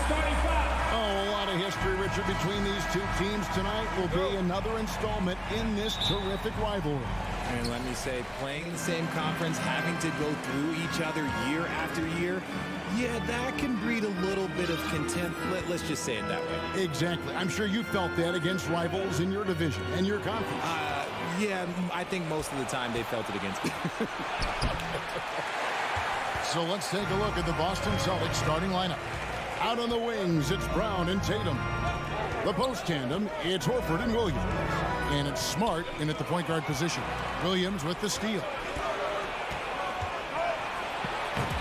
Oh, a lot of history, Richard, between these two teams tonight will be another installment in this terrific rivalry. And let me say, playing in the same conference, having to go through each other year after year, yeah, that can breed a little bit of contempt. Let's just say it that way. Exactly. I'm sure you felt that against rivals in your division and your conference. Yeah, I think most of the time they felt it against me. So let's take a look at the Boston Celtics starting lineup. Out on the wings, it's Brown and Tatum. The post tandem, it's Horford and Williams. And it's Smart in at the point guard position. Williams with the steal.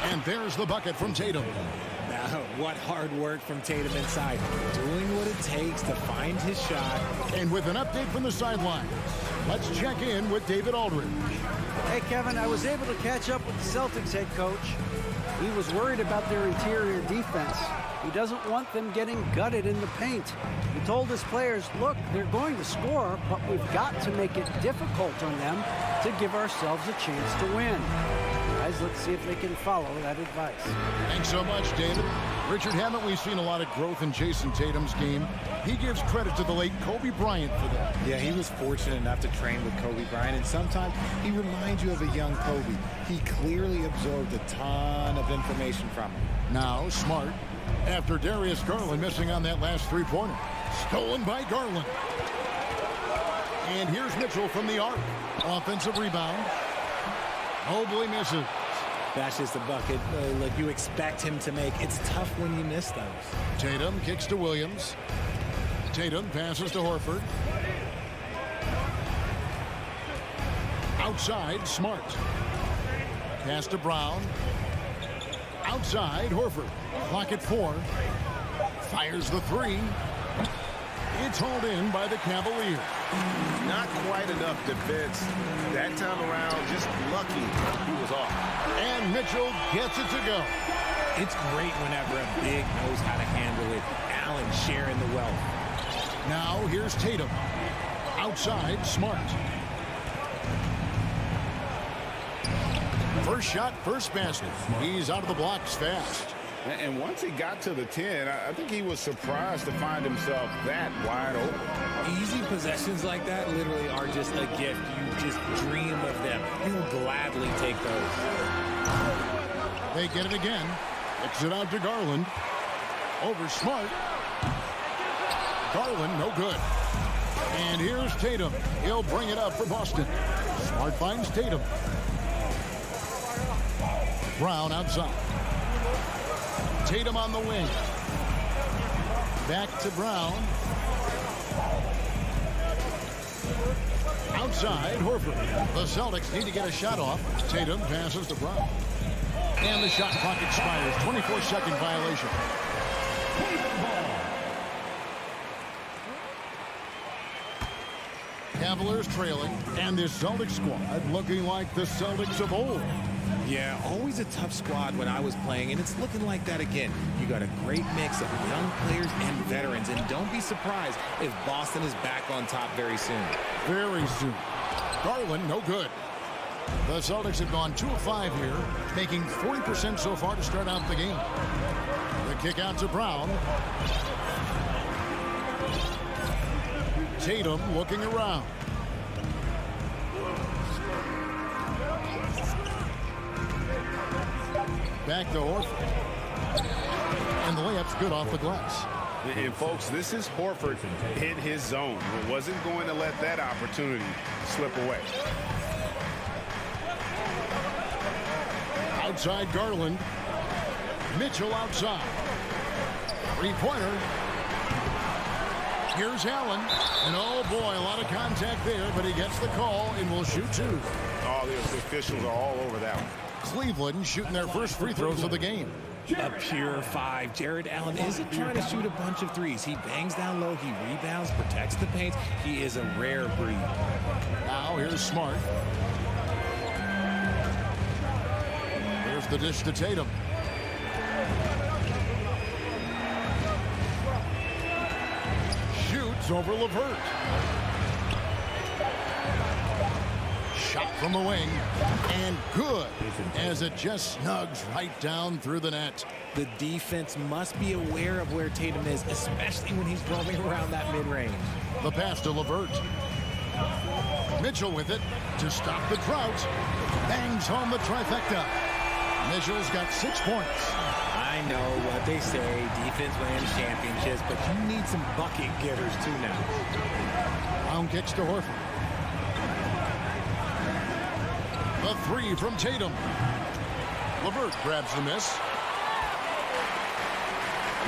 And there's the bucket from Tatum. Now, what hard work from Tatum inside. Doing what it takes to find his shot. And with an update from the sidelines, let's check in with David Aldridge. Hey, Kevin, I was able to catch up with the Celtics head coach. He was worried about their interior defense. He doesn't want them getting gutted in the paint. He told his players, look, they're going to score, but we've got to make it difficult on them to give ourselves a chance to win. Guys, let's see if they can follow that advice. Thanks so much, David. Richard, haven't we seen a lot of growth in Jason Tatum's game? He gives credit to the late Kobe Bryant for that. Yeah, he was fortunate enough to train with Kobe Bryant, and sometimes he reminds you of a young Kobe. He clearly absorbed a ton of information from him. Now, Smart, after Darius Garland missing on that last three-pointer. Stolen by Garland. And here's Mitchell from the arc. Offensive rebound. Mobley misses. That's just a bucket like you expect him to make. It's tough when you miss those. Tatum kicks to Williams. Tatum passes to Horford. Outside, Smart. Pass to Brown. Outside, Horford. Clock at 4. Fires the three. It's hauled in by the Cavaliers. Not quite enough defense. That time around, just lucky he was off. And Mitchell gets it to go. It's great whenever a big knows how to handle it. Allen sharing the wealth. Now here's Tatum. Outside, Smart. First shot, first basket. He's out of the blocks fast. And once he got to the 10, I think he was surprised to find himself that wide open. Easy possessions like that literally are just a gift. You just dream of them. He'll gladly take those. They get it again. Kicks it out to Garland. Over Smart. Garland, no good. And here's Tatum. He'll bring it up for Boston. Smart finds Tatum. Brown outside. Tatum on the wing. Back to Brown. Outside, Horford. The Celtics need to get a shot off. Tatum passes to Brown. And the shot clock expires. 24-second violation. Cavaliers trailing. And this Celtics squad looking like the Celtics of old. Yeah, always a tough squad when I was playing, and it's looking like that again. You got a great mix of young players and veterans, and don't be surprised if Boston is back on top very soon. Very soon. Garland, no good. The Celtics have gone 2 of 5 here, making 40% so far to start out the game. The kick out to Brown. Tatum looking around. Back to Horford. And the layup's good off the glass. And folks, this is Horford in his zone. Wasn't going to let that opportunity slip away. Outside Garland. Mitchell outside. Three-pointer. Here's Allen. And oh boy, a lot of contact there, but he gets the call and will shoot 2. Oh, the officials are all over that one. Cleveland shooting their first free throws of the game. A pure 5. Jared Allen isn't trying to shoot a bunch of threes. He bangs down low, he rebounds, protects the paint. He is a rare breed. Now here's Smart. Here's the dish to Tatum. Shoots over LeVert. Shot from the wing. And good, as it just snugs right down through the net. The defense must be aware of where Tatum is, especially when he's roaming around that mid-range. The pass to LeVert. Mitchell with it to stop the drought. Bangs home the trifecta. Mitchell's got 6 points. I know what they say, defense wins championships, but you need some bucket getters too now. Brown kicks to Horford. The 3 from Tatum. LeVert grabs the miss.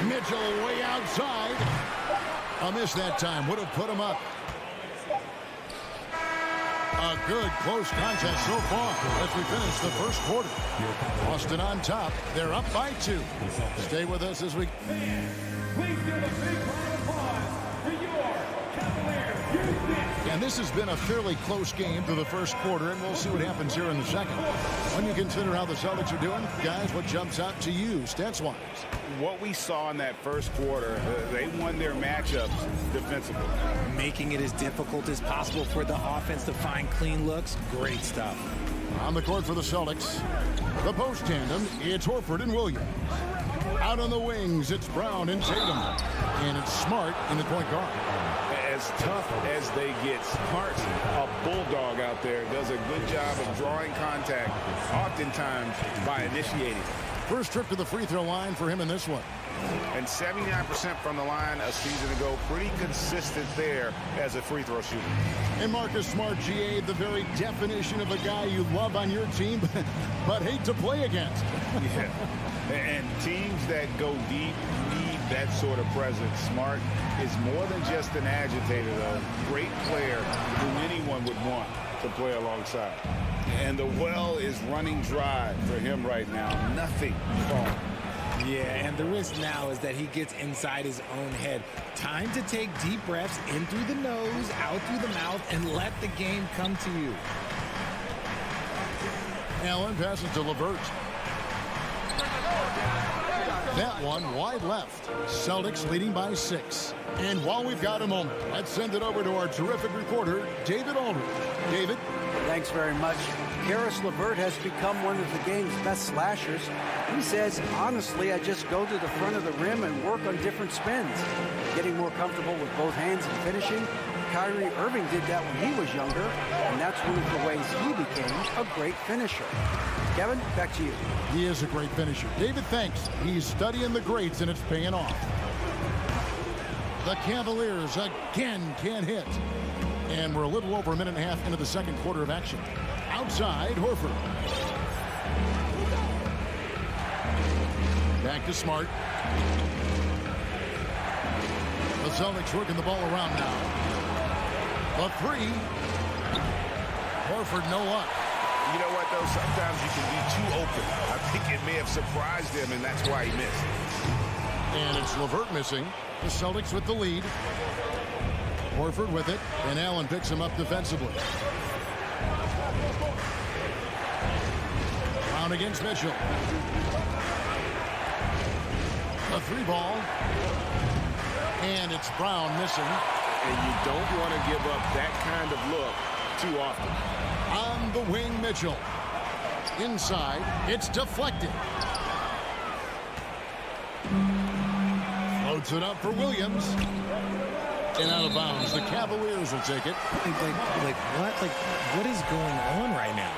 Mitchell way outside. A miss that time would have put him up. A good close contest so far as we finish the first quarter. Boston on top. They're up by 2. Stay with us as we... Please give a big round of applause for your Cavaliers. And this has been a fairly close game through the first quarter, and we'll see what happens here in the second. When you consider how the Celtics are doing, guys, what jumps out to you stats-wise? What we saw in that first quarter, they won their matchups defensively. Making it as difficult as possible for the offense to find clean looks. Great stuff. On the court for the Celtics, the post tandem, it's Horford and Williams. Out on the wings, it's Brown and Tatum. And it's Smart in the point guard. As tough as they get, Smart's a bulldog out there. Does a good job of drawing contact, oftentimes by initiating. First trip to the free throw line for him in this one. And 79% from the line a season ago. Pretty consistent there as a free throw shooter. And Marcus Smart, GA, the very definition of a guy you love on your team, but hate to play against. Yeah. And teams that go deep need that sort of presence. Smart is more than just an agitator, though. Great player who anyone would want to play alongside. And the well is running dry for him right now. Nothing falling. Yeah, and the risk now is that he gets inside his own head. Time to take deep breaths in through the nose, out through the mouth, and let the game come to you. Allen passes to LeVert. That one wide left. Celtics leading by 6. And while we've got a moment, let's send it over to our terrific reporter, David Aldridge. David? Thanks very much. Karis LeVert has become one of the game's best slashers. He says, honestly, I just go to the front of the rim and work on different spins. Getting more comfortable with both hands and finishing. Kyrie Irving did that when he was younger, and that's one of the ways he became a great finisher. Kevin, back to you. He is a great finisher. David, thanks. He's studying the greats, and it's paying off. The Cavaliers again can't hit. And we're a little over a minute and a half into the second quarter of action. Outside, Horford. Back to Smart. The Celtics working the ball around now. The 3. Horford, no luck. You know what, though? Sometimes you can be too open. I think it may have surprised him, and that's why he missed. And it's LeVert missing. The Celtics with the lead. Horford with it, and Allen picks him up defensively. Brown against Mitchell. A 3 ball. And it's Brown missing. And you don't want to give up that kind of look too often. On the wing, Mitchell. Inside, it's deflected. Floats it up for Williams. And out of bounds. The Cavaliers will take it. What is going on right now?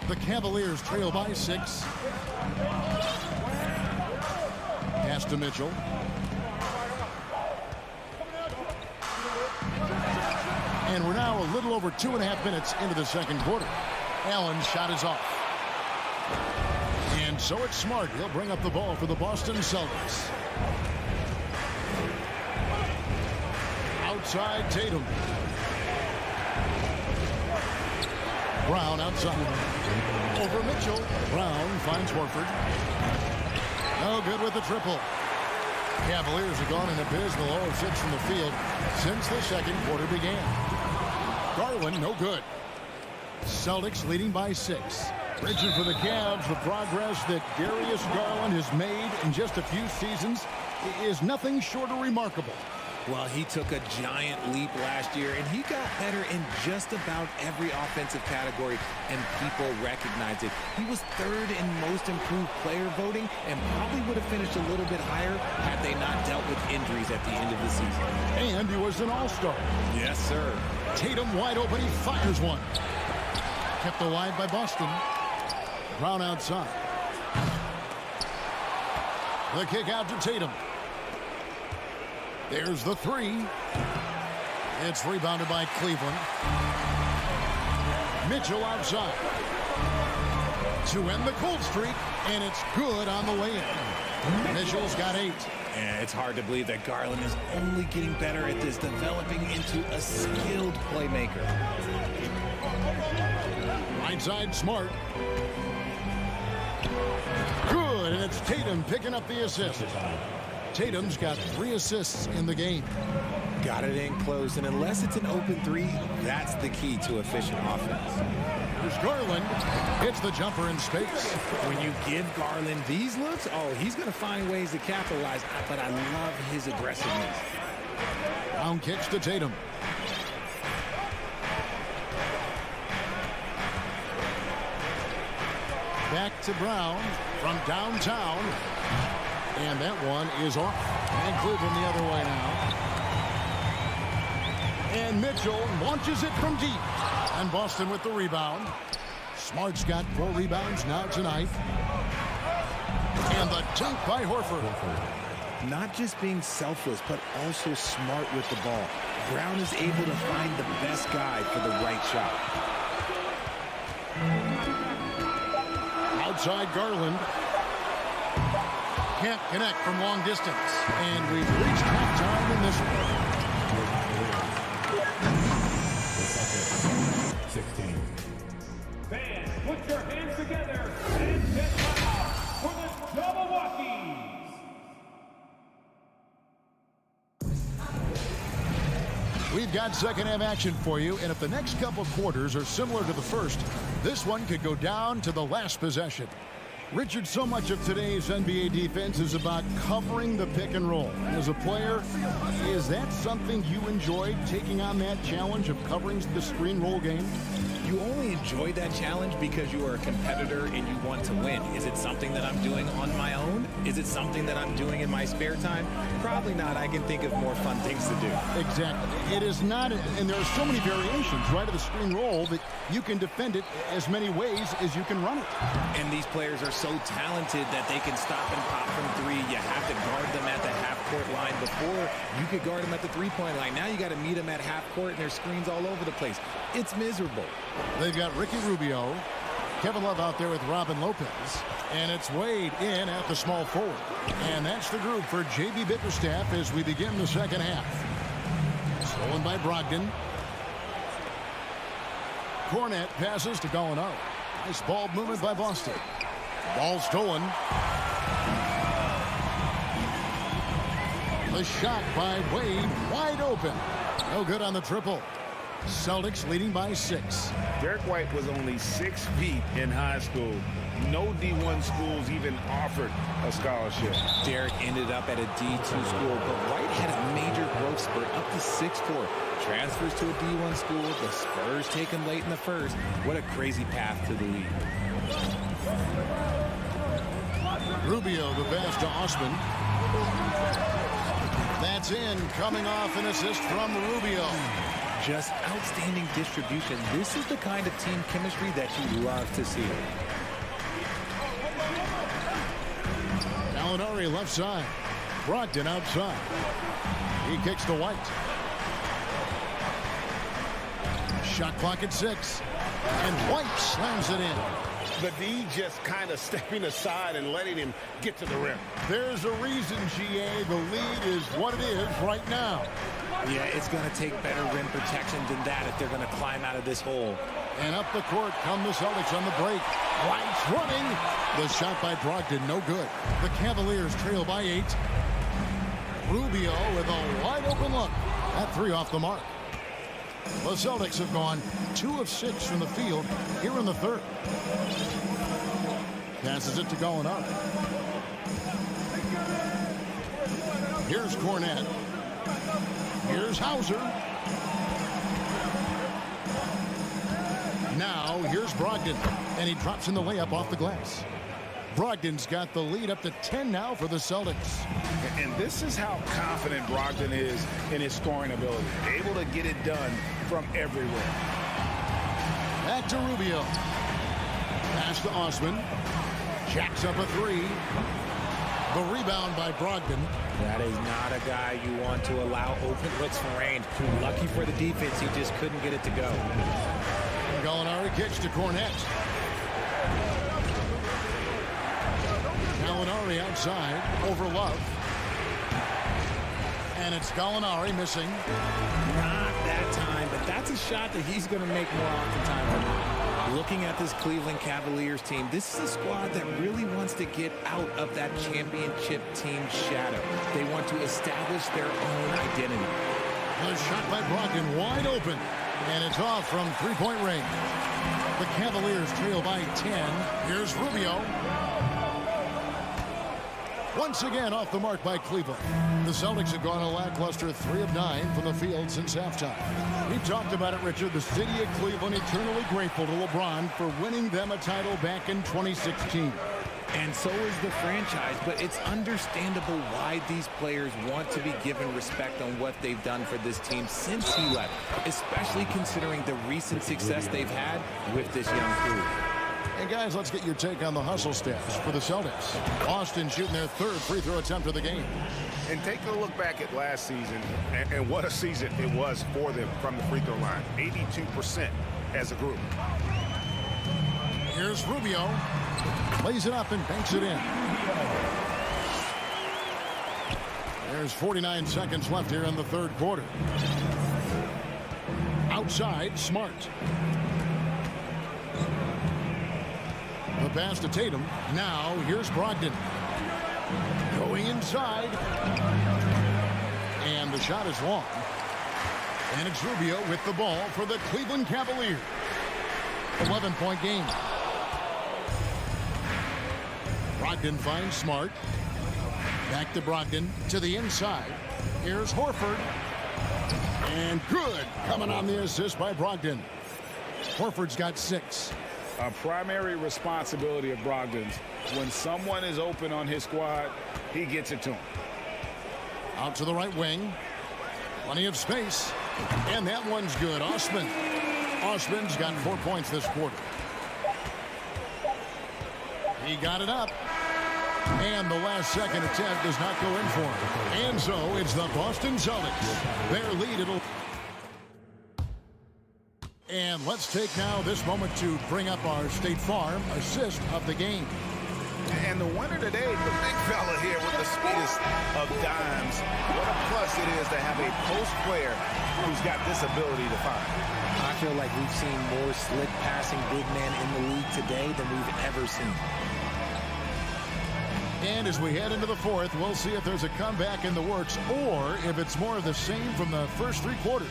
The Cavaliers trail by 6. Pass to Mitchell. And we're now a little over 2.5 minutes into the second quarter. Allen's shot is off. And so it's Smart. He'll bring up the ball for the Boston Celtics. Outside, Tatum. Brown outside. Over Mitchell. Brown finds Horford. No good with the triple. Cavaliers have gone an abysmal 0 of 6 from the field since the second quarter began. Garland, no good. Celtics leading by 6. Richard, for the Cavs, the progress that Darius Garland has made in just a few seasons is nothing short of remarkable. Well, he took a giant leap last year, and he got better in just about every offensive category, and people recognized it. He was third in most improved player voting and probably would have finished a little bit higher had they not dealt with injuries at the end of the season. And he was an all-star. Yes, sir. Tatum wide open. He fires one. Kept alive by Boston. Brown outside. The kick out to Tatum. There's the three. It's rebounded by Cleveland. Mitchell outside to end the cold streak, and it's good on the way in. Mitchell's got 8. Yeah, it's hard to believe that Garland is only getting better at this, developing into a skilled playmaker. Right side, Smart. Good, and it's Tatum picking up the assist. Tatum's got 3 assists in the game. Got it in close, and unless it's an open 3, that's the key to efficient offense. There's Garland. Hits the jumper in space. When you give Garland these looks, oh, he's going to find ways to capitalize, but I love his aggressiveness. Brown kicks to Tatum. Back to Brown from downtown. And that one is off. And Cleveland the other way now. And Mitchell launches it from deep. And Boston with the rebound. Smart's got 4 rebounds now tonight. And the dunk by Horford. Not just being selfless, but also smart with the ball. Brown is able to find the best guy for the right shot. Outside Garland. Can't connect from long distance. And we've reached halftime in this one. 16. Fans, put your hands together and get loud for the Milwaukees. We've got second half action for you, and if the next couple quarters are similar to the first, this one could go down to the last possession. Richard, so much of today's NBA defense is about covering the pick and roll. As a player, is that something you enjoyed, taking on that challenge of covering the screen roll game? You only enjoy that challenge because you are a competitor and you want to win. Is it something that I'm doing on my own? Is it something that I'm doing in my spare time? Probably not. I can think of more fun things to do. Exactly. It is not, and there are so many variations, right, of the screen roll that you can defend it as many ways as you can run it. And these players are so talented that they can stop and pop from 3. You have to guard them at the half-court line. Before, you could guard them at the 3-point line. Now you got to meet them at half-court, and there's screens all over the place. It's miserable. They've got Ricky Rubio, Kevin Love out there with Robin Lopez, and it's Wade in at the small forward. And that's the group for J.B. Bickerstaff as we begin the second half. Stolen by Brogdon. Cornette passes to Gallinari. Nice ball movement by Boston. Ball stolen. The shot by Wade, wide open. No good on the triple. Celtics leading by 6. Derek White was only 6 feet in high school. No D1 schools even offered a scholarship. Derek ended up at a D2 school, but White had a major growth spurt up to 6'4". Transfers to a D1 school. The Spurs take him late in the first. What a crazy path to the league. Rubio the pass to Osman. That's in, coming off an assist from Rubio. Just outstanding distribution. This is the kind of team chemistry that you love to see. Gallinari left side. Brogdon outside. He kicks to White. Shot clock at 6. And White slams it in. The D just kind of stepping aside and letting him get to the rim. There's a reason, GA, the lead is what it is right now. Yeah, it's going to take better rim protection than that if they're going to climb out of this hole. And up the court come the Celtics on the break. White's running. The shot by Brogdon, no good. The Cavaliers trail by 8. Rubio with a wide open look. That 3 off the mark. The Celtics have gone 2 of 6 from the field here in the third. Passes it to Gallinari. Here's Cornette. Here's Hauser. Now, here's Brogdon. And he drops in the layup off the glass. Brogdon's got the lead up to 10 now for the Celtics. And this is how confident Brogdon is in his scoring ability. Able to get it done from everywhere. Back to Rubio. Pass to Osman. Jacks up a three. The rebound by Brogdon. That is not a guy you want to allow open looks from range. Lucky for the defense, he just couldn't get it to go. Gallinari kicks to Cornette. Gallinari outside over Love. And it's Gallinari missing. Not that time, but that's a shot that he's going to make more oftentimes. Looking at this Cleveland Cavaliers team, this is a squad that really wants to get out of that championship team shadow. They want to establish their own identity. The shot by Brogdon wide open. And it's off from three-point range. The Cavaliers trail by 10. Here's Rubio. Once again off the mark by Cleveland. The Celtics have gone a lackluster 3 of 9 from the field since halftime. We talked about it, Richard. The city of Cleveland eternally grateful to LeBron for winning them a title back in 2016. And so is the franchise, but it's understandable why these players want to be given respect on what they've done for this team since he left, especially considering the recent success they've had with this young crew. Hey, guys, let's get your take on the hustle stats for the Celtics. Boston shooting their third free throw attempt of the game. And take a look back at last season, and what a season it was for them from the free throw line. 82% as a group. Here's Rubio. Plays it up and banks it in. There's 49 seconds left here in the third quarter. Outside, Smart. The pass to Tatum. Now, here's Brogdon. Going inside. And the shot is long. And it's Rubio with the ball for the Cleveland Cavaliers. 11-point game. Brogdon finds Smart. Back to Brogdon to the inside. Here's Horford. And good. Coming on the assist by Brogdon. Horford's got 6. A primary responsibility of Brogdon's. When someone is open on his squad, he gets it to him. Out to the right wing. Plenty of space. And that one's good. Osman. Osman's got 4 points this quarter. He got it up. And the last second attempt does not go in for him. And so it's the Boston Celtics. Their lead it'll. And let's take now this moment to bring up our State Farm assist of the game. And the winner today, the big fella here with the speedest of dimes. What a plus it is to have a post player who's got this ability to find. I feel like we've seen more slick passing big men in the league today than we've ever seen. And as we head into the fourth, we'll see if there's a comeback in the works or if it's more of the same from the first 3 quarters.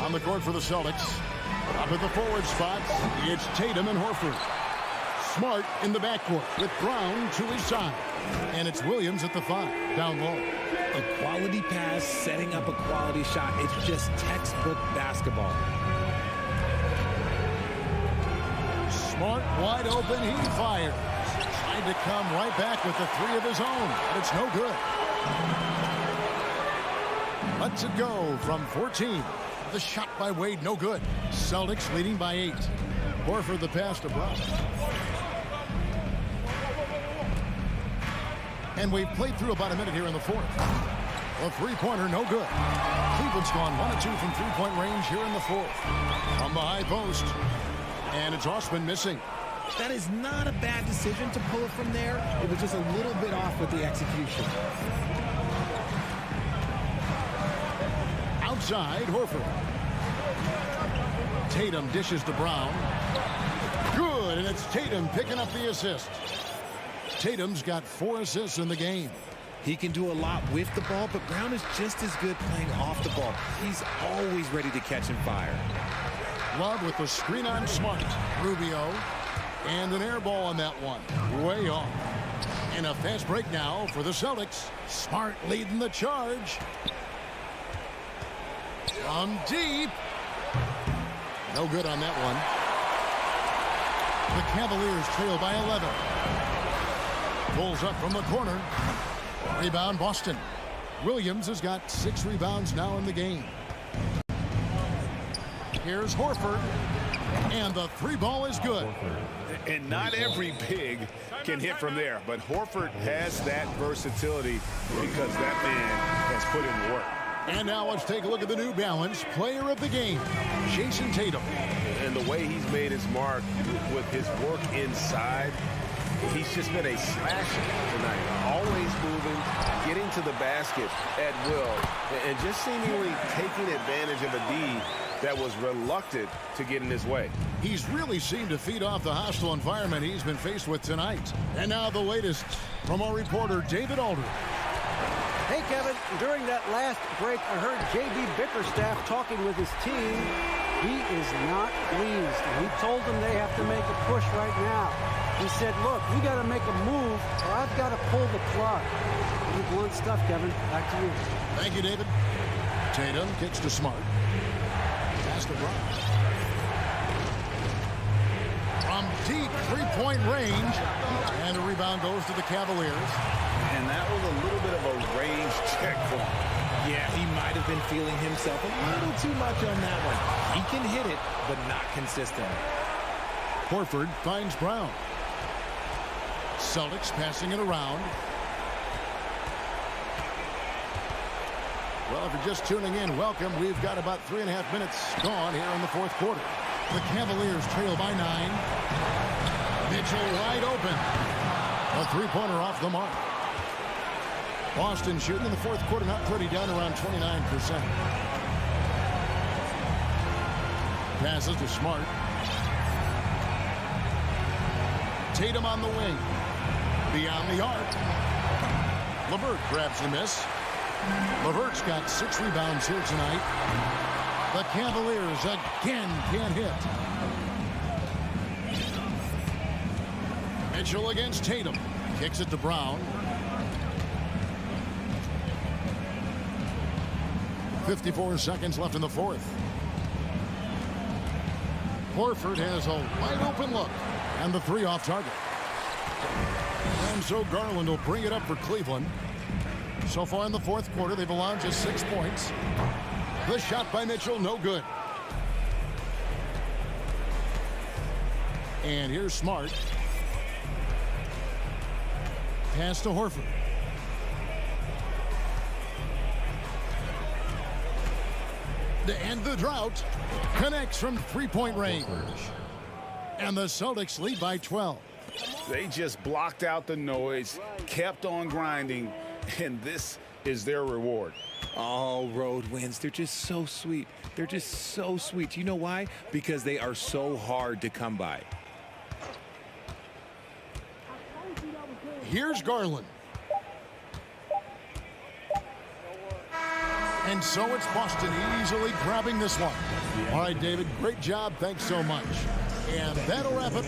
On the court for the Celtics. Up at the forward spots, it's Tatum and Horford. Smart in the backcourt with Brown to his side. And it's Williams at the 5, down low. A quality pass, setting up a quality shot. It's just textbook basketball. Smart wide open, he fires. Trying to come right back with the 3 of his own, but it's no good. Lets it go from 14. The shot by Wade, no good. Celtics leading by 8. Horford the pass to Brown. And we've played through about a minute here in the fourth. A three-pointer, no good. Cleveland's gone 1 of 2 from three-point range here in the fourth. From the high post. And it's Osman missing. That is not a bad decision to pull it from there. It was just a little bit off with the execution. Outside, Horford. Tatum dishes to Brown. Good, and it's Tatum picking up the assist. Tatum's got 4 assists in the game. He can do a lot with the ball, but Brown is just as good playing off the ball. He's always ready to catch and fire. Love with the screen on Smart. Rubio. And an air ball on that one. Way off. And a fast break now for the Celtics. Smart leading the charge. From deep. No good on that one. The Cavaliers trail by 11. Pulls up from the corner. Rebound Boston. Williams has got 6 rebounds now in the game. Here's Horford. And the 3 ball is good. And not every big can hit from there, but Horford has that versatility because that man has put in work. And now let's take a look at the New Balance player of the game, Jason Tatum. And the way he's made his mark with his work inside, he's just been a slasher tonight. Always moving, getting to the basket at will, and just seemingly taking advantage of a D that was reluctant to get in his way. He's really seemed to feed off the hostile environment he's been faced with tonight. And now the latest from our reporter, David Aldridge. Hey, Kevin, during that last break, I heard J.B. Bickerstaff talking with his team. He is not pleased. He told them they have to make a push right now. He said, look, we got to make a move or I've got to pull the plug. Pretty blunt stuff, Kevin. Back to you. Thank you, David. Tatum kicks to Smart. Pass to Brown. From deep three-point range. And the rebound goes to the Cavaliers. And that was a little bit of a range check for him. Yeah, he might have been feeling himself a little too much on that one. He can hit it, but not consistent. Horford finds Brown. Celtics passing it around. Well, if you're just tuning in, welcome. We've got about 3.5 minutes gone here in the fourth quarter. The Cavaliers trail by 9. Mitchell wide open. A three-pointer off the mark. Boston shooting in the fourth quarter, not pretty, down around 29%. Passes to Smart. Tatum on the wing. Beyond the arc. LeVert grabs the miss. LeVert's got 6 rebounds here tonight. The Cavaliers again can't hit. Mitchell against Tatum. Kicks it to Brown. 54 seconds left in the fourth. Horford has a wide open look. And the 3 off target. And so Garland will bring it up for Cleveland. So far in the fourth quarter, they've allowed just 6 points. The shot by Mitchell, no good. And here's Smart. Pass to Horford. To end the drought, connects from three-point range. And the Celtics lead by 12. They just blocked out the noise, kept on grinding, and this is their reward. Oh, road wins. They're just so sweet. They're just so sweet. You know why? Because they are so hard to come by. Here's Garland. And so it's Boston easily grabbing this one. All right, David, great job. Thanks so much. And that'll wrap it.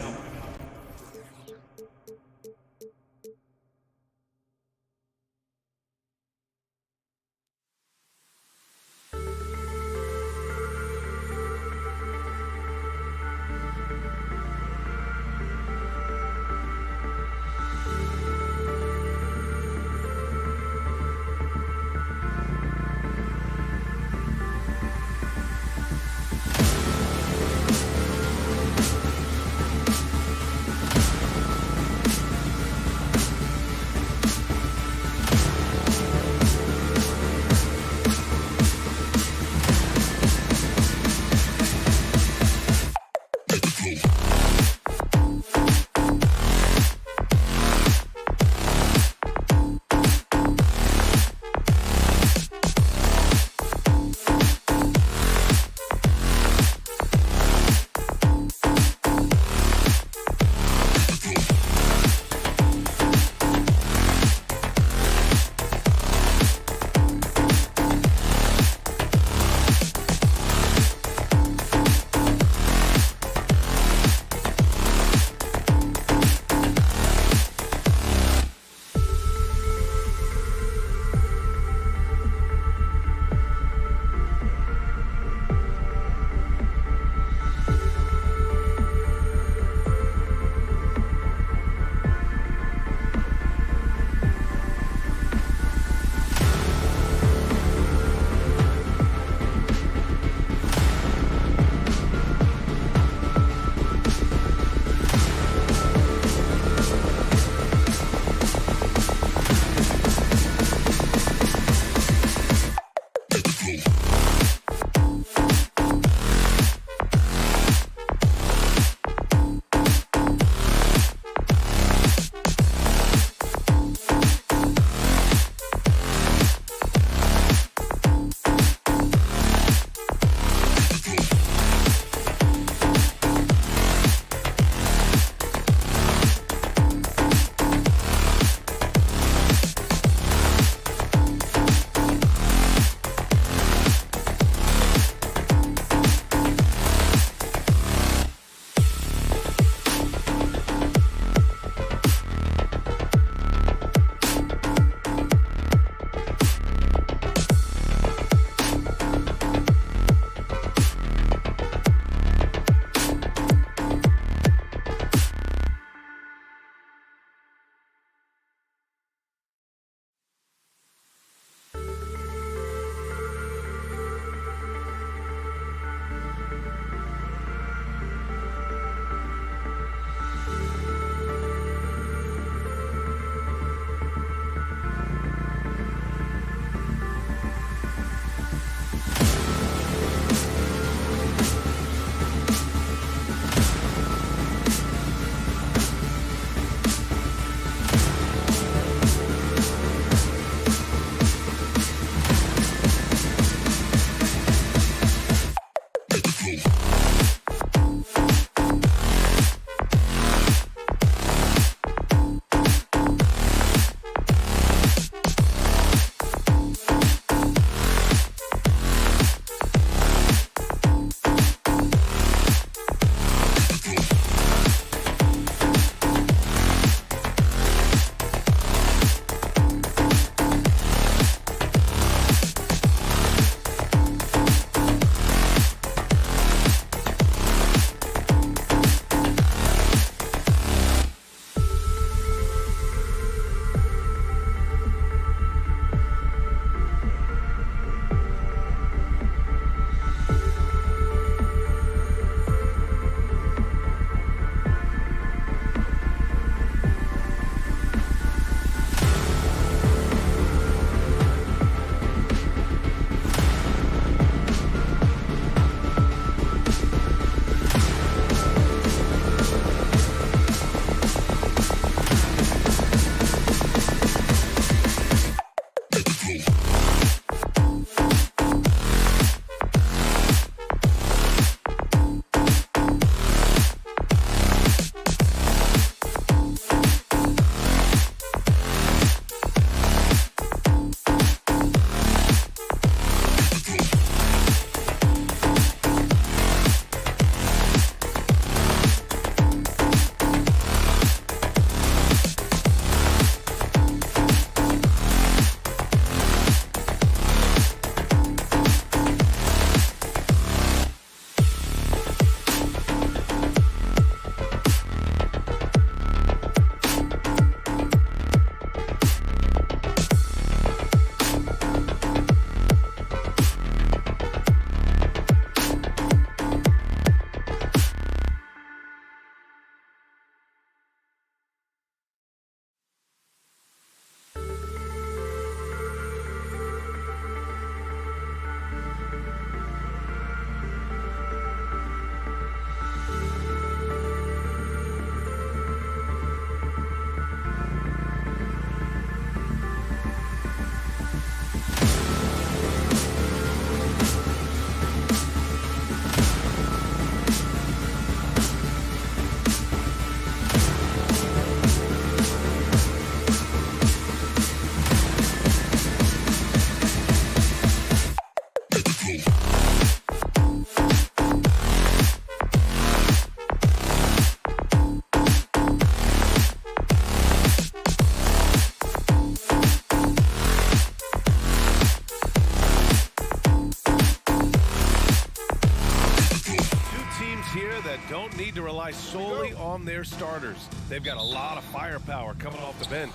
to rely solely on their starters. They've got a lot of firepower coming off the bench.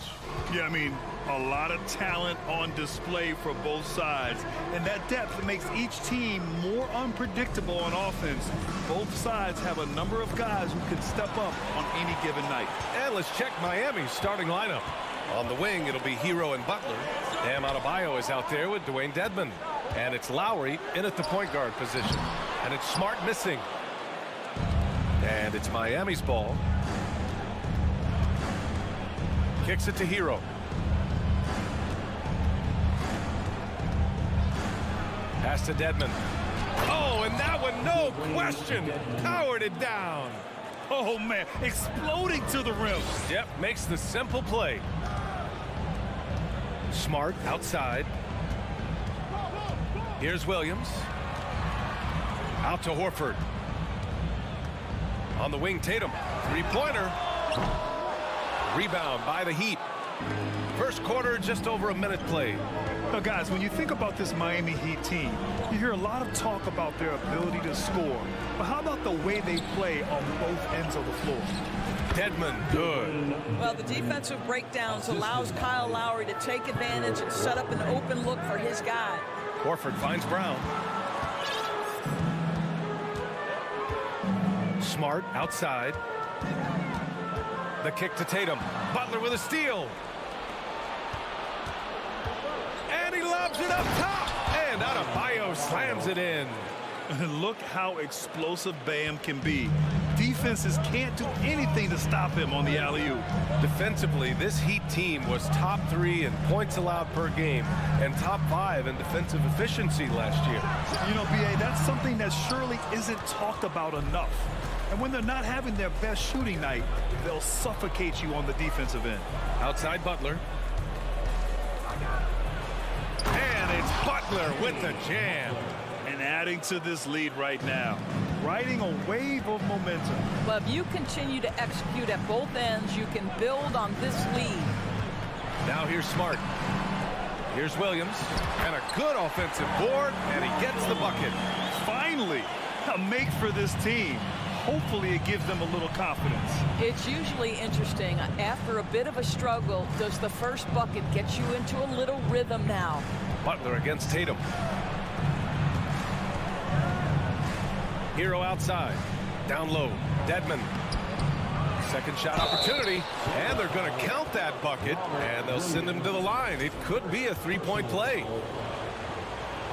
Yeah, I mean, a lot of talent on display for both sides. And that depth makes each team more unpredictable on offense. Both sides have a number of guys who can step up on any given night. And let's check Miami's starting lineup. On the wing, it'll be Hero and Butler. Bam Adebayo is out there with Dwayne Dedmon. And it's Lowry in at the point guard position. And it's Smart missing. And it's Miami's ball. Kicks it to Hero. Pass to Dedmon. Oh, and that one, no question, powered it down. Oh, man, exploding to the rim. Yep, makes the simple play. Smart outside. Here's Williams. Out to Horford. On the wing, Tatum. Three-pointer. Rebound by the Heat. First quarter, just over a minute played. Now, guys, when you think about this Miami Heat team, you hear a lot of talk about their ability to score. But how about the way they play on both ends of the floor? Dedmon, good. Well, the defensive breakdowns allows Kyle Lowry to take advantage and set up an open look for his guy. Horford finds Brown. Smart outside. The kick to Tatum. Butler with a steal. And he lobs it up top. And Adebayo slams it in. Look how explosive Bam can be. Defenses can't do anything to stop him on the alley-oop. Defensively, this Heat team was top 3 in points allowed per game and top 5 in defensive efficiency last year. You know, B.A., that's something that surely isn't talked about enough. And when they're not having their best shooting night, they'll suffocate you on the defensive end. Outside Butler. And it's Butler with the jam. And adding to this lead right now, riding a wave of momentum. But if you continue to execute at both ends, you can build on this lead. Now here's Smart. Here's Williams. And a good offensive board, and he gets the bucket. Finally, a make for this team. Hopefully it gives them a little confidence. It's usually interesting. After a bit of a struggle, does the first bucket get you into a little rhythm now? Butler against Tatum. Hero outside. Down low. Dedmon. Second shot opportunity. And they're going to count that bucket. And they'll send him to the line. It could be a three-point play.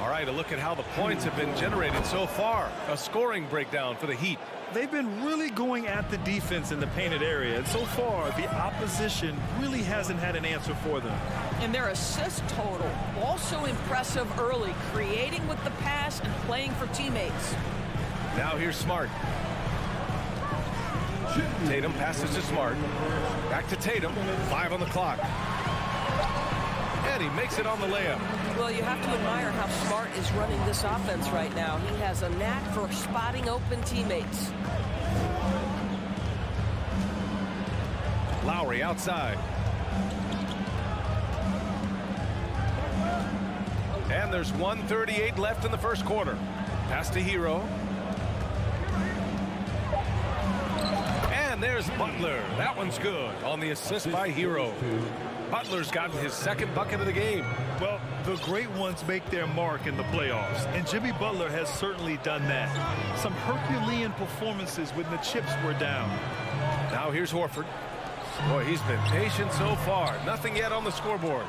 All right, a look at how the points have been generated so far. A scoring breakdown for the Heat. They've been really going at the defense in the painted area. And so far, the opposition really hasn't had an answer for them. And their assist total, also impressive early, creating with the pass and playing for teammates. Now here's Smart. Tatum passes to Smart. Back to Tatum. 5 on the clock. And he makes it on the layup. Well, you have to admire how Smart is running this offense right now. He has a knack for spotting open teammates. Lowry outside. And there's 1:38 left in the first quarter. Pass to Hero. And there's Butler. That one's good on the assist by Hero. Butler's gotten his second bucket of the game. Well, the great ones make their mark in the playoffs, and Jimmy Butler has certainly done that. Some Herculean performances when the chips were down. Now here's Horford. Boy, he's been patient so far. Nothing yet on the scoreboard.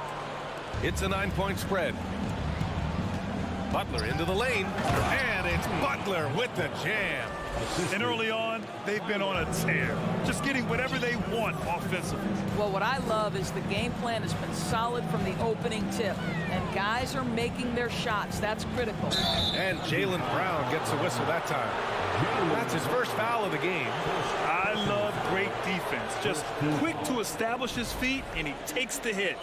It's a 9-point spread. Butler into the lane, and it's Butler with the jam. And early on, they've been on a tear, just getting whatever they want offensively. Well, what I love is the game plan has been solid from the opening tip, and guys are making their shots. That's critical. And Jaylen Brown gets a whistle that time. That's his first foul of the game. I love great defense. Just quick to establish his feet, and he takes the hit.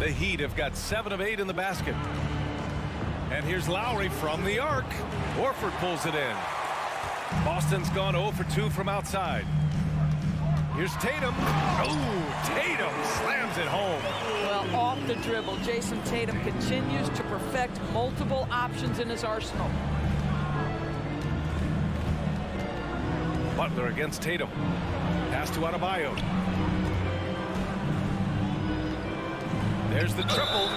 The Heat have got 7 of 8 in the basket. And here's Lowry from the arc. Horford pulls it in. Boston's gone 0 for 2 from outside. Here's Tatum. Oh, Tatum slams it home. Well, off the dribble, Jason Tatum continues to perfect multiple options in his arsenal. Butler against Tatum. Pass to Adebayo. There's the triple.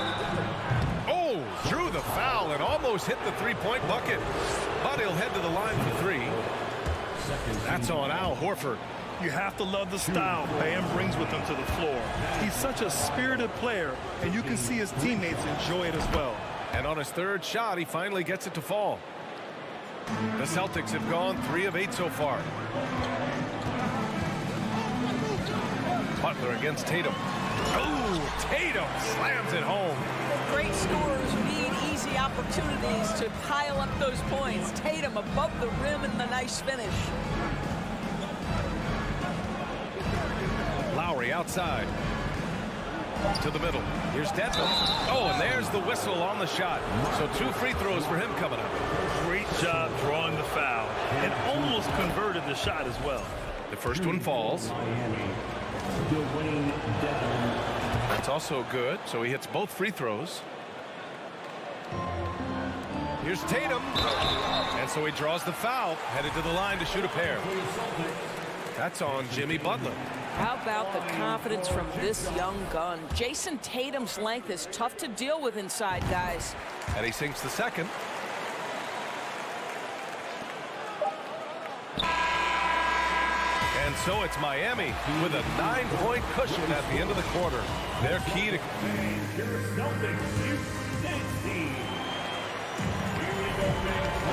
Oh, drew the foul and almost hit the three-point bucket. But he'll head to the line for three. That's on Al Horford. You have to love the style Bam brings with him to the floor. He's such a spirited player, and you can see his teammates enjoy it as well. And on his third shot, he finally gets it to fall. The Celtics have gone 3 of 8 so far. Butler against Tatum. Oh, Tatum slams it home. Great scorers need easy opportunities to pile up those points. Tatum above the rim and the nice finish. Lowry outside. To the middle. Here's Dedmon. Oh, and there's the whistle on the shot. So 2 free throws for him coming up. Great job drawing the foul and almost converted the shot as well. The first one falls. That's also good. So he hits both free throws. Here's Tatum. And so he draws the foul, headed to the line to shoot a pair. That's on Jimmy Butler. How about the confidence from this young gun? Jason Tatum's length is tough to deal with inside, guys. And he sinks the second. And so it's Miami with a 9-point cushion at the end of the quarter. They're key to...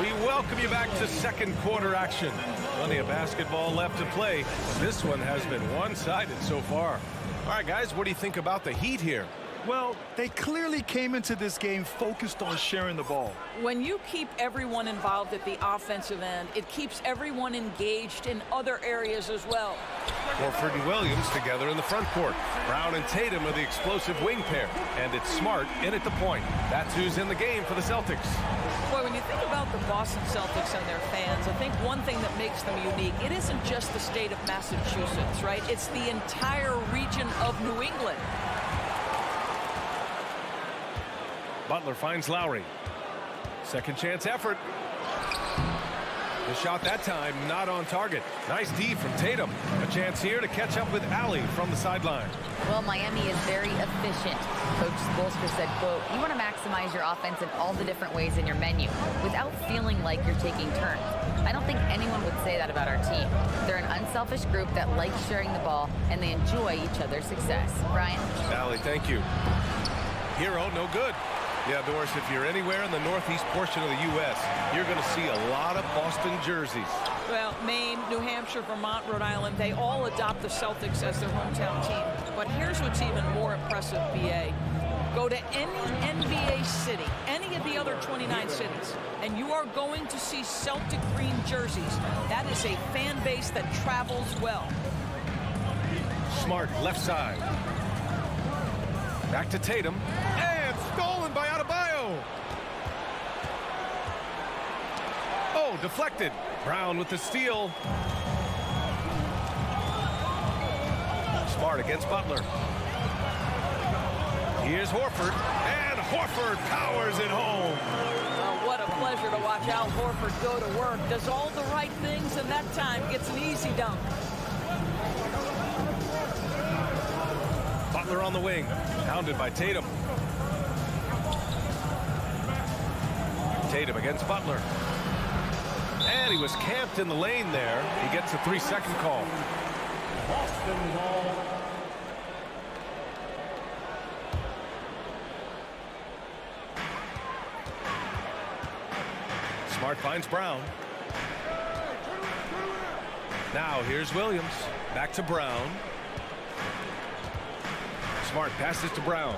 We welcome you back to second quarter action. Plenty of basketball left to play. This one has been one-sided so far. All right, guys, what do you think about the Heat here? Well, they clearly came into this game focused on sharing the ball. When you keep everyone involved at the offensive end, it keeps everyone engaged in other areas as well. Horford and Williams together in the front court. Brown and Tatum are the explosive wing pair. And it's Smart in at the point. That's who's in the game for the Celtics. Boy, when you think about the Boston Celtics and their fans, I think one thing that makes them unique, it isn't just the state of Massachusetts, right? It's the entire region of New England. Butler finds Lowry. Second chance effort. The shot that time not on target. Nice D from Tatum. A chance here to catch up with Allie from the sideline. Well, Miami is very efficient. Coach Spoelstra said, quote, you want to maximize your offense in all the different ways in your menu without feeling like you're taking turns. I don't think anyone would say that about our team. They're an unselfish group that likes sharing the ball, and they enjoy each other's success. Brian? Allie, thank you. Hero, no good. Yeah, Doris, if you're anywhere in the northeast portion of the U.S., you're going to see a lot of Boston jerseys. Well, Maine, New Hampshire, Vermont, Rhode Island, they all adopt the Celtics as their hometown team. But here's what's even more impressive, B.A. Go to any NBA city, any of the other 29 cities, and you are going to see Celtic green jerseys. That is a fan base that travels well. Smart, left side. Back to Tatum. And stolen by Adebayo. Oh, deflected. Brown with the steal. Smart against Butler. Here's Horford. And Horford powers it home. Oh, what a pleasure to watch Al Horford go to work. Does all the right things, and that time gets an easy dunk. Butler on the wing. Pounded by Tatum. Tatum against Butler. And he was camped in the lane there. He gets a 3-second call. Smart finds Brown. Now here's Williams. Back to Brown. Smart passes to Brown.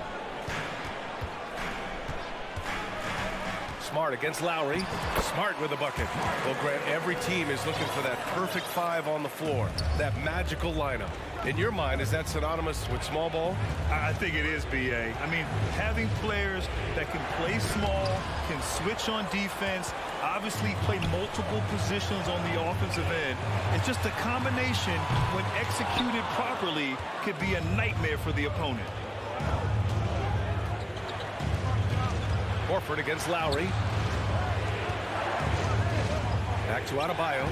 Smart against Lowry. Smart with a bucket. Well, Grant, every team is looking for that perfect 5 on the floor, that magical lineup. In your mind, is that synonymous with small ball? I think it is, B.A. I mean, having players that can play small, can switch on defense, obviously play multiple positions on the offensive end. It's just a combination, when executed properly, could be a nightmare for the opponent. Horford against Lowry. Back to Adebayo.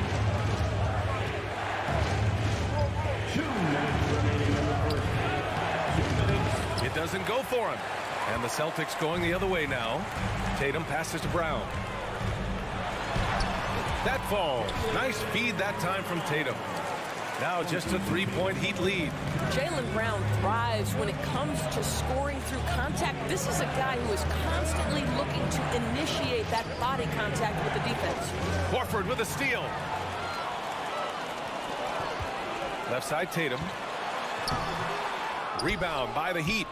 2 minutes remaining in the first half. It doesn't go for him. And the Celtics going the other way now. Tatum passes to Brown. That falls. Nice feed that time from Tatum. Now just a 3-point Heat lead. Jaylen Brown thrives when it comes to scoring through contact. This is a guy who is constantly looking to initiate that body contact with the defense. Horford with a steal. Left side Tatum. Rebound by the Heat.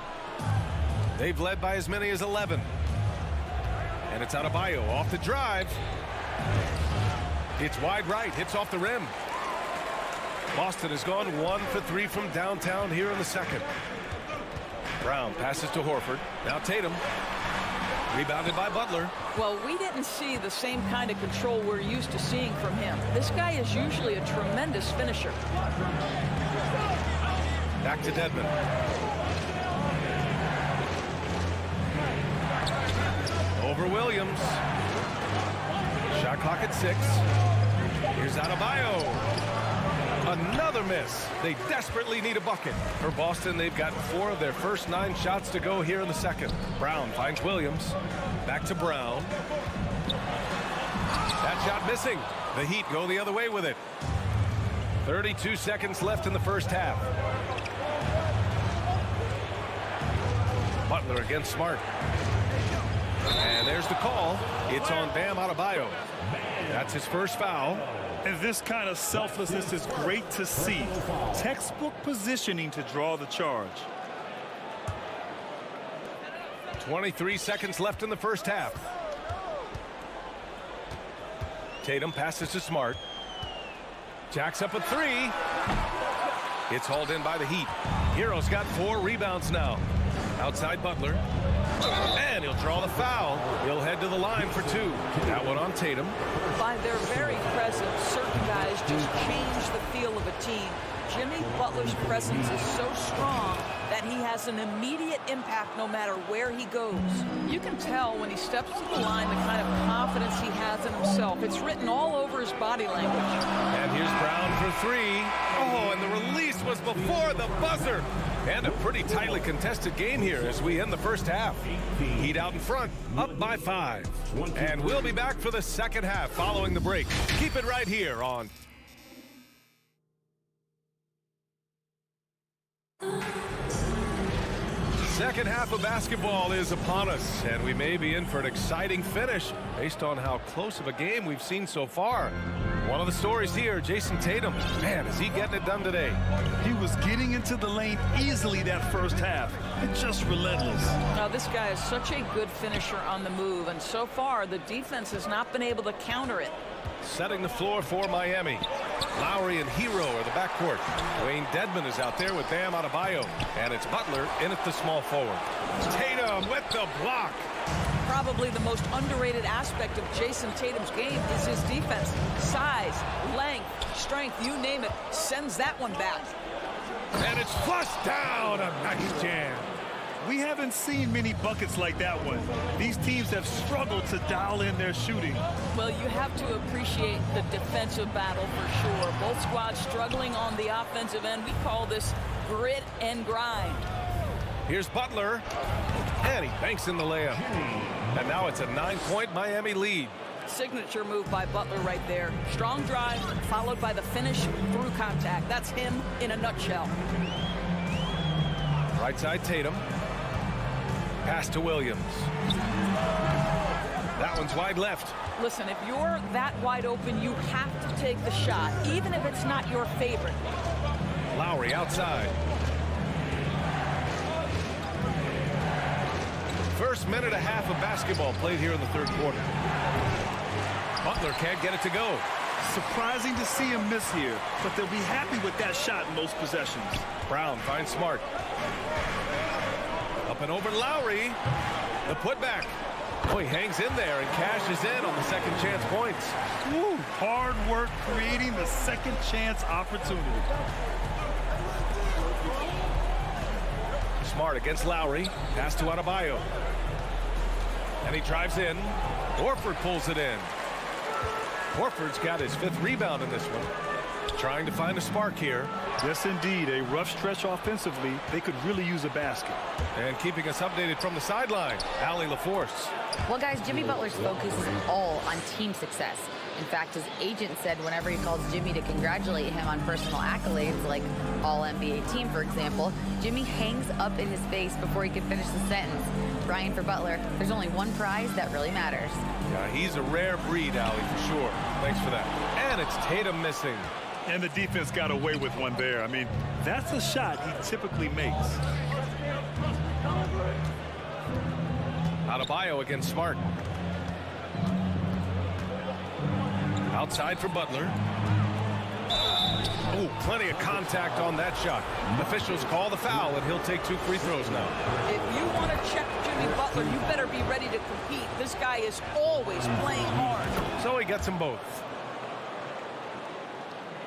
They've led by as many as 11. And it's Adebayo off the drive. It's wide right, hits off the rim. Boston has gone 1 for 3 from downtown here in the second. Brown passes to Horford. Now Tatum. Rebounded by Butler. Well, we didn't see the same kind of control we're used to seeing from him. This guy is usually a tremendous finisher. Back to Dedmon. Over Williams. Shot clock at 6. Here's Adebayo. Another miss. They desperately need a bucket. For Boston, they've got 4 of their first 9 shots to go here in the second. Brown finds Williams. Back to Brown. That shot missing. The Heat go the other way with it. 32 seconds left in the first half. Butler against Smart. And there's the call. It's on Bam Adebayo. That's his first foul. And this kind of selflessness is great to see. Textbook positioning to draw the charge. 23 seconds left in the first half. Tatum passes to Smart. Jacks up a 3. It's hauled in by the Heat. Hero's got 4 rebounds now. Outside Butler. And he'll draw the foul. He'll head to the line for 2. That one on Tatum. By their very presence, certain guys just change the feel of a team. Jimmy Butler's presence is so strong that he has an immediate impact no matter where he goes. You can tell when he steps to the line the kind of confidence he has in himself. It's written all over his body language. And here's Brown for 3. Oh, and the release was before the buzzer. And a pretty tightly contested game here as we end the first half. Heat out in front, up by 5. And we'll be back for the second half following the break. Keep it right here on second half of basketball is upon us, and we may be in for an exciting finish based on how close of a game we've seen so far. One of the stories here, Jason Tatum. Man, is he getting it done today? He was getting into the lane easily that first half. It's just relentless. Now, this guy is such a good finisher on the move, and so far the defense has not been able to counter it. Setting the floor for Miami. Lowry and Hero are the backcourt. Wayne Dedmon is out there with Bam Adebayo. And it's Butler in at the small forward. Tatum with the block. Probably the most underrated aspect of Jason Tatum's game is his defense. Size, length, strength, you name it, sends that one back. And it's flushed down. A nice jam. We haven't seen many buckets like that one. These teams have struggled to dial in their shooting. Well, you have to appreciate the defensive battle for sure. Both squads struggling on the offensive end. We call this grit and grind. Here's Butler. And he banks in the layup. And now it's a 9-point Miami lead. Signature move by Butler right there. Strong drive followed by the finish through contact. That's him in a nutshell. Right side Tatum. Pass to Williams. That one's wide left. Listen, if you're that wide open, you have to take the shot, even if it's not your favorite. Lowry outside. First minute and a half of basketball played here in the third quarter. Butler can't get it to go. Surprising to see him miss here, but they'll be happy with that shot in most possessions. Brown finds Smart. Up and over Lowry. The putback. Oh, he hangs in there and cashes in on the second chance points. Woo, hard work creating the second chance opportunity. Smart against Lowry. Pass to Adebayo. And he drives in. Horford pulls it in. Horford's got his 5th rebound in this one. trying to find a spark here. Yes, indeed. A rough stretch offensively. They could really use a basket. And keeping us updated from the sideline, Allie LaForce. Well, guys, Jimmy Butler's focus is all on team success. In fact, his agent said whenever he calls Jimmy to congratulate him on personal accolades, like All-NBA team, for example, Jimmy hangs up in his face before he can finish the sentence. Brian, for Butler, there's only one prize that really matters. Yeah, he's a rare breed, Allie, for sure. Thanks for that. And it's Tatum missing. And the defense got away with one there. I mean, that's a shot he typically makes. Adebayo against Smart. Outside for Butler. Oh, plenty of contact on that shot. Officials call the foul, and he'll take 2 free throws now. If you want to check Jimmy Butler, you better be ready to compete. This guy is always playing hard. So he gets them both.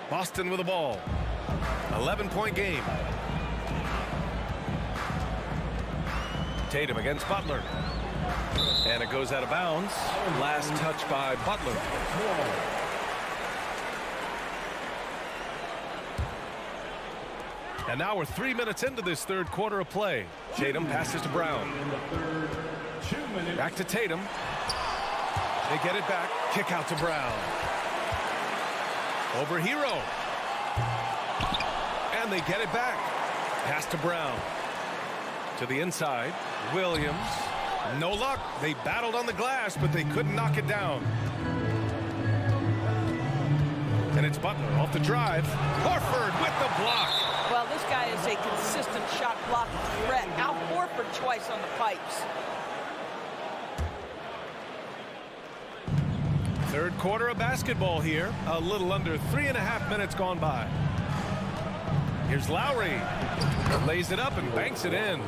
Boston with the ball. 11-point game. Tatum against Butler. And it goes out of bounds. Last touch by Butler. And now we're 3 minutes into this third quarter of play. Tatum passes to Brown. Back to Tatum. They get it back. Kick out to Brown. Over Hero. And they get it back. Pass to Brown. To the inside. Williams. No luck. They battled on the glass, but they couldn't knock it down. And it's Butler off the drive. Horford with the block. Well, this guy is a consistent shot blocking threat. Al Horford twice on the pipes. Third quarter of basketball here. A little under 3.5 minutes gone by. Here's Lowry. Lays it up and banks it in.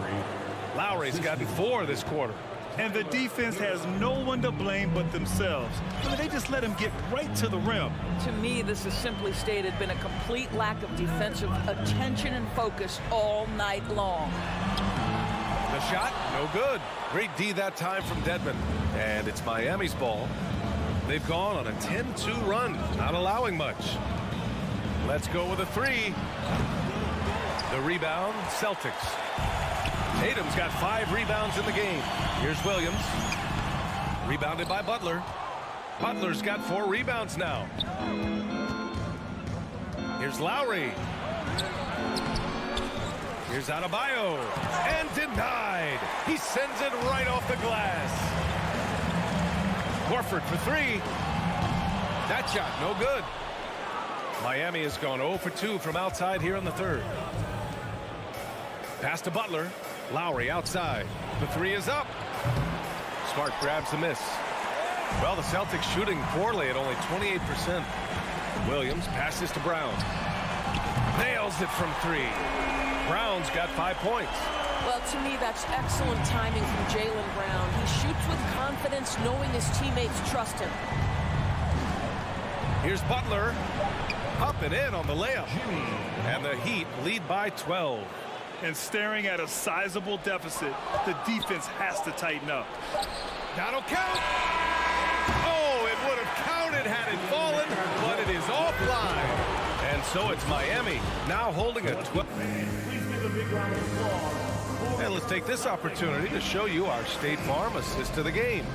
Lowry's gotten 4 this quarter. And the defense has no one to blame but themselves. I mean, they just let him get right to the rim. To me, this has simply stated been a complete lack of defensive attention and focus all night long. The shot, no good. Great D that time from Dedmon. And it's Miami's ball. They've gone on a 10-2 run, not allowing much. Let's go with a 3. The rebound, Celtics. Tatum's got 5 rebounds in the game. Here's Williams. Rebounded by Butler. Butler's got 4 rebounds now. Here's Lowry. Here's Adebayo. And denied. He sends it right off the glass. Horford for 3. That shot, no good. Miami has gone 0 for 2 from outside here in the third. Pass to Butler. Lowry outside. The 3 is up. Smart grabs the miss. Well, the Celtics shooting poorly at only 28%. Williams passes to Brown. Nails it from 3. Brown's got 5 points. Well, to me, that's excellent timing from Jaylen Brown. He shoots with confidence, knowing his teammates trust him. Here's Butler. Up and in on the layup. And the Heat lead by 12. And staring at a sizable deficit, the defense has to tighten up. That'll count. Oh, it would have counted had it fallen, but it is offline. And so it's Miami now holding a 12. And let's take this opportunity to show you our State Farm assist to the game.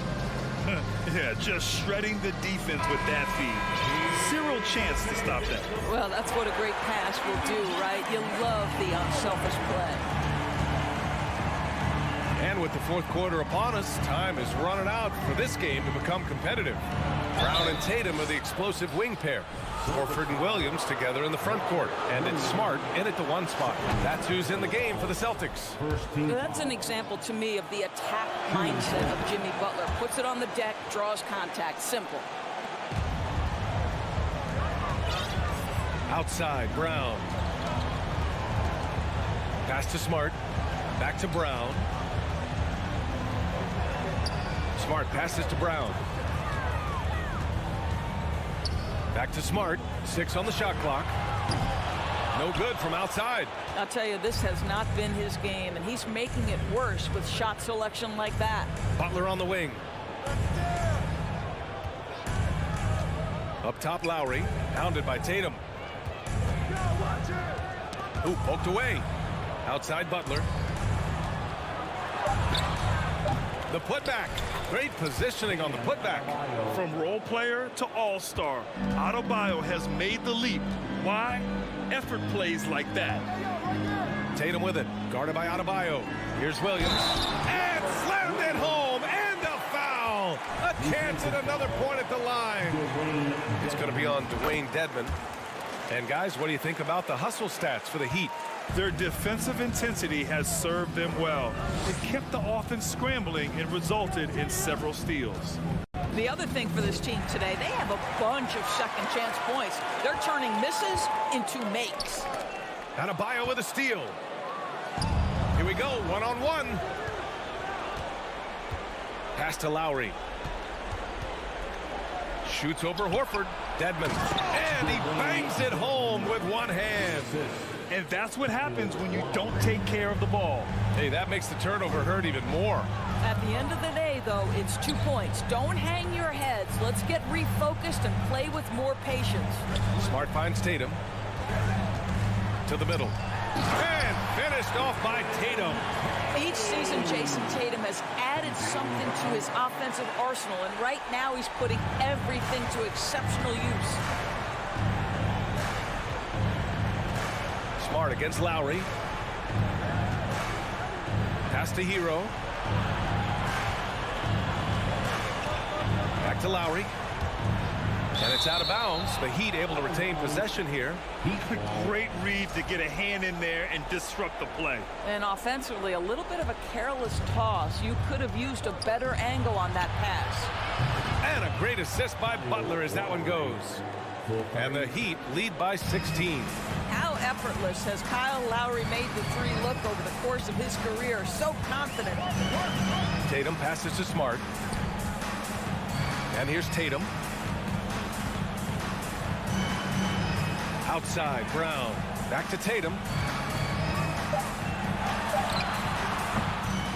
Yeah, just shredding the defense with that feed. 0 chance to stop that. Well, that's what a great pass will do, right? You love the unselfish play. And with the fourth quarter upon us, time is running out for this game to become competitive. Brown and Tatum are the explosive wing pair. Horford and Williams together in the front court. And it's Smart in at the 1 spot. That's who's in the game for the Celtics. That's an example to me of the attack mindset of Jimmy Butler. Puts it on the deck, draws contact. Simple. Outside, Brown. Pass to Smart. Back to Brown. Smart passes to Brown. Back to Smart. 6 on the shot clock. No good from outside. I'll tell you, this has not been his game, and he's making it worse with shot selection like that. Butler on the wing. Up top, Lowry. Pounded by Tatum. Ooh, poked away. Outside Butler. The putback. Great positioning on the putback. From role player to all-star, Adebayo has made the leap. Why? Effort plays like that. Tatum with it. Guarded by Adebayo. Here's Williams. And slammed it home. And a foul. A chance at another point at the line. It's going to be on Dwayne Dedmon. And guys, what do you think about the hustle stats for the Heat? Their defensive intensity has served them well. It kept the offense scrambling and resulted in several steals. The other thing for this team today, they have a bunch of second chance points. They're turning misses into makes. Adebayo with a steal. Here we go, one-on-one. Pass to Lowry. Shoots over Horford. Dedmon. And he bangs it home with one hand. And that's what happens when you don't take care of the ball. Hey, that makes the turnover hurt even more. At the end of the day, though, it's 2 points. Don't hang your heads. Let's get refocused and play with more patience. Smart finds Tatum. To the middle. And finished off by Tatum. Each season, Jason Tatum has added something to his offensive arsenal, and right now he's putting everything to exceptional use. Smart against Lowry. Pass to Hero. Back to Lowry. And it's out of bounds. The Heat able to retain possession here. A great read to get a hand in there and disrupt the play. And offensively, a little bit of a careless toss. You could have used a better angle on that pass. And a great assist by Butler as that one goes. And the Heat lead by 16. How effortless has Kyle Lowry made the three look over the course of his career? So confident. Tatum passes to Smart. And here's Tatum. Outside, Brown. Back to Tatum.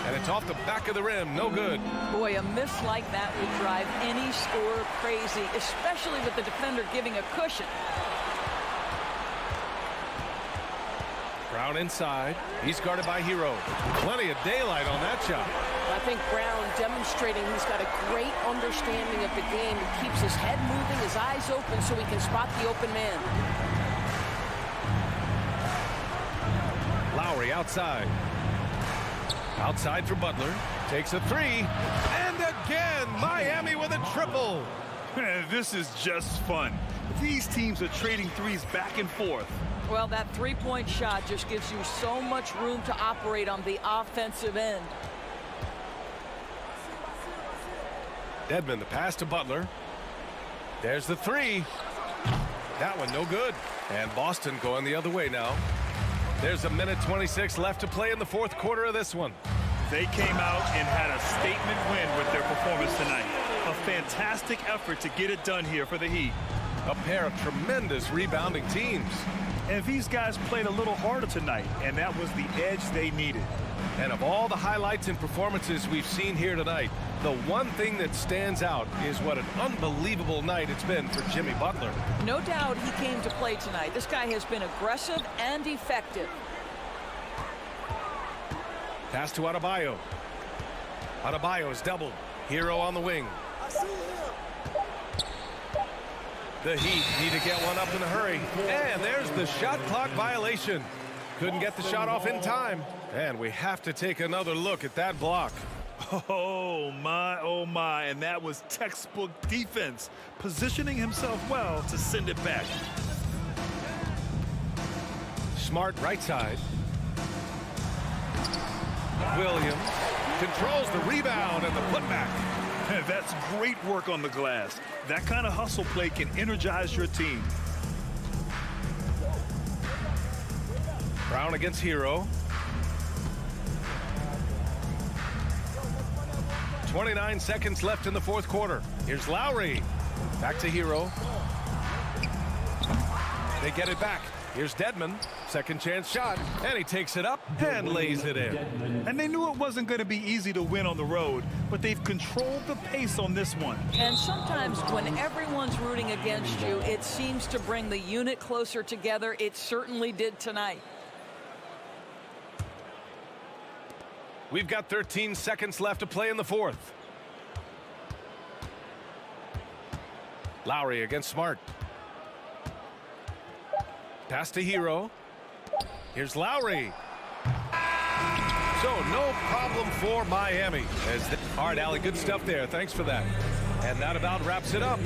And it's off the back of the rim. No good. Boy, a miss like that would drive any scorer crazy, especially with the defender giving a cushion. Brown inside. He's guarded by Hero. Plenty of daylight on that shot. I think Brown demonstrating he's got a great understanding of the game. He keeps his head moving, his eyes open so he can spot the open man. Lowry outside. Outside for Butler. Takes a three. And again, Miami with a triple. This is just fun. These teams are trading threes back and forth. Well, that three-point shot just gives you so much room to operate on the offensive end. Dedmon, the pass to Butler. There's the three. That one no good. And Boston going the other way now. There's a minute 26 left to play in the fourth quarter of this one. They came out and had a statement win with their performance tonight. A fantastic effort to get it done here for the Heat. A pair of tremendous rebounding teams. And these guys played a little harder tonight, and that was the edge they needed. And of all the highlights and performances we've seen here tonight, the one thing that stands out is what an unbelievable night it's been for Jimmy Butler. No doubt he came to play tonight. This guy has been aggressive and effective. Pass to Adebayo. Adebayo is doubled. Hero on the wing. The Heat need to get one up in a hurry. And there's the shot clock violation. Couldn't get the shot off in time. And we have to take another look at that block. Oh my, and that was textbook defense, positioning himself well to send it back. Smart right side. Williams controls the rebound and the putback. That's great work on the glass. That kind of hustle play can energize your team. Brown against Hero. 29 seconds left in the fourth quarter. Here's Lowry. Back to Hero. They get it back. Here's Dedmon, second chance shot, and he takes it up and lays it in. And they knew it wasn't going to be easy to win on the road, but they've controlled the pace on this one. And sometimes when everyone's rooting against you, it seems to bring the unit closer together. It certainly did tonight. We've got 13 seconds left to play in the fourth. Lowry against Smart. Pass to Hero. Here's Lowry. So no problem for Miami. All right, Allie, good stuff there. Thanks for that. And that about wraps it up.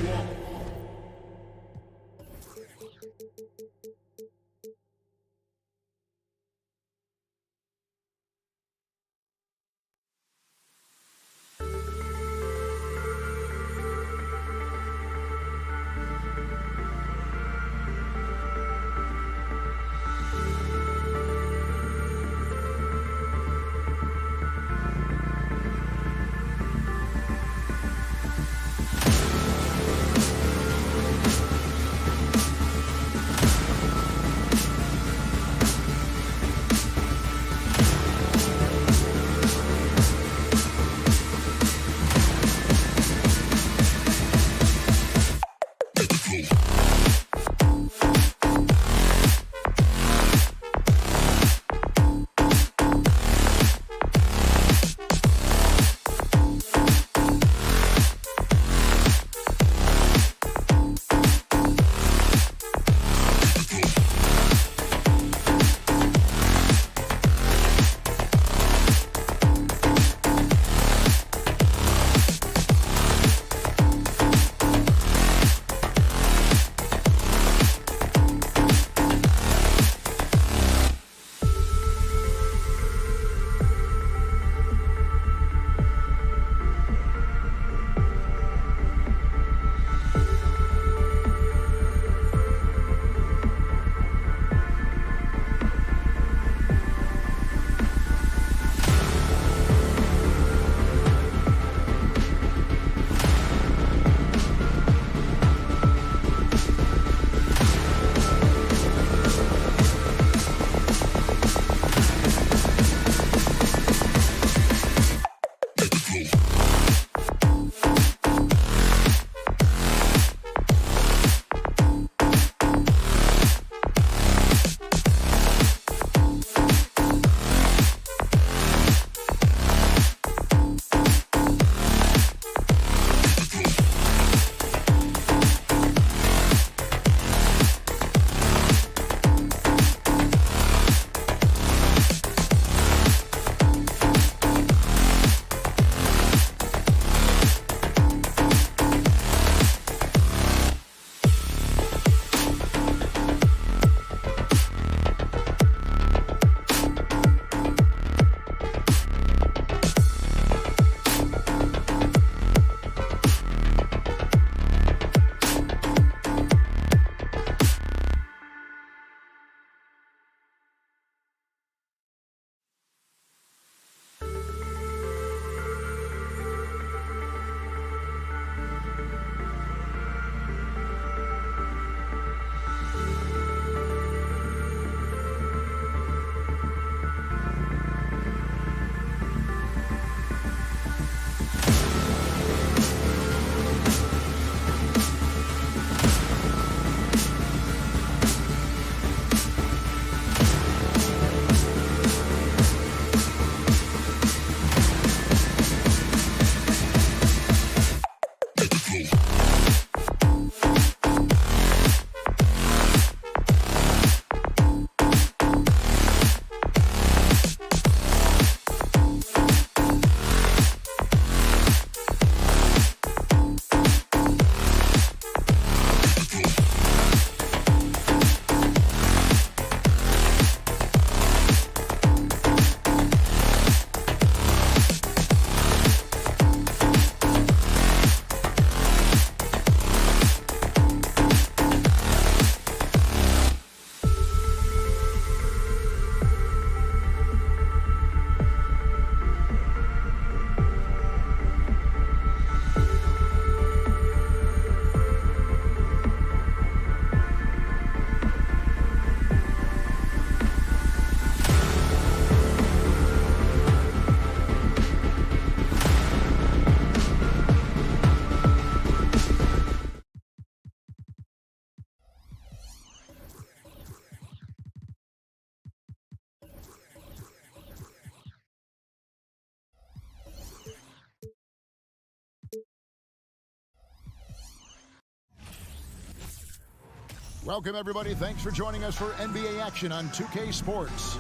Welcome, everybody. Thanks for joining us for NBA action on 2K Sports.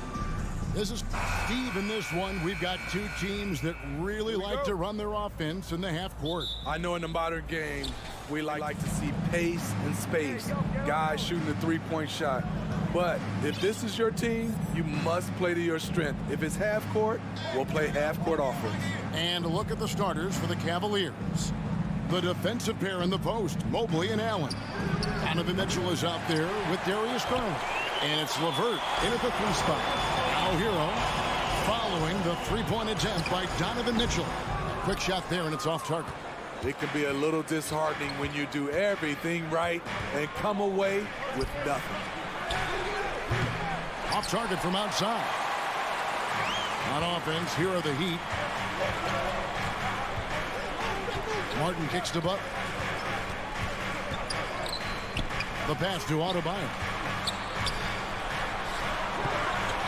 This is Steve. In this one, we've got two teams that really like to run their offense in the half court. I know in the modern game, we like to see pace and space, guys shooting the three-point shot. But if this is your team, you must play to your strength. If it's half court, we'll play half court offense. And look at the starters for the Cavaliers. The defensive pair in the post, Mobley and Allen. Donovan Mitchell is out there with Darius Garland. And it's LeVert in at the 3 spot. Now Hero following the three-point attempt by Donovan Mitchell. Quick shot there, and it's off target. It can be a little disheartening when you do everything right and come away with nothing. Off target from outside. On offense, here are the Heat. Martin kicks to Butler. The pass to Adebayo.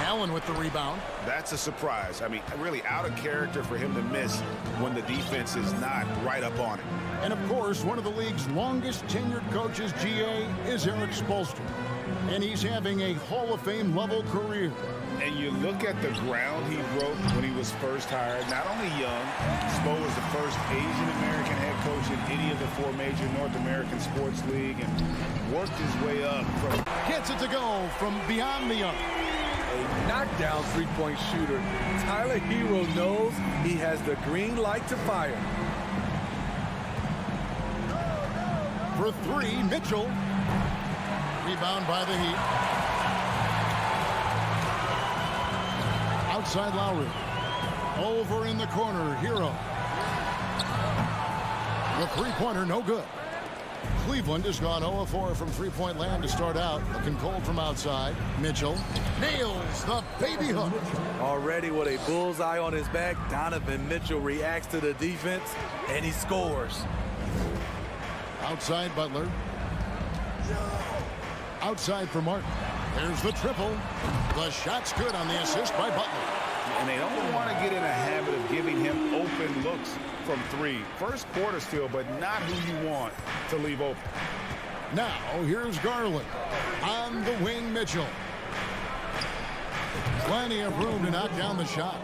Allen with the rebound. That's a surprise. I mean, really out of character for him to miss when the defense is not right up on him. And of course, one of the league's longest tenured coaches, GA, is Eric Spoelstra. And he's having a Hall of Fame level career. And you look at the ground he broke when he was first hired. Not only young, Spo was the first Asian-American head coach in any of the 4 major North American sports league and worked his way up from... Gets it to go from beyond the arc. A knockdown three-point shooter. Tyler Hero knows he has the green light to fire. For 3, Mitchell. Rebound by the Heat. Outside Lowry. Over in the corner, Hero. The three-pointer, no good. Cleveland has gone 0-4 from three-point land to start out. Looking cold from outside. Mitchell nails the baby hook. Already with a bullseye on his back, Donovan Mitchell reacts to the defense, and he scores. Outside Butler. Outside for Martin. There's the triple. The shot's good on the assist by Butler. And they don't want to get in a habit of giving him open looks from 3. First quarter still, but not who you want to leave open. Now, here's Garland. On the wing, Mitchell. Plenty of room to knock down the shot.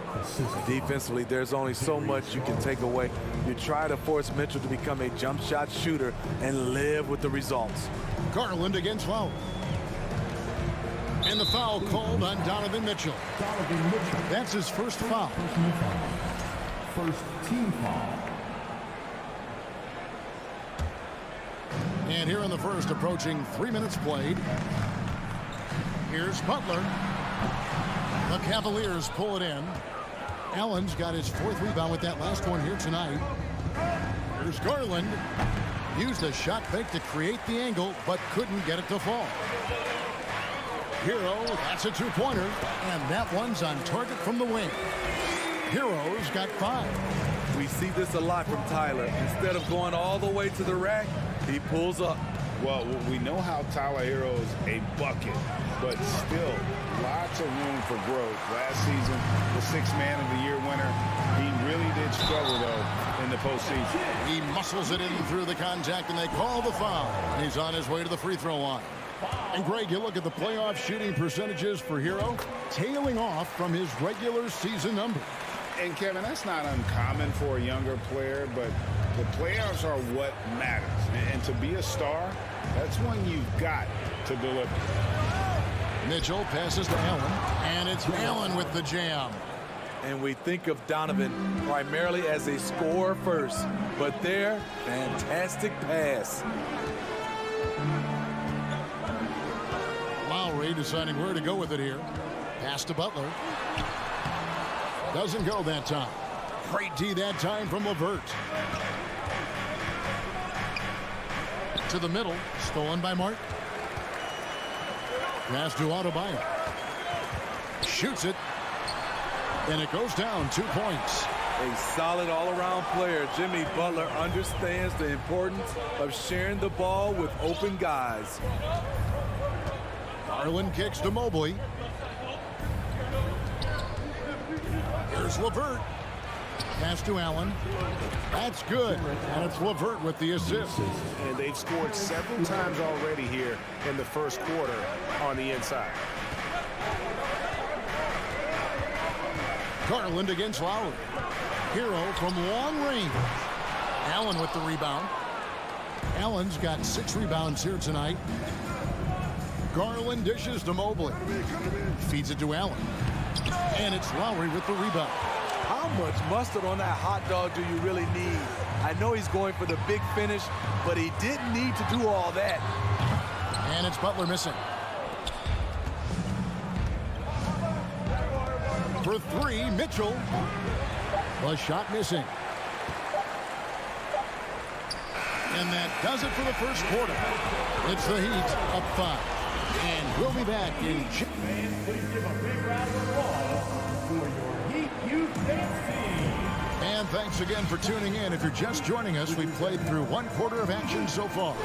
Defensively, there's only so much you can take away. You try to force Mitchell to become a jump shot shooter and live with the results. Garland against Lowry. And the foul called on Donovan Mitchell. That's his first foul. First team foul. And here in the first, approaching 3 minutes played. Here's Butler. The Cavaliers pull it in. Allen's got his 4th rebound with that last one here tonight. Here's Garland. Used a shot fake to create the angle, but couldn't get it to fall. Hero, that's a 2-pointer, and that one's on target from the wing. Hero's got 5. We see this a lot from Tyler. Instead of going all the way to the rack, he pulls up. Well, we know how Tyler Hero is a bucket, but still lots of room for growth. Last season, the 6th Man of the Year winner, he really did struggle, though, in the postseason. He muscles it in through the contact, and they call the foul. He's on his way to the free throw line. And, Greg, you look at the playoff shooting percentages for Hero, tailing off from his regular season number. And, Kevin, that's not uncommon for a younger player, but the playoffs are what matters. And to be a star, that's when you've got to deliver. Mitchell passes to Allen, and it's Allen with the jam. And we think of Donovan primarily as a scorer first, but there, fantastic pass. Lowry deciding where to go with it here. Pass to Butler. Doesn't go that time. Great D that time from LeVert. To the middle, stolen by Martin. Pass to Adebayo. Shoots it. And it goes down 2 points. A solid all-around player. Jimmy Butler understands the importance of sharing the ball with open guys. Garland kicks to Mobley. Here's LeVert. Pass to Allen. That's good. And it's LeVert with the assist. And they've scored several times already here in the first quarter on the inside. Garland against Lowry. Hero from long range. Allen with the rebound. Allen's got 6 rebounds here tonight. Garland dishes to Mobley. Feeds it to Allen. And it's Lowry with the rebound. How much mustard on that hot dog do you really need? I know he's going for the big finish, but he didn't need to do all that. And it's Butler missing. For 3, Mitchell. A shot missing. And that does it for the first quarter. It's the Heat up 5. And we'll be back in... Fans, please give a big round of applause for your Heat Youth Dance Team. And thanks again for tuning in. If you're just joining us, we've played through 1 quarter of action so far.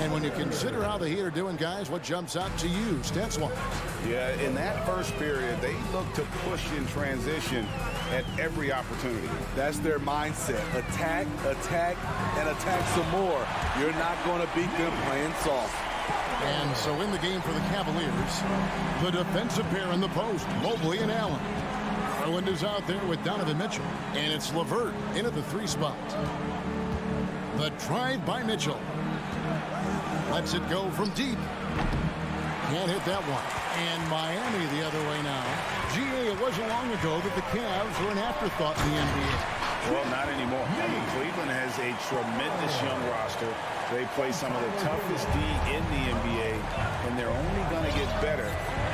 And when you consider how the Heat are doing, guys, what jumps out to you, stats-wise? Yeah, in that first period, they looked to push in transition at every opportunity. That's their mindset. Attack, attack, and attack some more. You're not going to beat them playing soft. And so in the game for the Cavaliers, the defensive pair in the post, Mobley and Allen. Garland is out there with Donovan Mitchell, and it's LeVert in at the 3 spot. The drive by Mitchell. Lets it go from deep. Can't hit that one. And Miami the other way now. G.A., it wasn't long ago that the Cavs were an afterthought in the NBA. Well, not anymore. I mean, Cleveland has a tremendous young roster. They play some of the toughest D in the NBA, and they're only going to get better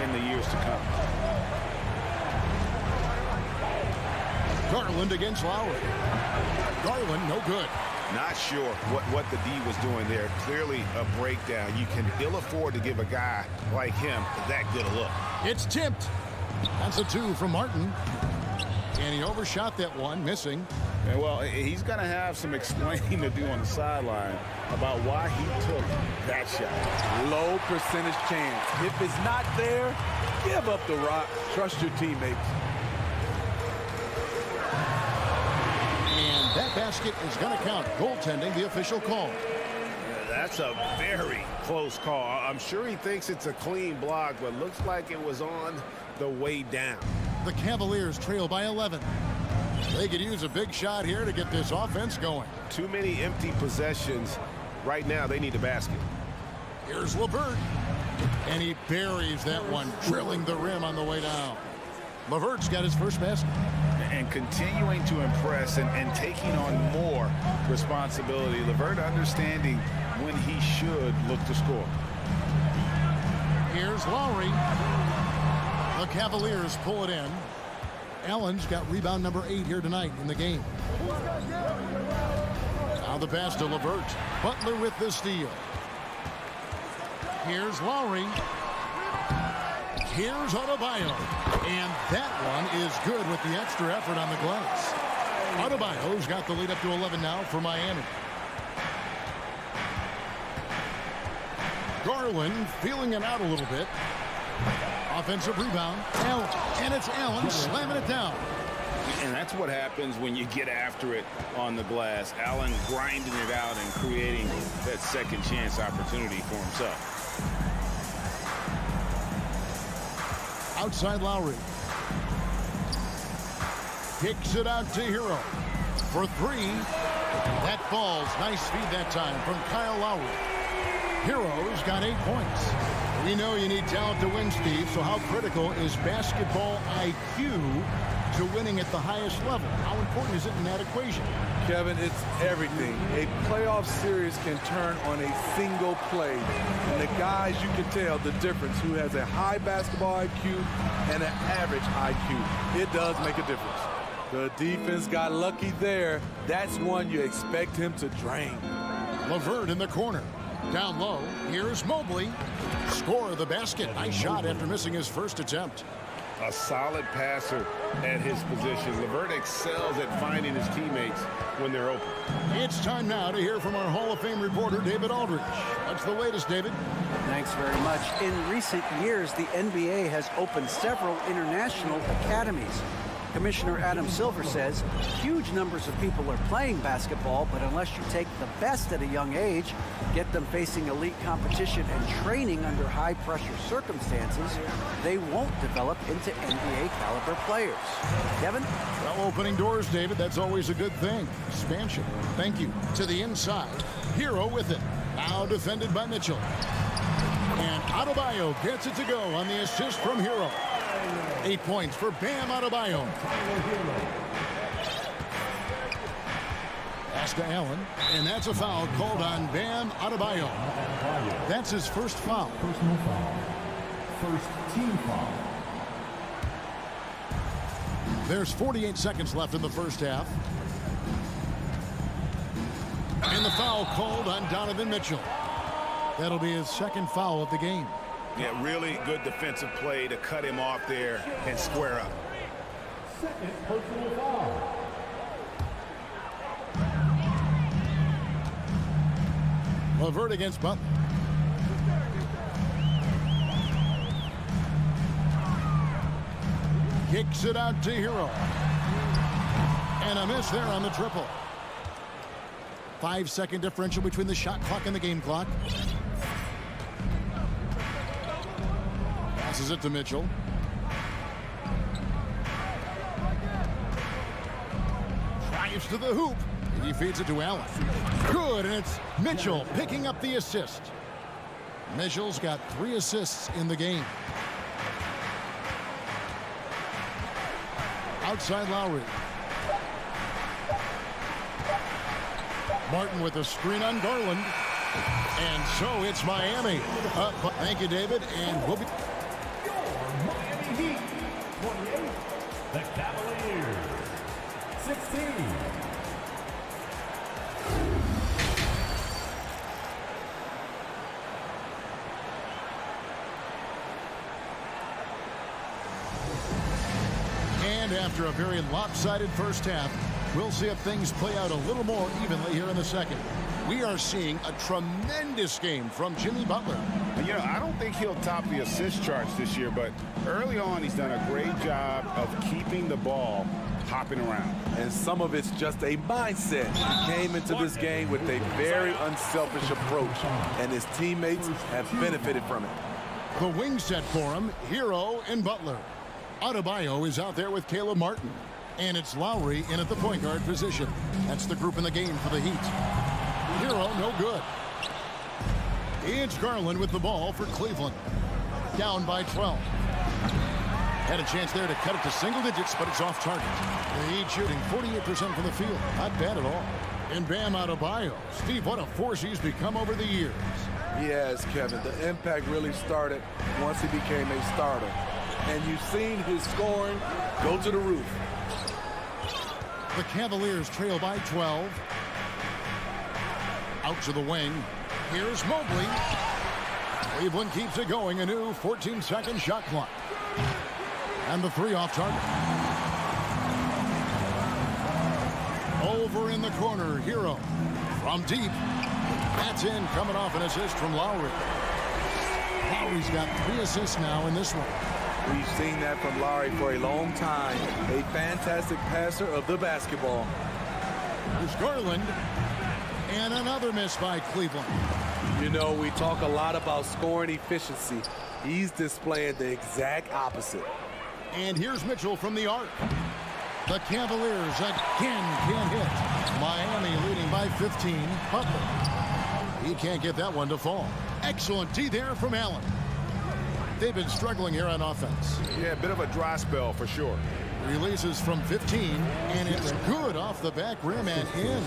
in the years to come. Garland against Lowry. Garland, no good. Not sure what the D was doing there. Clearly a breakdown. You can ill afford to give a guy like him that good a look. It's tipped. That's a 2 from Martin. And he overshot that one, missing. And well, he's going to have some explaining to do on the sideline about why he took that shot. Low percentage chance. If it's not there, give up the rock. Trust your teammates. And that basket is going to count. Goaltending, the official call. That's a very close call. I'm sure he thinks it's a clean block, but looks like it was on the way down. The Cavaliers trail by 11. They could use a big shot here to get this offense going. Too many empty possessions. Right now, they need a basket. Here's LeVert. And he buries that one, drilling the rim on the way down. LeVert's got his first basket. And continuing to impress and taking on more responsibility. LeVert understanding when he should look to score. Here's Lowry. The Cavaliers pull it in. Allen's got rebound number 8 here tonight in the game. Now the pass to LeVert. Butler with the steal. Here's Lowry. Here's Adebayo. And that one is good with the extra effort on the glass. Adebayo's got the lead up to 11 now for Miami. Garland feeling it out a little bit. Offensive rebound. Allen. And it's Allen slamming it down. And that's what happens when you get after it on the glass. Allen grinding it out and creating that second chance opportunity for himself. Outside Lowry. Kicks it out to Hero. For 3. That falls. Nice speed that time from Kyle Lowry. Hero's got 8 points. We know you need talent to win, Steve, so how critical is basketball IQ to winning at the highest level? How important is it in that equation? Kevin, it's everything. A playoff series can turn on a single play. And the guys, you can tell the difference who has a high basketball IQ and an average IQ. It does make a difference. The defense got lucky there. That's one you expect him to drain. LeVert in the corner. Down low, here's Mobley. Score of the basket. Nice shot after missing his first attempt. A solid passer at his position. LeVert excels at finding his teammates when they're open. It's time now to hear from our Hall of Fame reporter, David Aldridge. What's the latest, David? Thanks very much. In recent years, the NBA has opened several international academies. Commissioner Adam Silver says huge numbers of people are playing basketball, but unless you take the best at a young age, get them facing elite competition and training under high-pressure circumstances, they won't develop into NBA-caliber players. Kevin? Well, opening doors, David, that's always a good thing. Expansion. Thank you. To the inside. Hero with it. Now defended by Mitchell. And Adebayo gets it to go on the assist from Hero. 8 points for Bam Adebayo. Pass to Allen, and that's a foul called on Bam Adebayo. That's his first foul. Personal foul. First team foul. There's 48 seconds left in the first half. And the foul called on Donovan Mitchell. That'll be his second foul of the game. Yeah, really good defensive play to cut him off there and square up. Second personal foul. LeVert against Butler. Kicks it out to Hero. And a miss there on the triple. 5-second differential between the shot clock and the game clock. Passes it to Mitchell. Drives to the hoop. He feeds it to Allen. Good, and it's Mitchell picking up the assist. Mitchell's got 3 assists in the game. Outside Lowry. Martin with a screen on Garland. And so it's Miami. Thank you, David. And we'll be... Miami Heat, 28. The Cavaliers, 16. And after a very lopsided first half, we'll see if things play out a little more evenly here in the second. We are seeing a tremendous game from Jimmy Butler. You know, I don't think he'll top the assist charts this year, but early on he's done a great job of keeping the ball hopping around. And some of it's just a mindset. He came into this game with a very unselfish approach, and his teammates have benefited from it. The wing set for him, Hero and Butler. Adebayo is out there with Caleb Martin. And it's Lowry in at the point guard position. That's the group in the game for the Heat. Hero, no good. It's Garland with the ball for Cleveland. Down by 12. Had a chance there to cut it to single digits, but it's off target. The Heat shooting 48% from the field. Not bad at all. And Bam Adebayo. Steve, what a force he's become over the years. He has, Kevin. The impact really started once he became a starter. And you've seen his scoring go to the roof. The Cavaliers trail by 12. Out to the wing. Here's Mobley. Cleveland keeps it going. A new 14-second shot clock. And the 3 off target. Over in the corner, Hero. From deep. That's in, coming off an assist from Lowry. Lowry's got 3 assists now in this one. We've seen that from Lowry for a long time. A fantastic passer of the basketball. There's Garland. And another miss by Cleveland. You know, we talk a lot about scoring efficiency. He's displaying the exact opposite. And here's Mitchell from the arc. The Cavaliers again can't hit. Miami leading by 15. Butler. He can't get that one to fall. Excellent D there from Allen. They've been struggling here on offense. Yeah, a bit of a dry spell for sure. Releases from 15, and it's good off the back rim and in.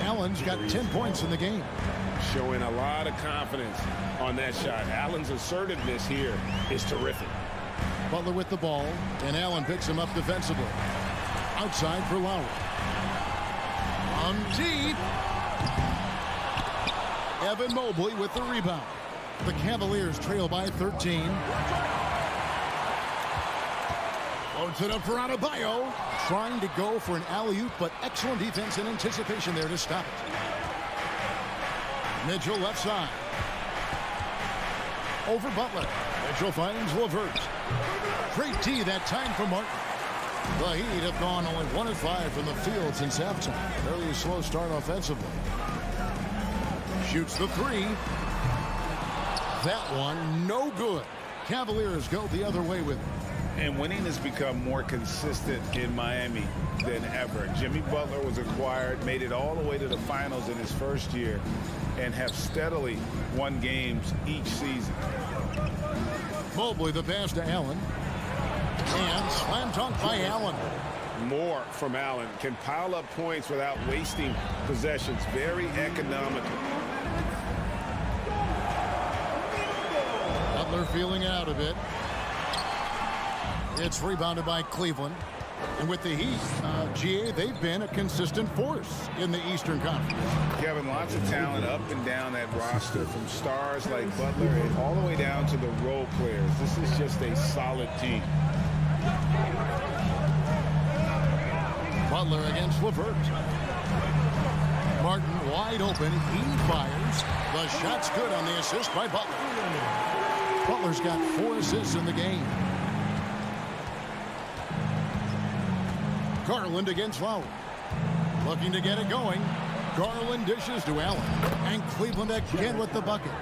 Allen's got 10 points in the game. Showing a lot of confidence on that shot. Allen's assertiveness here is terrific. Butler with the ball, and Allen picks him up defensively. Outside for Lowry. From deep. Evan Mobley with the rebound. The Cavaliers trail by 13. Loads it up for Adebayo. Trying to go for an alley-oop, but excellent defense and anticipation there to stop it. Mitchell left side. Over Butler. Mitchell finds LeVert. Great D that time for Martin. The Heat have gone only 1 of 5 from the field since halftime. Fairly slow start offensively. Shoots the three. That one, no good. Cavaliers go the other way with it. And winning has become more consistent in Miami than ever. Jimmy Butler was acquired, made it all the way to the finals in his first year, and have steadily won games each season. Mobley the pass to Allen. And slam dunk by Allen. More from Allen. Can pile up points without wasting possessions. Very economical. Butler feeling it out a bit. It's rebounded by Cleveland. And with the Heat, GA, they've been a consistent force in the Eastern Conference. Kevin, lots of talent up and down that roster, from stars like Butler and all the way down to the role players. This is just a solid team. Butler against LeVert. Martin wide open. He fires. The shot's good on the assist by Butler. Butler's got 4 assists in the game. Garland against Lowry. Looking to get it going. Garland dishes to Allen. And Cleveland again with the bucket.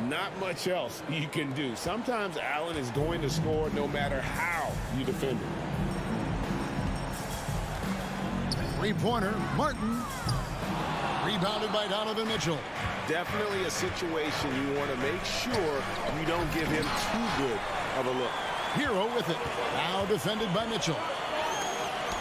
Not much else you can do. Sometimes Allen is going to score no matter how you defend him. Three-pointer, Martin. Rebounded by Donovan Mitchell. Definitely a situation you want to make sure you don't give him too good of a look. Hero with it. Now defended by Mitchell.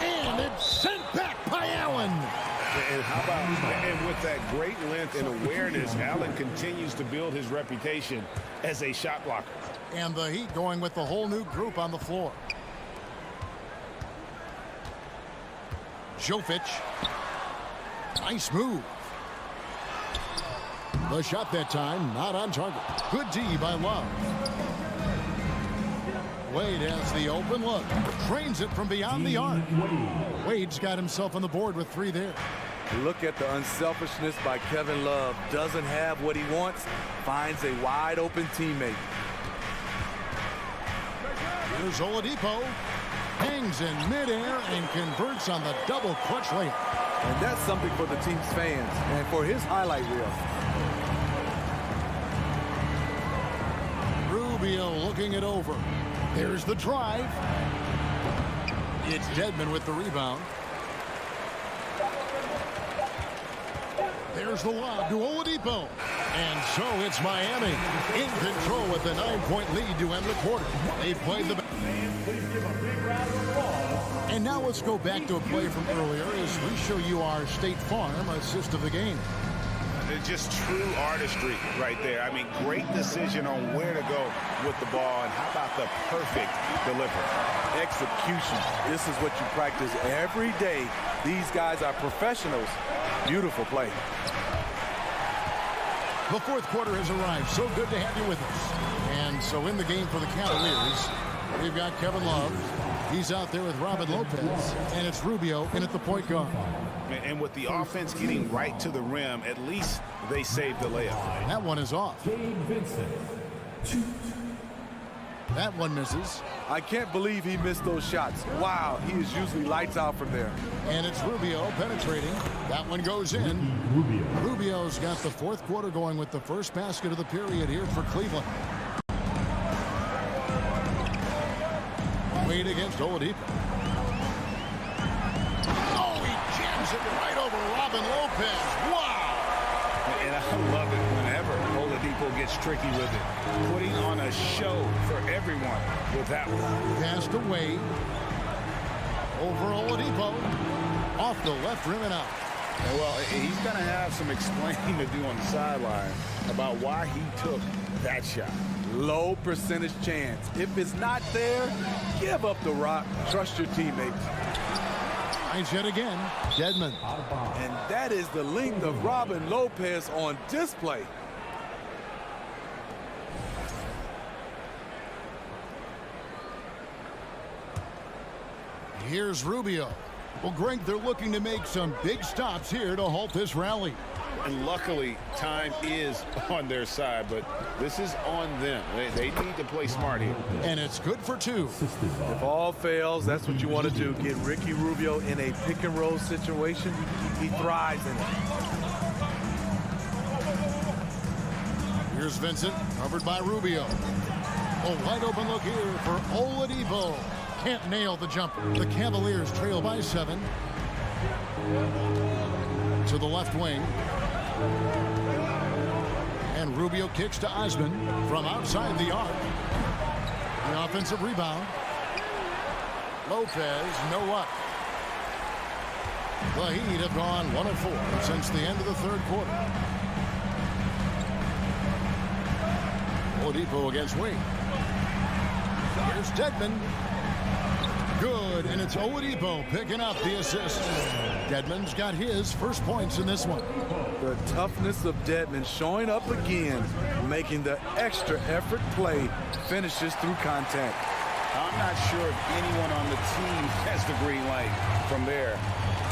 And it's sent back by Allen. And how about, and with that great length and awareness, Allen continues to build his reputation as a shot blocker. And the Heat going with the whole new group on the floor. Jovic. Nice move. The shot that time, not on target. Good D by Love. Wade has the open look. Trains it from beyond the arc. Wade's got himself on the board with 3 there. Look at the unselfishness by Kevin Love. Doesn't have what he wants. Finds a wide open teammate. Here's Oladipo. Hangs in midair and converts on the double clutch layup. And that's something for the team's fans and for his highlight reel. Rubio looking it over. There's the drive. It's Dedmon with the rebound. There's the lob to Oladipo. And so it's Miami in control with the 9-point lead to end the quarter. They've played the... And now let's go back to a play from earlier as we show you our State Farm assist of the game. It's just true artistry right there. I mean, great decision on where to go with the ball, and how about the perfect delivery? Execution. This is what you practice every day. These guys are professionals. Beautiful play. The fourth quarter has arrived. So good to have you with us. And so in the game for the Cavaliers, we've got Kevin Love. He's out there with Robin Lopez. And it's Rubio in at the point guard. And with the offense getting right to the rim, at least they saved the layup. That one is off. That one misses. I can't believe he missed those shots. Wow, he is usually lights out from there. And it's Rubio penetrating. That one goes in. Rubio's got the fourth quarter going with the first basket of the period here for Cleveland. Wade against Oladipo. Oh, he jams it right over Robin Lopez. Wow! And I love it whenever Oladipo gets tricky with it. Putting on a show for everyone with that one. Passed away. Over Oladipo. Off the left rim and out. Well, he's going to have some explaining to do on the sideline about why he took that shot. Low percentage chance. If it's not there, give up the rock. Trust your teammates. Nice hit again. Dedmon. And that is the length of Robin Lopez on display. Here's Rubio. Well, Greg, they're looking to make some big stops here to halt this rally. And luckily, time is on their side, but this is on them. They need to play smart here. And it's good for 2. If all fails, that's what you want to do. Get Ricky Rubio in a pick-and-roll situation. He thrives in it. Here's Vincent, covered by Rubio. A wide open look here for Oladipo. Can't nail the jumper. The Cavaliers trail by 7. To the left wing. And Rubio kicks to Osman from outside the arc. The offensive rebound. Lopez, no luck. The Heat have gone 1 of 4 since the end of the third quarter. Oladipo against Wing. Here's Dedmon. Good, and it's Oladipo picking up the assist. Dedmon's got his first points in this one. The toughness of Dedmon showing up again, making the extra effort play, finishes through contact. I'm not sure if anyone on the team has the green light from there.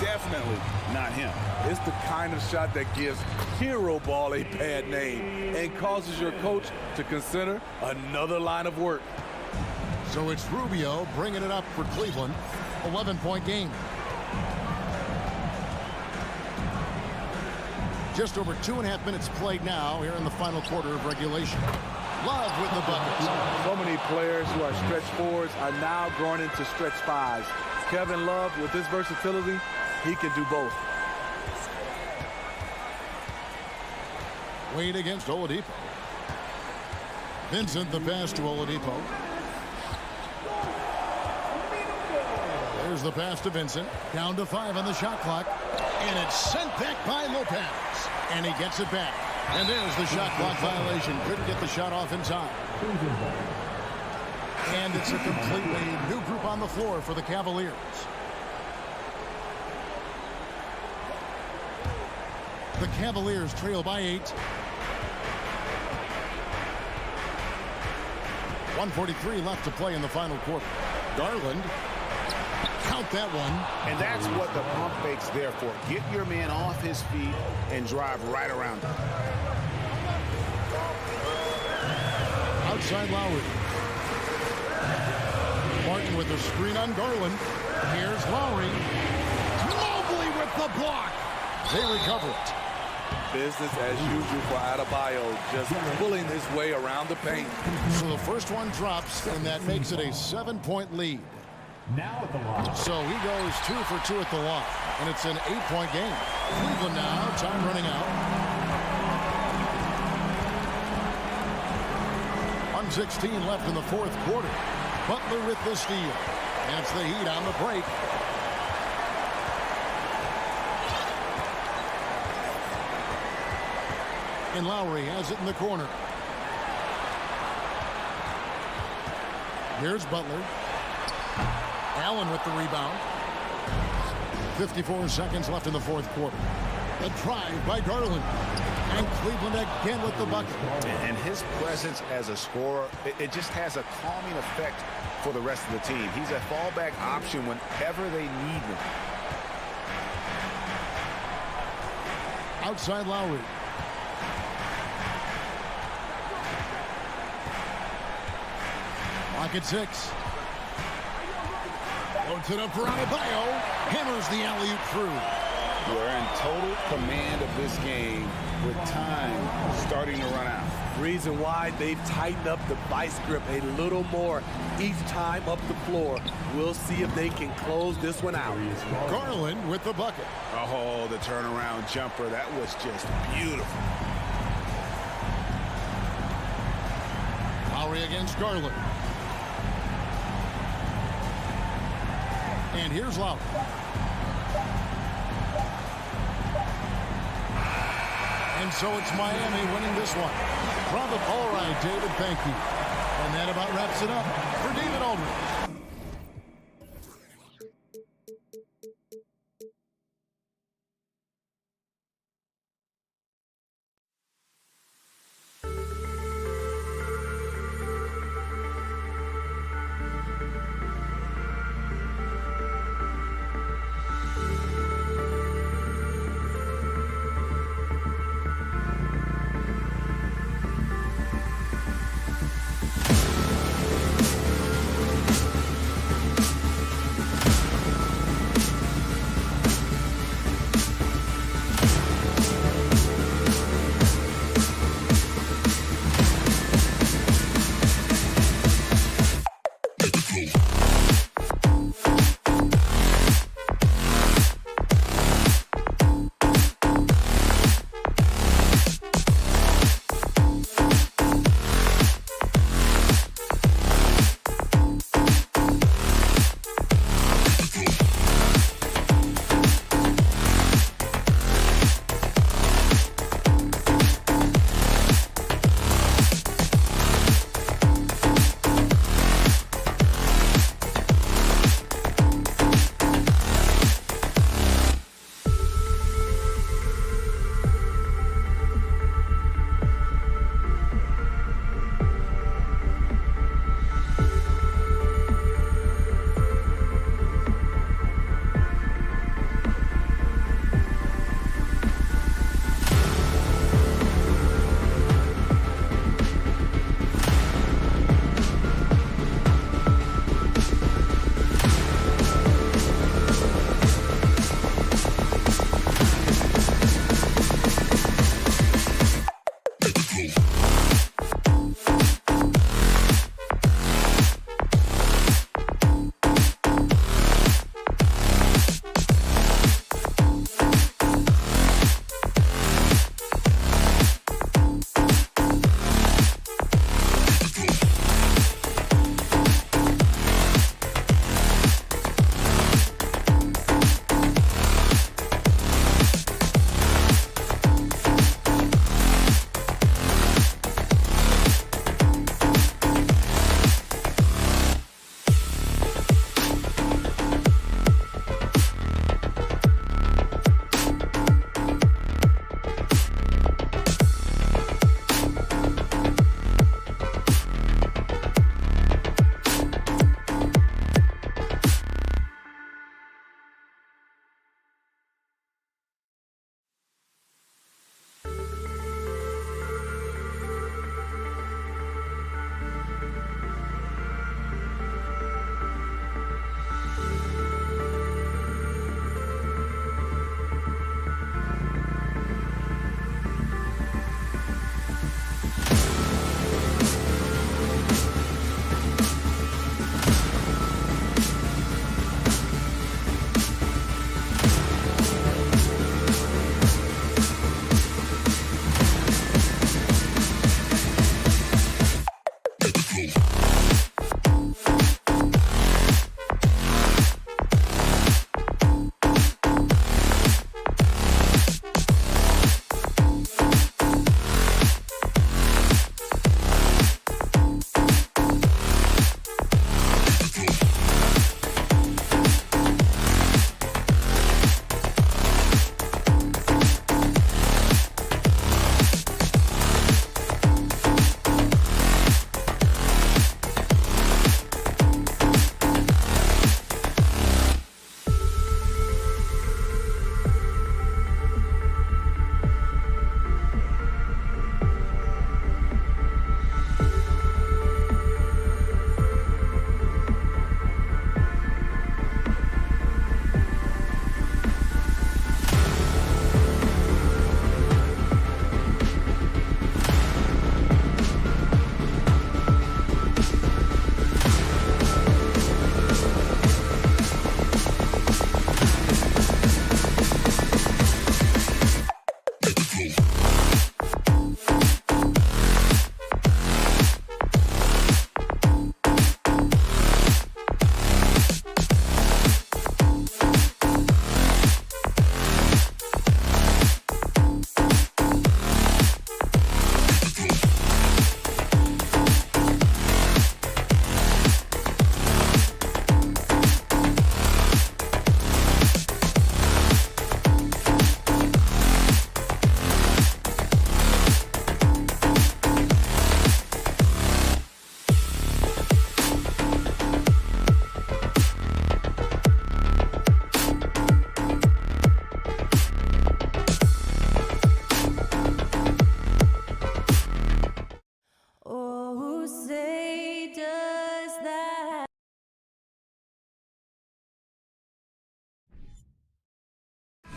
Definitely not him. It's the kind of shot that gives hero ball a bad name and causes your coach to consider another line of work. So it's Rubio bringing it up for Cleveland. 11-point game. Just over 2.5 minutes played now here in the final quarter of regulation. Love with the buckets. So many players who are stretch 4s are now growing into stretch 5s. Kevin Love, with his versatility, he can do both. Wade against Oladipo. Vincent the pass to Oladipo. There's the pass to Vincent. Down to 5 on the shot clock. And it's sent back by Lopez. And he gets it back. And there's the shot clock violation. Couldn't get the shot off in time. And it's a completely new group on the floor for the Cavaliers. The Cavaliers trail by 8. 1:43 left to play in the final quarter. Garland. Count that one. And that's what the pump fake's there for. Get your man off his feet and drive right around him. Outside Lowry. Martin with the screen on Garland. Here's Lowry. Mobley with the block. They recover it. Business as usual for Adebayo, just pulling his way around the paint. So the first one drops, and that makes it a 7-point lead. Now at the line. So he goes 2 for 2 at the line, and it's an 8-point game. Cleveland now, time running out. 1:16 left in the fourth quarter. Butler with the steal. And it's the Heat on the break. And Lowry has it in the corner. Here's Butler. Allen with the rebound. 54 seconds left in the fourth quarter. The drive by Garland. And Cleveland again with the bucket. And his presence as a scorer, it just has a calming effect for the rest of the team. He's a fallback option whenever they need him. Outside Lowry. Lock at 6. Loads it up for Adebayo. Hammers the alley-oop through. We're in total command of this game with time starting to run out. Reason why they've tightened up the vice grip a little more each time up the floor. We'll see if they can close this one out. Garland with the bucket. Oh, the turnaround jumper. That was just beautiful. Lowry against Garland. And here's Lowry. And so it's Miami winning this one. All right, David, thank you. And that about wraps it up for David Aldridge.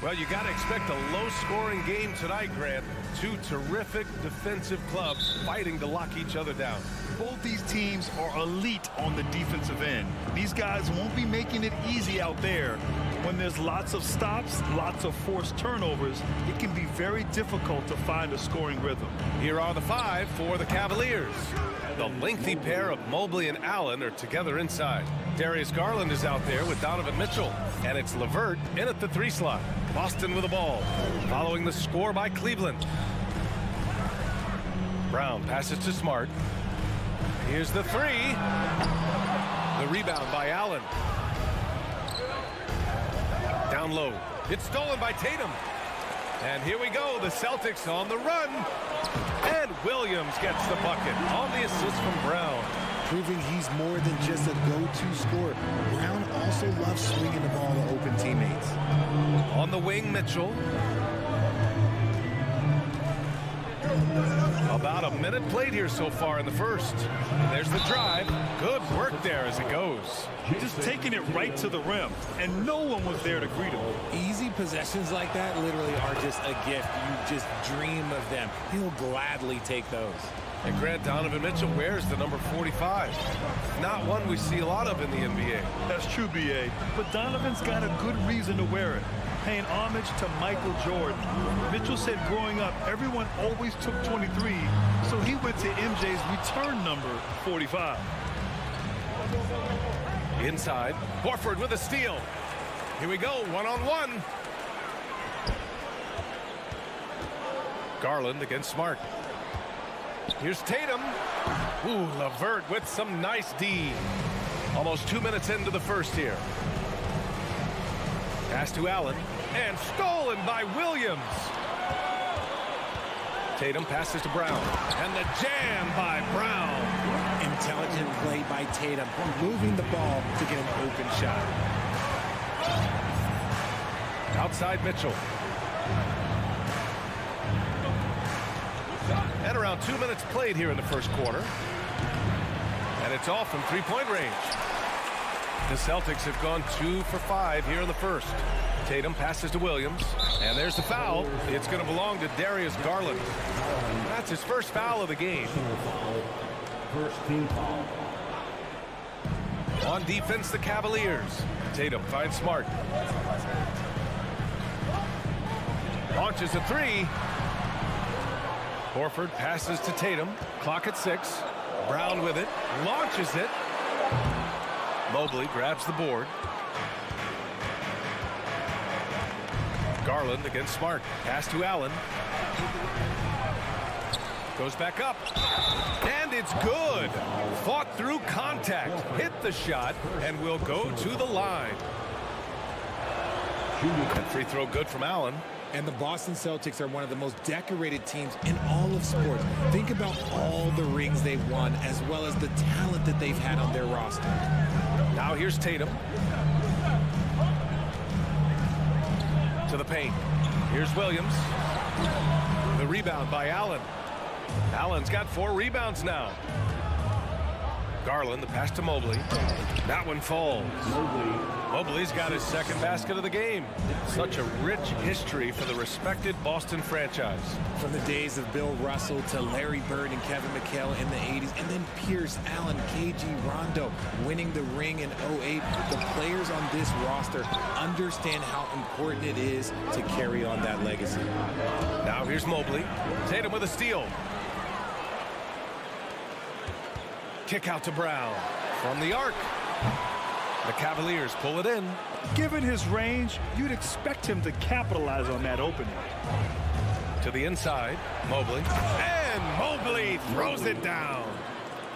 Well, you got to expect a low-scoring game tonight, Grant. Two terrific defensive clubs fighting to lock each other down. Both these teams are elite on the defensive end. These guys won't be making it easy out there. When there's lots of stops, lots of forced turnovers, it can be very difficult to find a scoring rhythm. Here are the five for the Cavaliers. The lengthy pair of Mobley and Allen are together inside. Darius Garland is out there with Donovan Mitchell. And it's LeVert in at the 3 slot. Boston with the ball, following the score by Cleveland. Brown passes to Smart. Here's the 3. The rebound by Allen. Down low. It's stolen by Tatum. And here we go. The Celtics on the run. And Williams gets the bucket on the assist from Brown. Proving he's more than just a go-to scorer. Brown also loves swinging the ball to open teammates. On the wing, Mitchell. About a minute played here so far in the first. And there's the drive. Good work there as it goes. Just taking it right to the rim, and no one was there to greet him. Easy possessions like that literally are just a gift. You just dream of them. He'll gladly take those. And Grant, Donovan Mitchell wears the number 45. Not one we see a lot of in the NBA. That's true, B.A., but Donovan's got a good reason to wear it. Paying homage to Michael Jordan. Mitchell said growing up, everyone always took 23, so he went to MJ's return number 45. Inside, Horford with a steal. Here we go, one-on-one. Garland against Smart. Here's Tatum. Ooh, LeVert with some nice D. Almost 2 minutes into the first here. Pass to Allen, and stolen by Williams. Tatum passes to Brown, and the jam by Brown. Intelligent play by Tatum, moving the ball to get an open shot. Outside Mitchell. And around 2 minutes played here in the first quarter. And it's off from three-point range. The Celtics have gone 2 for 5 here in the first. Tatum passes to Williams, and there's the foul. It's going to belong to Darius Garland. That's his first foul of the game. First team foul. On defense, the Cavaliers. Tatum finds Smart. Launches a 3. Horford passes to Tatum. Clock at 6. Brown with it. Launches it. Mobley grabs the board. Garland against Smart. Pass to Allen. Goes back up. And it's good. Fought through contact. Hit the shot and will go to the line. And free throw good from Allen. And the Boston Celtics are one of the most decorated teams in all of sports. Think about all the rings they've won, as well as the talent that they've had on their roster. Now here's Tatum. To the paint. Here's Williams. The rebound by Allen. Allen's got 4 rebounds now. Garland, the pass to Mobley. That one falls. Mobley's got his second basket of the game. Such a rich history for the respected Boston franchise. From the days of Bill Russell to Larry Bird and Kevin McHale in the 80s, and then Pierce, Allen, KG, Rondo winning the ring in 08. The players on this roster understand how important it is to carry on that legacy. Now here's Mobley. Tatum with a steal. Kick out to Brown from the arc. The Cavaliers pull it in. Given his range, you'd expect him to capitalize on that opening. To the inside, Mobley. And Mobley throws it down.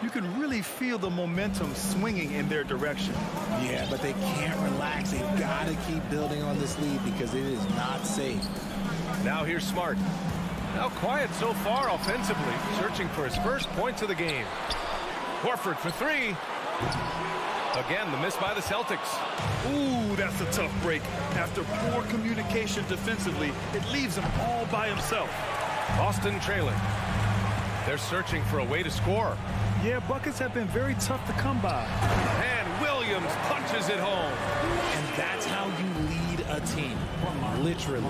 You can really feel the momentum swinging in their direction. Yeah, but they can't relax. They've got to keep building on this lead because it is not safe. Now here's Smart. Now quiet so far offensively, searching for his first points of the game. Horford for 3. Again, the miss by the Celtics. Ooh, that's a tough break. After poor communication defensively, it leaves him all by himself. Boston trailing. They're searching for a way to score. Yeah, buckets have been very tough to come by. And Williams punches it home. And that's how you lead a team, literally.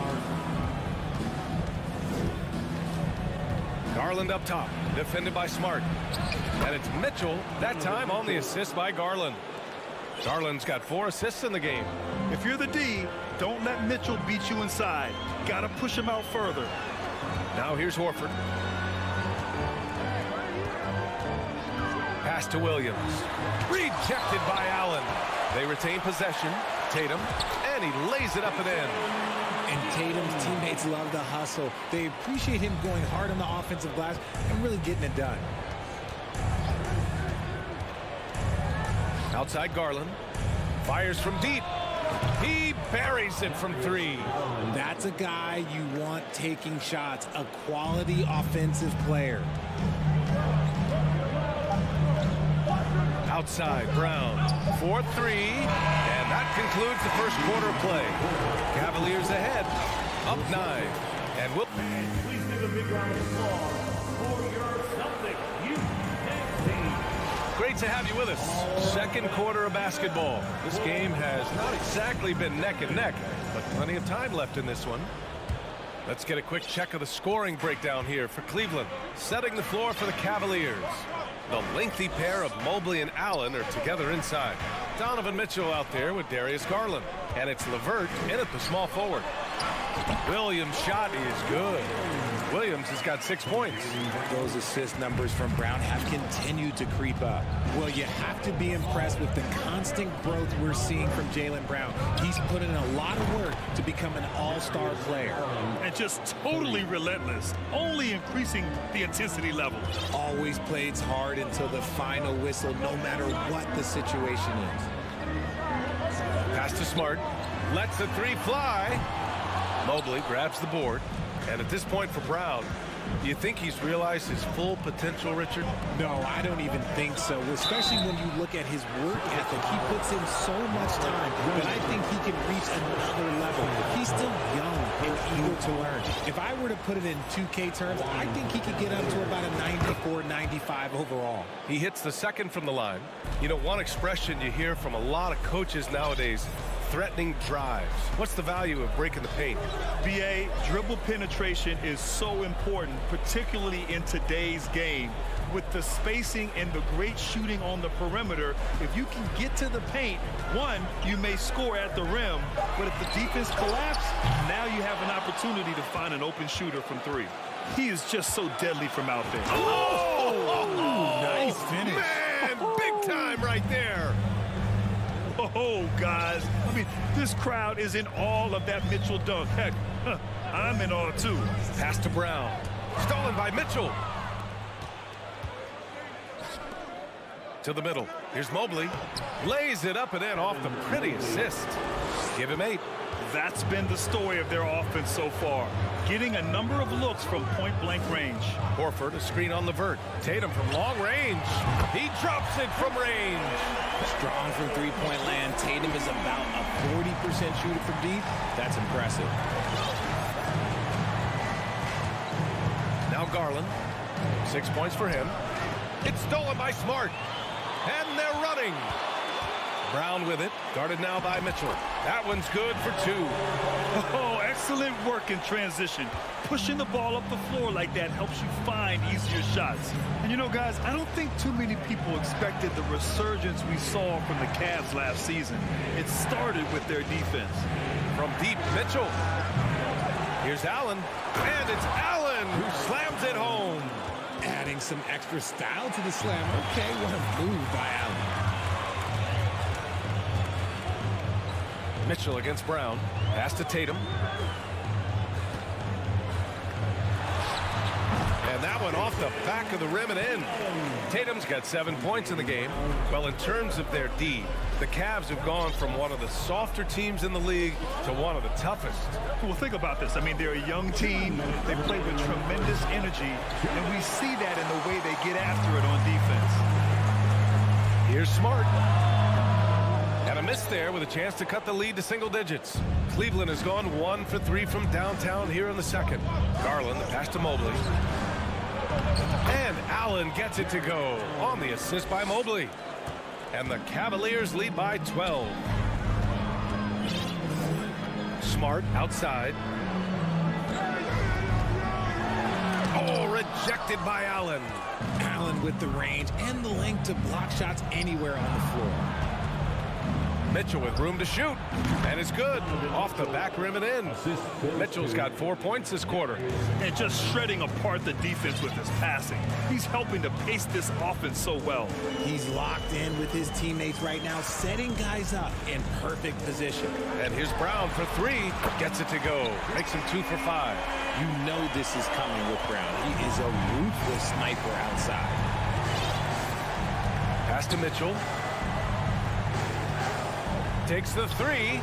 Garland up top, defended by Smart. And it's Mitchell, that time on the assist by Garland. Garland's got 4 assists in the game. If you're the D, don't let Mitchell beat you inside. Got to push him out further. Now here's Horford. Pass to Williams. Rejected by Allen. They retain possession. Tatum, and he lays it up and in. And Tatum's teammates love the hustle. They appreciate him going hard on the offensive glass and really getting it done. Outside Garland. Fires from deep. He buries it from 3. That's a guy you want taking shots, a quality offensive player. Outside, Brown. 4-3, and that concludes the first quarter of play. Cavaliers ahead, up 9, and we'll... Please give a big round of applause for your Celtics youth team. Great to have you with us. Second quarter of basketball. This game has not exactly been neck and neck, but plenty of time left in this one. Let's get a quick check of the scoring breakdown here for Cleveland. Setting the floor for the Cavaliers. The lengthy pair of Mobley and Allen are together inside. Donovan Mitchell out there with Darius Garland. And it's LeVert in at the small forward. Williams' shot is good. Williams has got 6 points. Those assist numbers from Brown have continued to creep up. Well, you have to be impressed with the constant growth we're seeing from Jaylen Brown. He's put in a lot of work to become an all-star player. And just totally relentless, only increasing the intensity level. Always plays hard until the final whistle, no matter what the situation is. Pass to Smart. Lets the 3 fly. Mobley grabs the board. And at this point for Brown, do you think he's realized his full potential, Richard? No, I don't even think so, especially when you look at his work ethic. He puts in so much time, but I think he can reach another level. He's still young and eager to learn. If I were to put it in 2K terms, I think he could get up to about a 94, 95 overall. He hits the second from the line. You know, one expression you hear from a lot of coaches nowadays, threatening drives. What's the value of breaking the paint? BA, dribble penetration is so important, particularly in today's game. With the spacing and the great shooting on the perimeter, if you can get to the paint, one, you may score at the rim, but if the defense collapses, now you have an opportunity to find an open shooter from 3. He is just so deadly from out there. Oh! Nice finish. Man, big time right there. Oh, guys, I mean, this crowd is in awe of that Mitchell dunk. Heck, I'm in awe, too. Pass to Brown. Stolen by Mitchell. To the middle. Here's Mobley. Lays it up and in off the pretty assist. Give him 8. That's been the story of their offense so far. Getting a number of looks from point-blank range. Horford, a screen on LeVert. Tatum from long range. He drops it from range. Strong from three-point land. Tatum is about a 40% shooter from deep. That's impressive. Now Garland. 6 points for him. It's stolen by Smart. And they're running. Brown with it. Guarded now by Mitchell. That one's good for 2. Oh, excellent work in transition. Pushing the ball up the floor like that helps you find easier shots. And you know, guys, I don't think too many people expected the resurgence we saw from the Cavs last season. It started with their defense. From deep, Mitchell. Here's Allen. And it's Allen who slams it home. Adding some extra style to the slam. Okay, what a move by Allen. Mitchell against Brown. Pass to Tatum. And that one off the back of the rim and in. Tatum's got 7 points in the game. Well, in terms of their D, the Cavs have gone from one of the softer teams in the league to one of the toughest. Well, think about this. I mean, they're a young team. They play with tremendous energy, and we see that in the way they get after it on defense. Here's Smart. And a miss there with a chance to cut the lead to single digits. Cleveland has gone 1 for 3 from downtown here in the second. Garland, the pass to Mobley. And Allen gets it to go on the assist by Mobley. And the Cavaliers lead by 12. Smart outside. Oh, rejected by Allen. Allen with the range and the length to block shots anywhere on the floor. Mitchell with room to shoot, and it's good. Off the back rim and in. Mitchell's got 4 points this quarter. And just shredding apart the defense with his passing. He's helping to pace this offense so well. He's locked in with his teammates right now, setting guys up in perfect position. And here's Brown for three. Gets it to go. Makes him 2 for 5. You know this is coming with Brown. He is a ruthless sniper outside. Pass to Mitchell. Takes the three.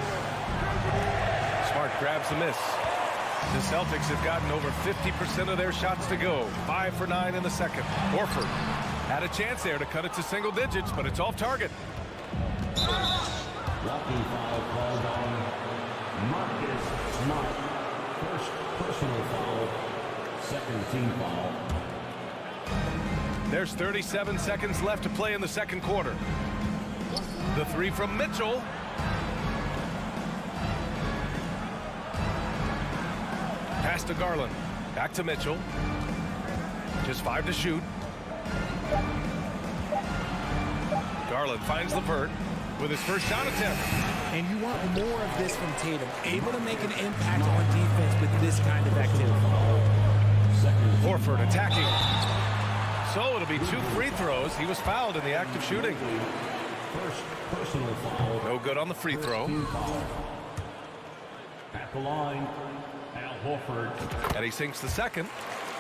Smart grabs the miss. The Celtics have gotten over 50% of their shots to go. 5 for 9 in the second. Horford had a chance there to cut it to single digits, but it's off target. Walking foul called on Marcus Smart. First personal foul. Second team foul. There's 37 seconds left to play in the second quarter. The three from Mitchell. Pass to Garland. Back to Mitchell. Just 5 to shoot. Garland finds LeVert with his first shot attempt. And you want more of this from Tatum. Able to make an impact on defense with this kind of activity. Horford attacking. So it'll be 2 free throws. He was fouled in the act of shooting. First personal foul. No good on the free throw. At the line, Al Horford. And he sinks the second.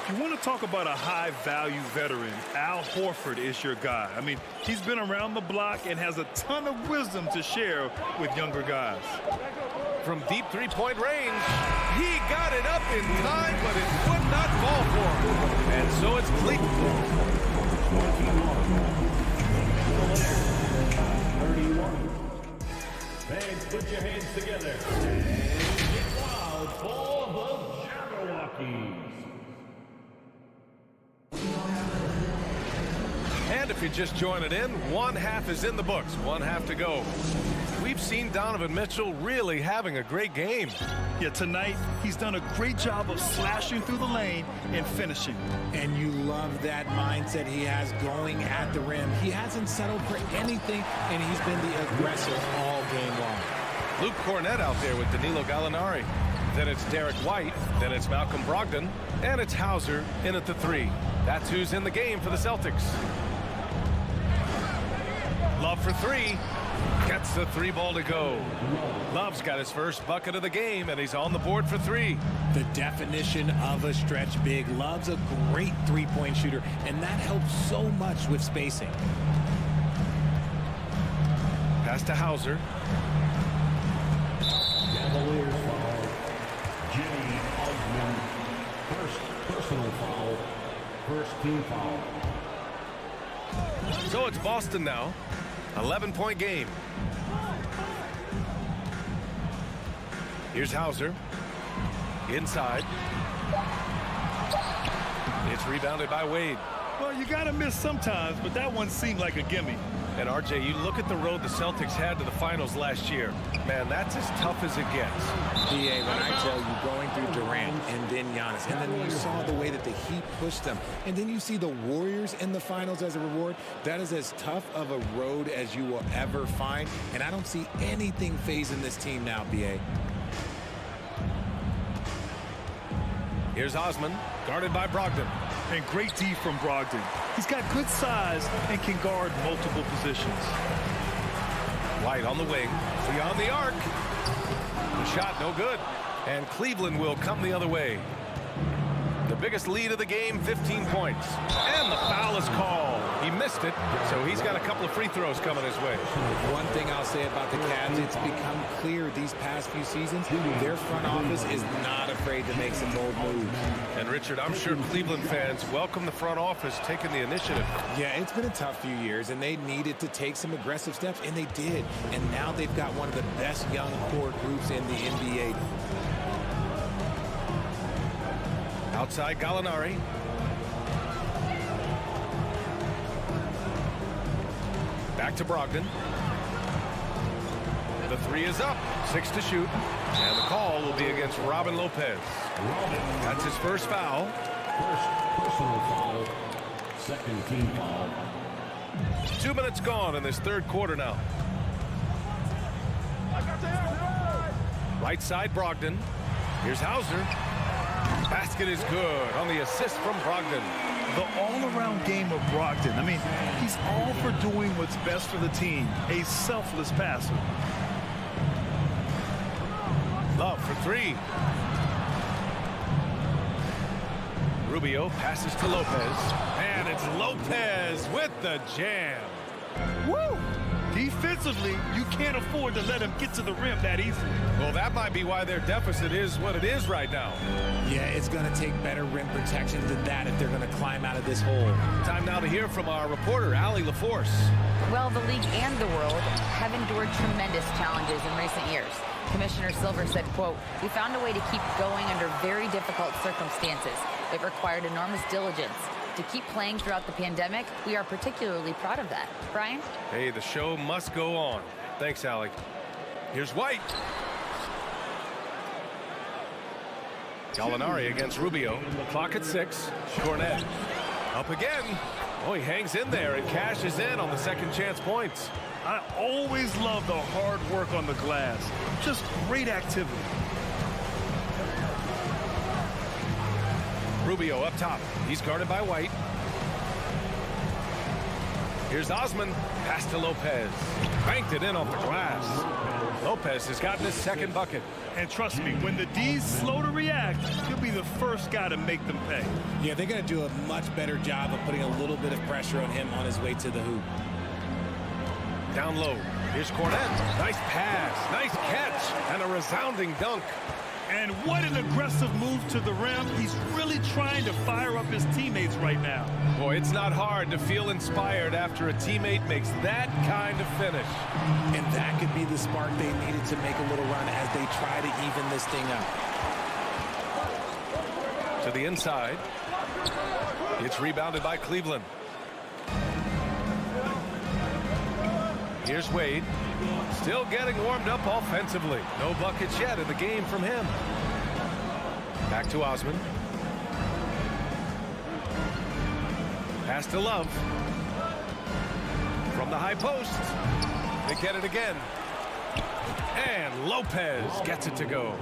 If you want to talk about a high-value veteran, Al Horford is your guy. I mean, he's been around the block and has a ton of wisdom to share with younger guys. From deep three-point range, he got it up in time, but it would not fall for him. And so it's Cleveland. 31. Fans, put your hands together. And get wild for the Jabberwockies. And if you're just joining in, one half is in the books, one half to go. We've seen Donovan Mitchell really having a great game. Yeah, tonight, he's done a great job of slashing through the lane and finishing. And you love that mindset he has going at the rim. He hasn't settled for anything, and he's been the aggressor all game long. Luke Cornett out there with Danilo Gallinari. Then it's Derek White. Then it's Malcolm Brogdon. And it's Hauser in at the three. That's who's in the game for the Celtics. Love for three. Gets the three ball to go. Love's got his first bucket of the game, and he's on the board for three. The definition of a stretch big. Love's a great three-point shooter, and that helps so much with spacing. Pass to Hauser. Cavaliers foul. Jimmy Osman. First personal foul. First team foul. So it's Boston now. 11-point game. Here's Hauser. Inside. It's rebounded by Wade. Well, you got to miss sometimes, but that one seemed like a gimme. And RJ, you look at the road the Celtics had to the finals last year. Man, that's as tough as it gets. DA, when I tell you, going through Durant and then Giannis, and then you saw the way that the Heat pushed them, and then you see the Warriors in the finals as a reward, that is as tough of a road as you will ever find, and I don't see anything phasing this team now, BA. Here's Osman, guarded by Brogdon. And great D from Brogdon. He's got good size and can guard multiple positions. White on the wing, beyond the arc. The shot no good, and Cleveland will come the other way. The biggest lead of the game, 15 points. And the foul is called. He missed it, so he's got a couple of free throws coming his way. One thing I'll say about the Cavs, it's become clear these past few seasons, their front office is not afraid to make some bold moves. And Richard, I'm sure Cleveland fans welcome the front office taking the initiative. Yeah, it's been a tough few years, and they needed to take some aggressive steps, and they did. And now they've got one of the best young core groups in the NBA. Outside Gallinari. Back to Brogdon. The three is up. 6 to shoot. And the call will be against Robin Lopez. That's his first foul. First personal foul. Second team foul. 2 minutes gone in this third quarter now. Right side, Brogdon. Here's Hauser. Basket is good on the assist from Brogdon. The all-around game of Brogdon. I mean, he's all for doing what's best for the team. A selfless passer. Love for three. Rubio passes to Lopez. And it's Lopez with the jam. Woo! Defensively, you can't afford to let him get to the rim that easily. Well, that might be why their deficit is what it is right now. Yeah, it's going to take better rim protection than that if they're going to climb out of this hole. Time now to hear from our reporter, Allie LaForce. Well, the league and the world have endured tremendous challenges in recent years. Commissioner Silver said, quote, "We found a way to keep going under very difficult circumstances. It required enormous diligence. To keep playing throughout the pandemic, we are particularly proud of that." Brian? Hey, the show must go on. Thanks, Allie. Here's White. Gallinari against Rubio. Clock at 6. Cornet up again. Oh, he hangs in there and cashes in on the second chance points. I always love the hard work on the glass. Just great activity. Rubio up top. He's guarded by White. Here's Osman. Pass to Lopez. Banked it in off the glass. Lopez has gotten his second bucket. And trust me, when the D's slow to react, he'll be the first guy to make them pay. Yeah, they're going to do a much better job of putting a little bit of pressure on him on his way to the hoop. Down low. Here's Cornet. Nice pass. Nice catch. And a resounding dunk. And what an aggressive move to the rim. He's really trying to fire up his teammates right now. Boy, it's not hard to feel inspired after a teammate makes that kind of finish. And that could be the spark they needed to make a little run as they try to even this thing up. To the inside. It's rebounded by Cleveland. Here's Wade. Still getting warmed up offensively. No buckets yet in the game from him. Back to Osman. Pass to Love. From the high post. They get it again. And Lopez gets it to go.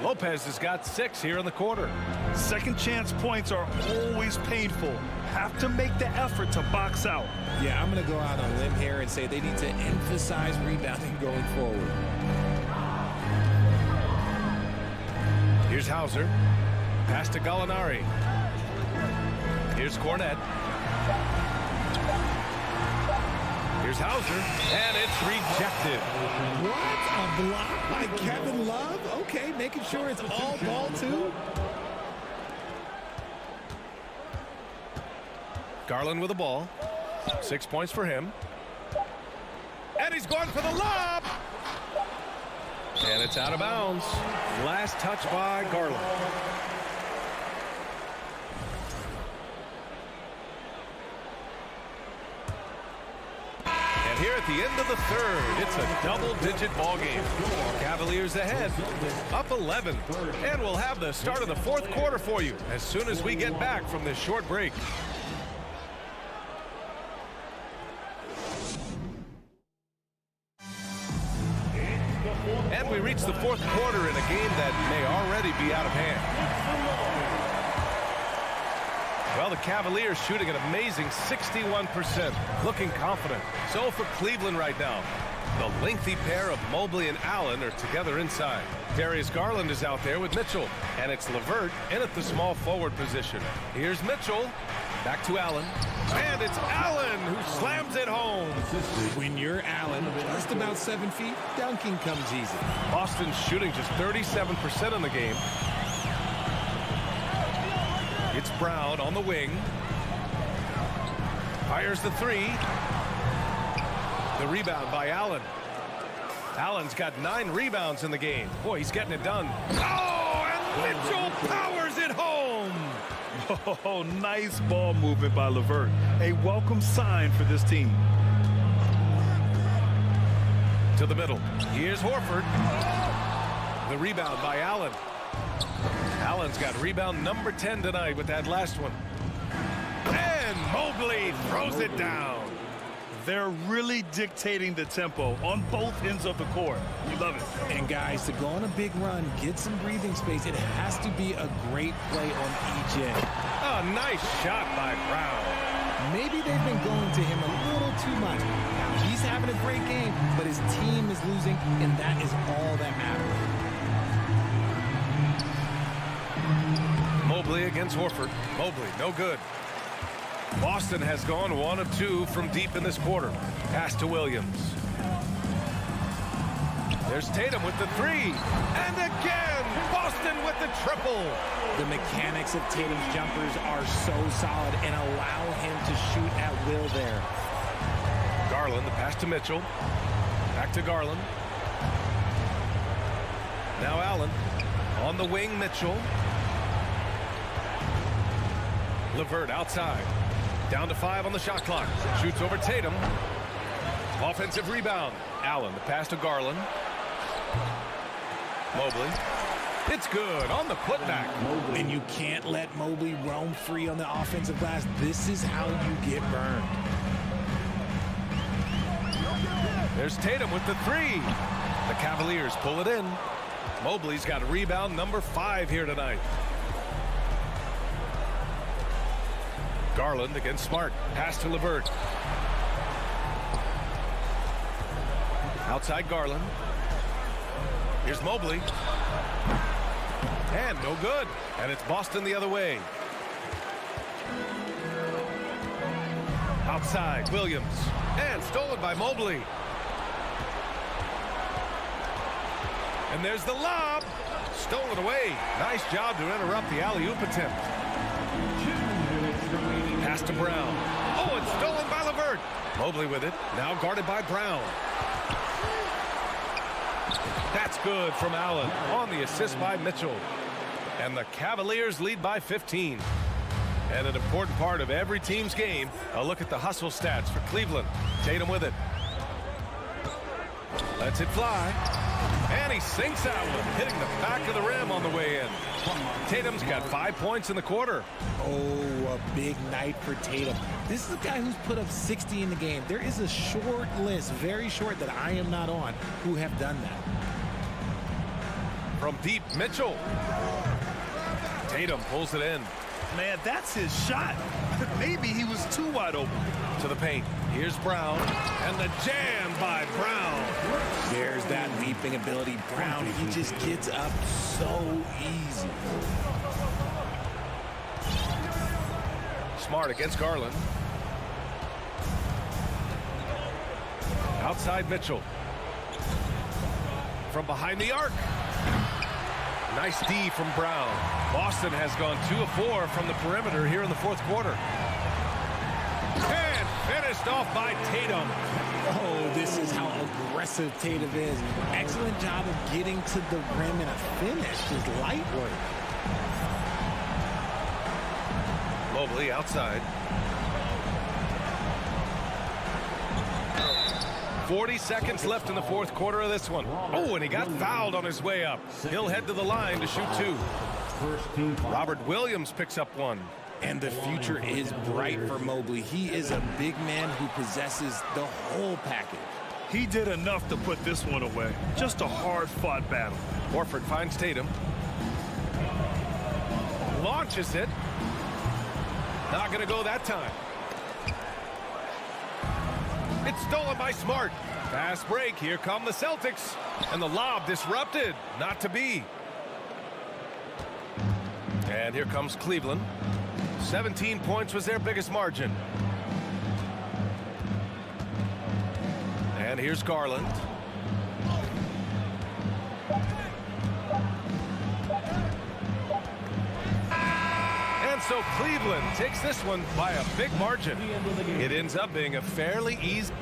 Lopez has got 6 here in the quarter. Second chance points are always painful. Have to make the effort to box out. Yeah, I'm going to go out on a limb here and say they need to emphasize rebounding going forward. Here's Hauser. Pass to Gallinari. Here's Cornet. Here's Hauser. And it's rejected. What? A block by Kevin Love? Okay, making sure it's all ball too. Garland with the ball. 6 points for him. And he's going for the lob. And it's out of bounds. Last touch by Garland. And here at the end of the third, it's a double-digit ball game. Cavaliers ahead, up 11. And we'll have the start of the fourth quarter for you as soon as we get back from this short break. And we reach the fourth quarter in a game that may already be out of hand. Well, the Cavaliers shooting an amazing 61%, looking confident. So for Cleveland right now, the lengthy pair of Mobley and Allen are together inside. Darius Garland is out there with Mitchell, and it's LeVert in at the small forward position. Here's Mitchell, back to Allen, and it's Allen who slams it home. When you're Allen, just about 7 feet, dunking comes easy. Boston's shooting just 37% in the game. It's Brown on the wing. Fires the three. The rebound by Allen. Allen's got 9 rebounds in the game. Boy, he's getting it done. Oh, and Mitchell powers it home. Oh, nice ball movement by LeVert. A welcome sign for this team. To the middle. Here's Horford. The rebound by Allen. Allen's got rebound number 10 tonight with that last one. And Mobley throws it down. They're really dictating the tempo on both ends of the court. You love it. And guys, to go on a big run, get some breathing space, it has to be a great play on each end. A nice shot by Brown. Maybe they've been going to him a little too much. Now, he's having a great game, but his team is losing, and that is all that matters. Mobley against Horford. Mobley, no good. Boston has gone 1 of 2 from deep in this quarter. Pass to Williams. There's Tatum with the 3. And again, Boston with the triple. The mechanics of Tatum's jumpers are so solid and allow him to shoot at will there. Garland, the pass to Mitchell. Back to Garland. Now Allen. On the wing, Mitchell. LeVert outside. Down to 5 on the shot clock. Shoots over Tatum. Offensive rebound. Allen, the pass to Garland. Mobley. It's good on the putback. And you can't let Mobley roam free on the offensive glass. This is how you get burned. There's Tatum with the 3. The Cavaliers pull it in. Mobley's got rebound number 5 here tonight. Garland against Smart. Pass to LeVert. Outside Garland. Here's Mobley. And no good. And it's Boston the other way. Outside Williams. And stolen by Mobley. And there's the lob. Stolen away. Nice job to interrupt the alley-oop attempt. Pass to Brown. Oh, it's stolen by LeVert. Mobley with it. Now guarded by Brown. That's good from Allen on the assist by Mitchell. And the Cavaliers lead by 15. And an important part of every team's game, a look at the hustle stats for Cleveland. Tatum with it. Lets it fly. And he sinks that one, hitting the back of the rim on the way in. Tatum's got 5 points in the quarter. Oh, a big night for Tatum. This is a guy who's put up 60 in the game. There is a short list, very short, that I am not on, who have done that. From deep, Mitchell. Tatum pulls it in. Man, that's his shot. Maybe he was too wide open. To the paint. Here's Brown. And the jam by Brown. There's that leaping ability. Brown, he just gets up so easy. Smart against Garland. Outside Mitchell. From behind the arc. Nice D from Brown. Boston has gone 2 of 4 from the perimeter here in the fourth quarter. And finished off by Tatum. Oh, this is how aggressive Tatum is. Excellent job of getting to the rim and a finish. Just light work. Mobley outside. 40 seconds left in the fourth quarter of this one. Oh, and he got fouled on his way up. He'll head to the line to shoot 2. Robert Williams picks up 1. And the future is bright for Mobley. He is a big man who possesses the whole package. He did enough to put this one away. Just a hard-fought battle. Horford finds Tatum. Launches it. Not going to go that time. It's stolen by Smart. Fast break. Here come the Celtics. And the lob disrupted. Not to be. And here comes Cleveland. 17 points was their biggest margin. And here's Garland. And so Cleveland takes this one by a big margin. It ends up being a fairly easy.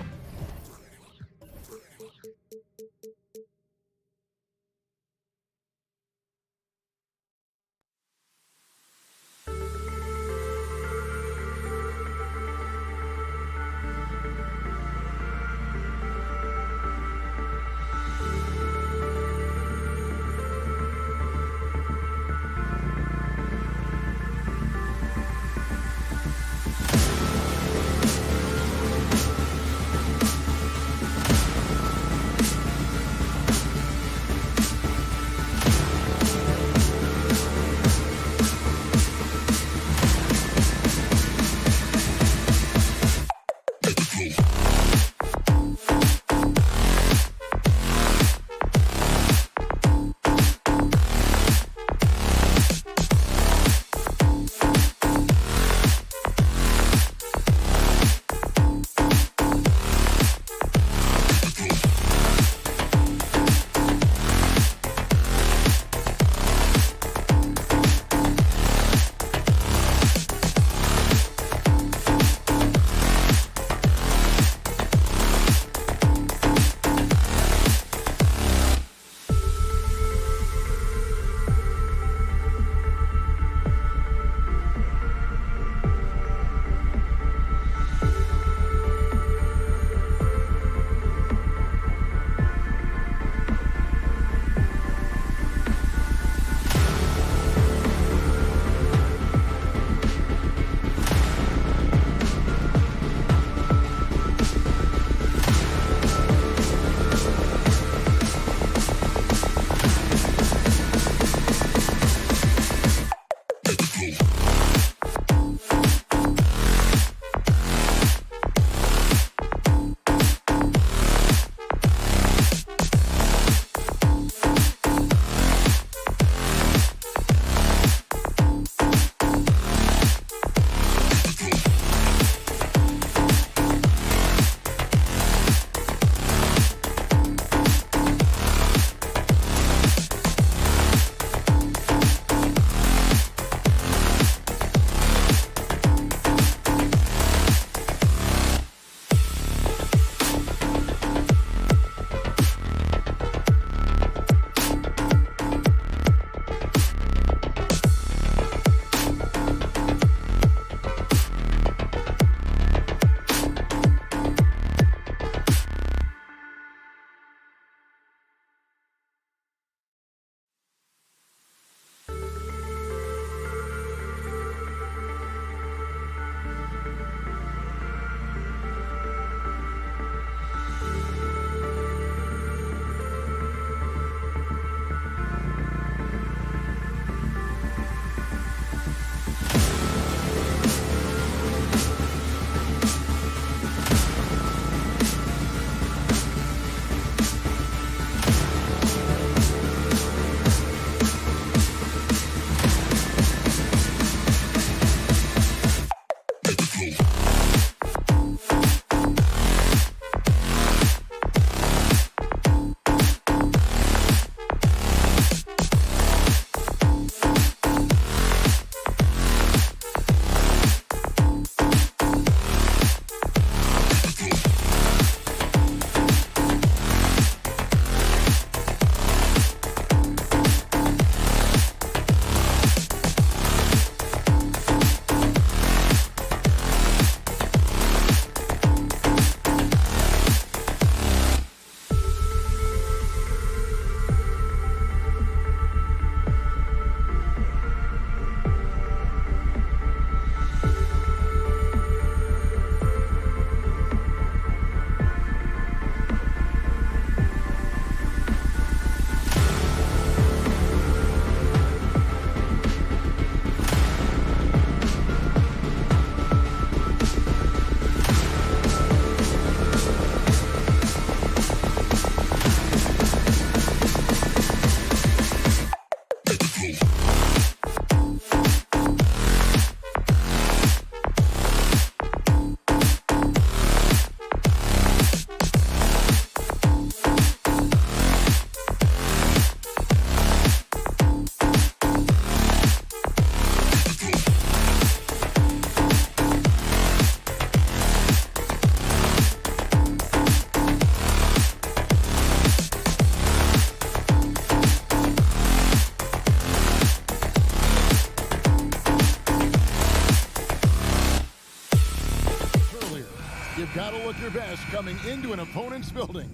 You've got to look your best coming into an opponent's building.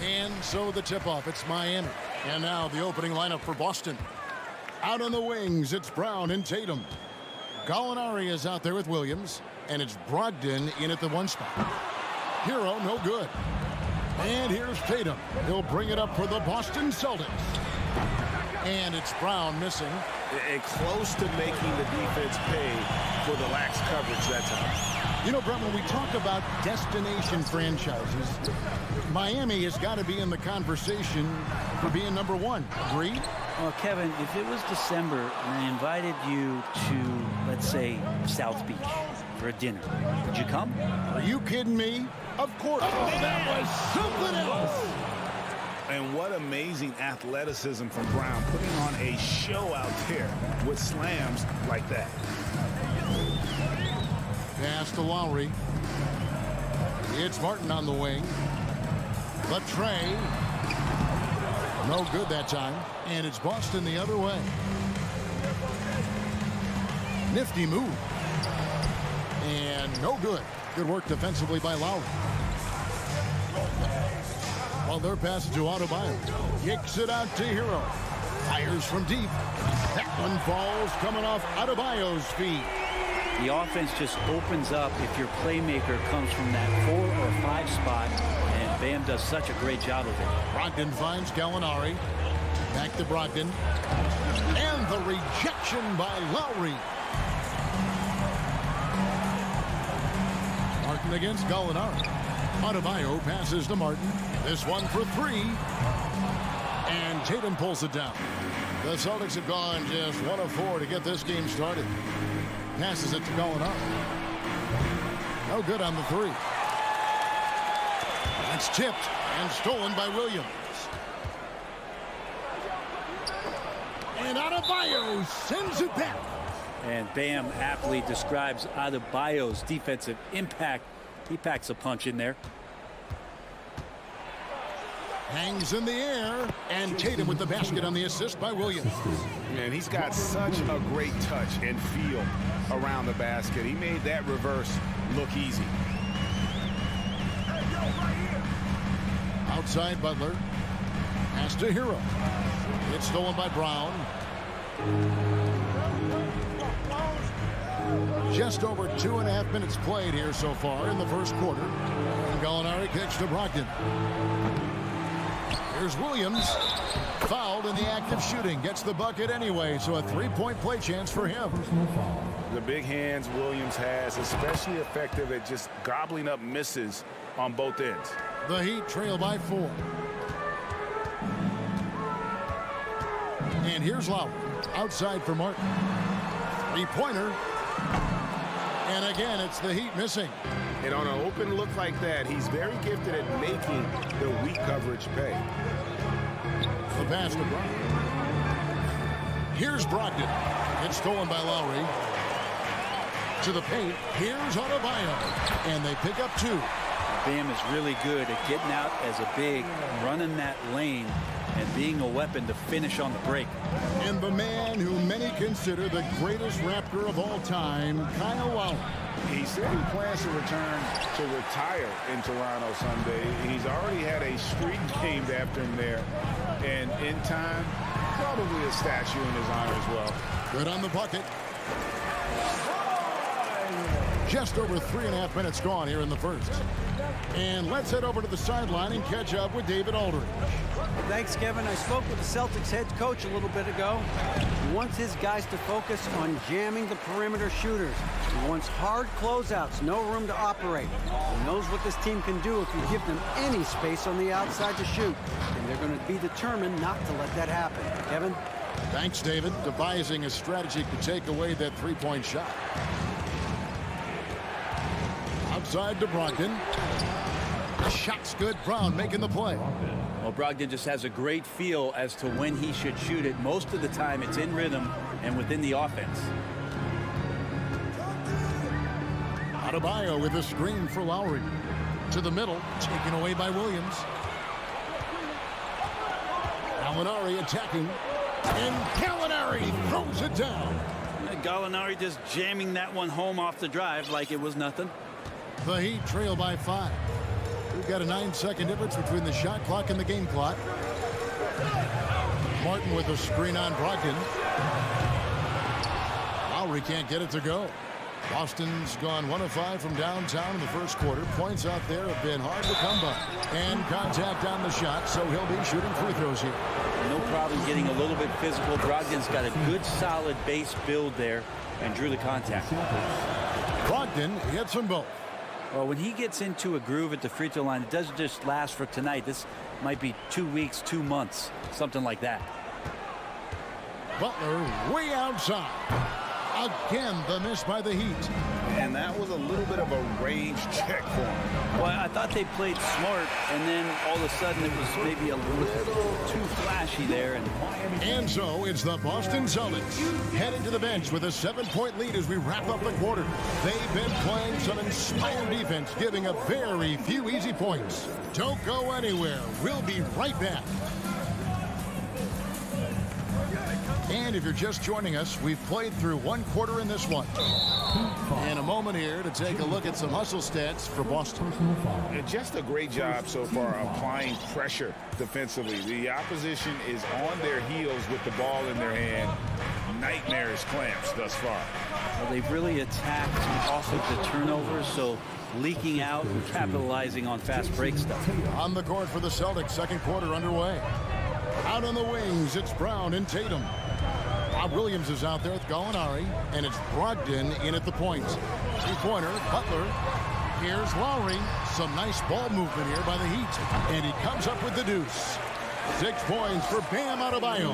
And so the tip-off, it's Miami. And now the opening lineup for Boston. Out on the wings, it's Brown and Tatum. Gallinari is out there with Williams. And it's Brogdon in at the one spot. Hero, no good. And here's Tatum. He'll bring it up for the Boston Celtics. And it's Brown missing. And close to making the defense pay for the lax coverage that time. You know, Brett, when we talk about destination franchises, Miami has got to be in the conversation for being number one. Agreed? Well, Kevin, if it was December and I invited you to, let's say, South Beach for a dinner, would you come? Are you kidding me? Of course. Oh, that was something else. And what amazing athleticism from Brown, putting on a show out there with slams like that. Pass to Lowry. It's Martin on the wing. Latrey. No good that time. And it's Boston the other way. Nifty move. And no good. Good work defensively by Lowry. Well, their pass to Adebayo. Kicks it out to Hero. Fires from deep. That one falls coming off Adebayo's feet. The offense just opens up if your playmaker comes from that 4 or 5 spot, and Bam does such a great job of it. Brogdon finds Gallinari. Back to Brogdon. And the rejection by Lowry. Martin against Gallinari. Adebayo passes to Martin. This one for 3. And Tatum pulls it down. The Celtics have gone just 1 of 4 to get this game started. Passes it to Gallinari. No good on the 3. That's tipped and stolen by Williams. And Adebayo sends it back. And Bam aptly describes Adebayo's defensive impact. He packs a punch in there. Hangs in the air, and Tatum with the basket on the assist by Williams. Man, he's got such a great touch and feel around the basket. He made that reverse look easy. Outside Butler. Pass to Hero. It's stolen by Brown. Just over 2.5 minutes played here so far in the first quarter. And Gallinari kicks to Brogdon. Here's Williams. Fouled in the act of shooting. Gets the bucket anyway, so a 3-point play chance for him. The big hands Williams has, especially effective at just gobbling up misses on both ends. The Heat trail by 4. And here's Lowry. Outside for Martin. 3-pointer. And again, it's the Heat missing. And on an open look like that, he's very gifted at making the weak coverage pay. The pass to Brogdon. Here's Brogdon. It's stolen by Lowry. To the paint. Here's Adebayo. And they pick up 2. Bam is really good at getting out as a big, running that lane, and being a weapon to finish on the break. And the man who many consider the greatest Raptor of all time, Kyle Lowry. He said he plans to return to retire in Toronto Sunday. He's already had a street named after him there. And in time, probably a statue in his honor as well. Good on the bucket. Just over 3.5 minutes gone here in the first. And let's head over to the sideline and catch up with David Aldridge. Thanks, Kevin. I spoke with the Celtics head coach a little bit ago. He wants his guys to focus on jamming the perimeter shooters. He wants hard closeouts, no room to operate. He knows what this team can do if you give them any space on the outside to shoot. And they're going to be determined not to let that happen. Kevin? Thanks, David. Devising a strategy to take away that three-point shot. Outside to Brogdon. The shot's good. Brown making the play. Well, Brogdon just has a great feel as to when he should shoot it. Most of the time, it's in rhythm and within the offense. Adebayo with a screen for Lowry. To the middle, taken away by Williams. Gallinari attacking. And Gallinari throws it down. Gallinari just jamming that one home off the drive like it was nothing. The Heat trail by 5. We've got a 9-second difference between the shot clock and the game clock. Martin with a screen on Brogdon. Lowry can't get it to go. Boston's gone 1 of 5 from downtown in the first quarter. Points out there have been hard to come by. And contact on the shot, so he'll be shooting free throws here. No problem getting a little bit physical. Brogdon's got a good, solid base build there and drew the contact. Brogdon hits them both. Well, when he gets into a groove at the free throw line, it doesn't just last for tonight. This might be 2 weeks, 2 months, something like that. Butler way outside. Again, the miss by the Heat. And that was a little bit of a range check for him. Well, I thought they played smart, and then all of a sudden it was maybe a little too flashy there. And so it's the Boston Celtics heading to the bench with a 7-point lead as we wrap up the quarter. They've been playing some inspired defense, giving up very few easy points. Don't go anywhere. We'll be right back. And if you're just joining us, we've played through 1 quarter in this one. In a moment here to take a look at some hustle stats for Boston. Just a great job so far applying pressure defensively. The opposition is on their heels with the ball in their hand. Nightmarish clamps thus far. Well, they've really attacked off of the turnovers, so leaking out and capitalizing on fast break stuff. On the court for the Celtics, second quarter underway. Out on the wings, it's Brown and Tatum. Bob Williams is out there with Gallinari, and it's Brogdon in at the point. Three-pointer, Butler. Here's Lowry. Some nice ball movement here by the Heat, and he comes up with the deuce. 6 points for Bam Adebayo.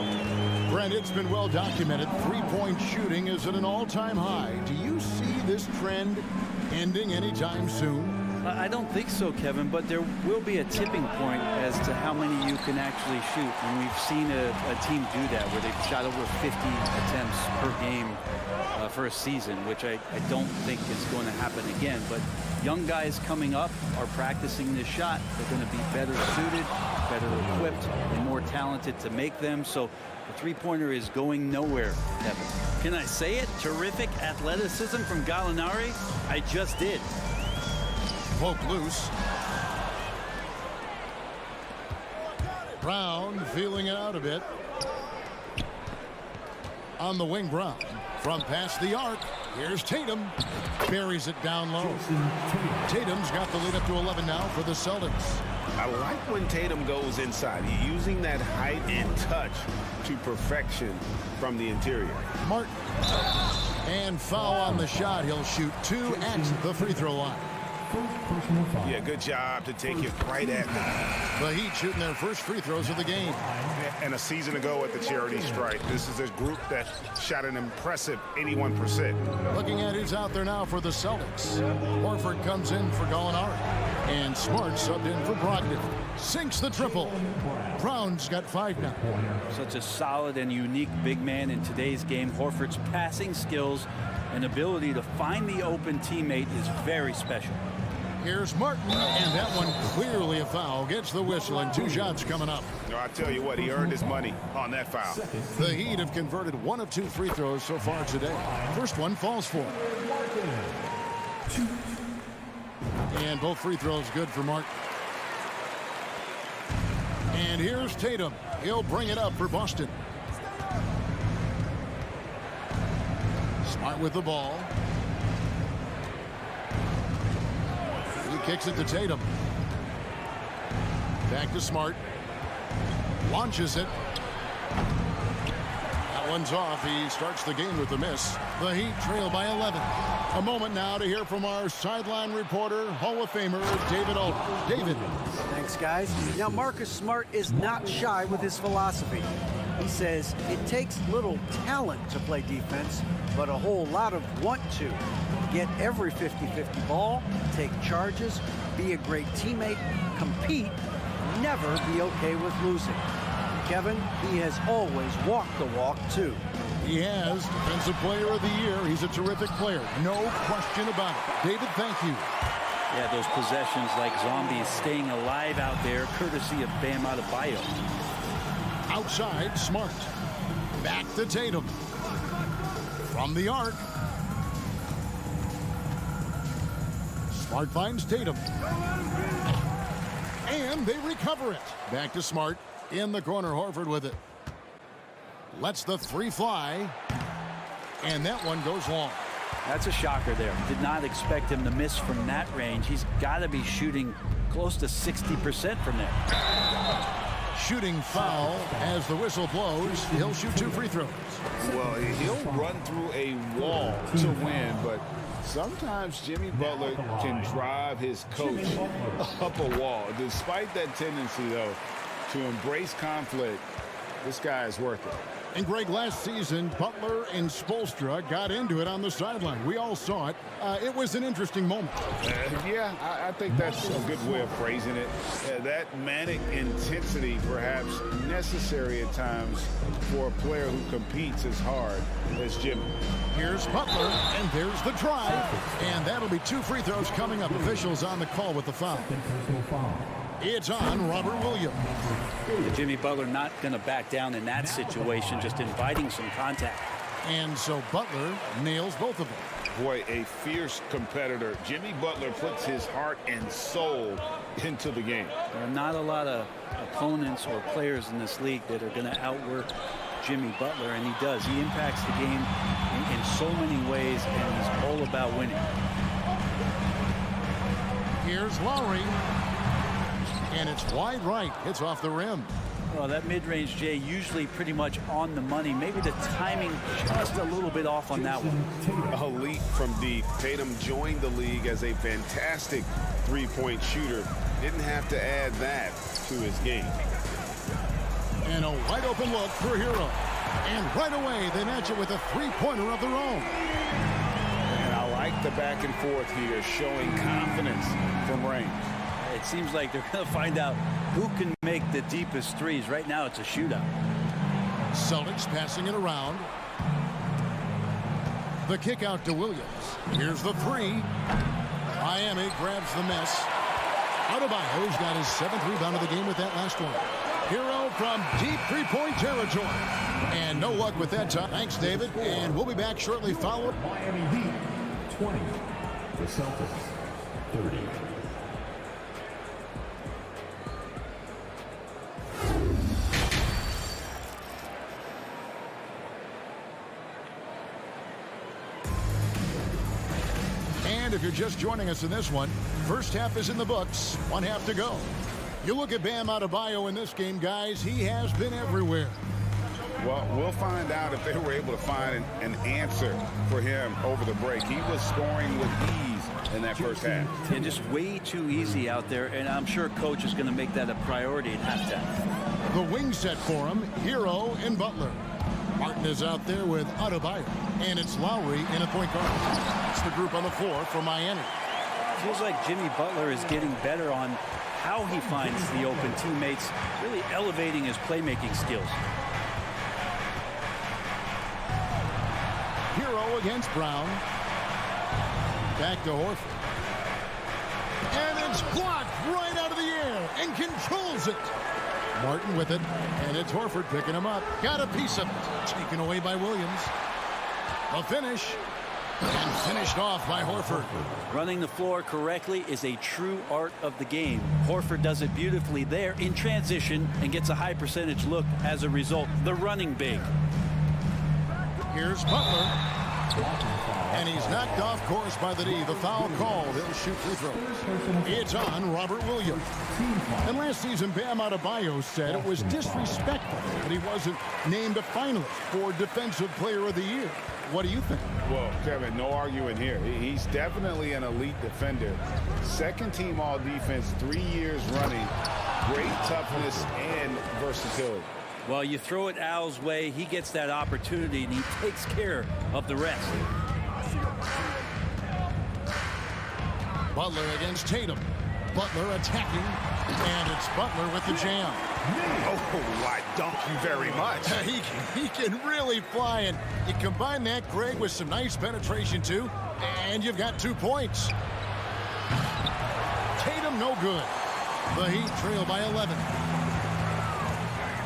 Brent, it's been well documented. Three-point shooting is at an all-time high. Do you see this trend ending anytime soon? I don't think so, Kevin, but there will be a tipping point as to how many you can actually shoot. And we've seen a team do that where they've shot over 50 attempts per game for a season, which I don't think is going to happen again. But young guys coming up are practicing this shot. They're going to be better suited, better equipped, and more talented to make them. So the three-pointer is going nowhere, Kevin. Can I say it? Terrific athleticism from Gallinari. I just did. Poke loose. Brown feeling it out a bit. On the wing, Brown. From past the arc, here's Tatum. Buries it down low. Tatum's got the lead up to 11 now for the Celtics. I like when Tatum goes inside. He's using that height and touch to perfection from the interior. Martin. And foul on the shot. He'll shoot 2 at the free throw line. Yeah, good job to take it right at them. The Heat shooting their first free throws of the game. And a season ago at the charity stripe, this is a group that shot an impressive 81%. Looking at who's out there now for the Celtics. Horford comes in for Gallinari. And Smart subbed in for Brogdon. Sinks the triple. Brown's got 5 now. Such a solid and unique big man in today's game. Horford's passing skills and ability to find the open teammate is very special. Here's Martin, and that one clearly a foul. Gets the whistle, and 2 shots coming up. No, I tell you what, he earned his money on that foul. The Heat have converted 1 of 2 free throws so far today. First one falls for him. And both free throws good for Martin. And here's Tatum. He'll bring it up for Boston. Smart with the ball. Kicks it to Tatum. Back to Smart. Launches it. That one's off. He starts the game with a miss. The Heat trail by 11. A moment now to hear from our sideline reporter, Hall of Famer David Ault. David. Thanks, guys. Now, Marcus Smart is not shy with his philosophy. He says it takes little talent to play defense, but a whole lot of want to. Get every 50-50 ball, take charges, be a great teammate, compete, never be okay with losing. Kevin, he has always walked the walk, too. He has Defensive Player of the Year. He's a terrific player. No question about it. David, thank you. Yeah, those possessions like zombies staying alive out there, courtesy of Bam Adebayo. Outside, Smart. Back to Tatum. From the arc. Smart finds Tatum. And they recover it. Back to Smart. In the corner, Horford with it. Lets the three fly. And that one goes long. That's a shocker there. Did not expect him to miss from that range. He's got to be shooting close to 60% from there. Shooting foul as the whistle blows. He'll shoot 2 free throws. Well, he'll run through a wall to win, but sometimes Jimmy Butler can drive his coach up a wall. Despite that tendency, though, to embrace conflict, this guy is worth it. And Greg, last season, Butler and Spoelstra got into it on the sideline. We all saw it. It was an interesting moment. Yeah, I think that's a good way of phrasing it. That manic intensity, perhaps necessary at times for a player who competes as hard as Jimmy. Here's Butler, and there's the drive. And that'll be 2 free throws coming up. Officials on the call with the foul. It's on Robert Williams. Jimmy Butler not going to back down in that situation, just inviting some contact. And so Butler nails both of them. Boy, a fierce competitor. Jimmy Butler puts his heart and soul into the game. There are not a lot of opponents or players in this league that are going to outwork Jimmy Butler, and he does. He impacts the game in so many ways, and he's all about winning. Here's Lowry. And it's wide right. It's off the rim. Well, that mid-range, Jay, usually pretty much on the money. Maybe the timing just a little bit off on that one. A leap from deep. Tatum joined the league as a fantastic three-point shooter. Didn't have to add that to his game. And a wide-open look for Hero. And right away, they match it with a three-pointer of their own. And I like the back and forth here, showing confidence from Rain. It seems like they're going to find out who can make the deepest threes. Right now, it's a shootout. Celtics passing it around. The kick out to Williams. Here's the three. Miami grabs the miss. Adebayo's got his 7th rebound of the game with that last one. Hero from deep three-point territory. And no luck with that time. Thanks, David. And we'll be back shortly following. Miami Heat 20. The Celtics 30. And if you're just joining us in this one, first half is in the books. 1 half to go. You look at Bam Adebayo in this game, guys. He has been everywhere. Well, we'll find out if they were able to find an answer for him over the break. He was scoring with ease in that first half. And just way too easy out there, and I'm sure coach is going to make that a priority at halftime. The wing set for him, Hero and Butler. Martin is out there with Adebayo, and it's Lowry in a point guard. That's the group on the floor for Miami. Feels like Jimmy Butler is getting better on how he finds the open teammates, really elevating his playmaking skills. Hero against Brown. Back to Horford. And it's blocked right out of the air and controls it. Martin with it, and it's Horford picking him up. Got a piece of it. Taken away by Williams. A finish. And finished off by Horford. Running the floor correctly is a true art of the game. Horford does it beautifully there in transition and gets a high percentage look as a result. The running big. Here's Butler. And he's knocked off course by the D. The foul called. He'll shoot free throws. It's on Robert Williams. And last season, Bam Adebayo said it was disrespectful that he wasn't named a finalist for Defensive Player of the Year. What do you think? Well, Kevin, no arguing here. He's definitely an elite defender. Second team all defense 3 years running. Great toughness and versatility. Well, you throw it Al's way, he gets that opportunity, and he takes care of the rest. Butler against Tatum. Butler attacking, and it's Butler with the jam. Oh, I dunk you very much. He can really fly, and you combine that, Greg, with some nice penetration, too, and you've got 2 points. Tatum no good. The Heat trail by 11.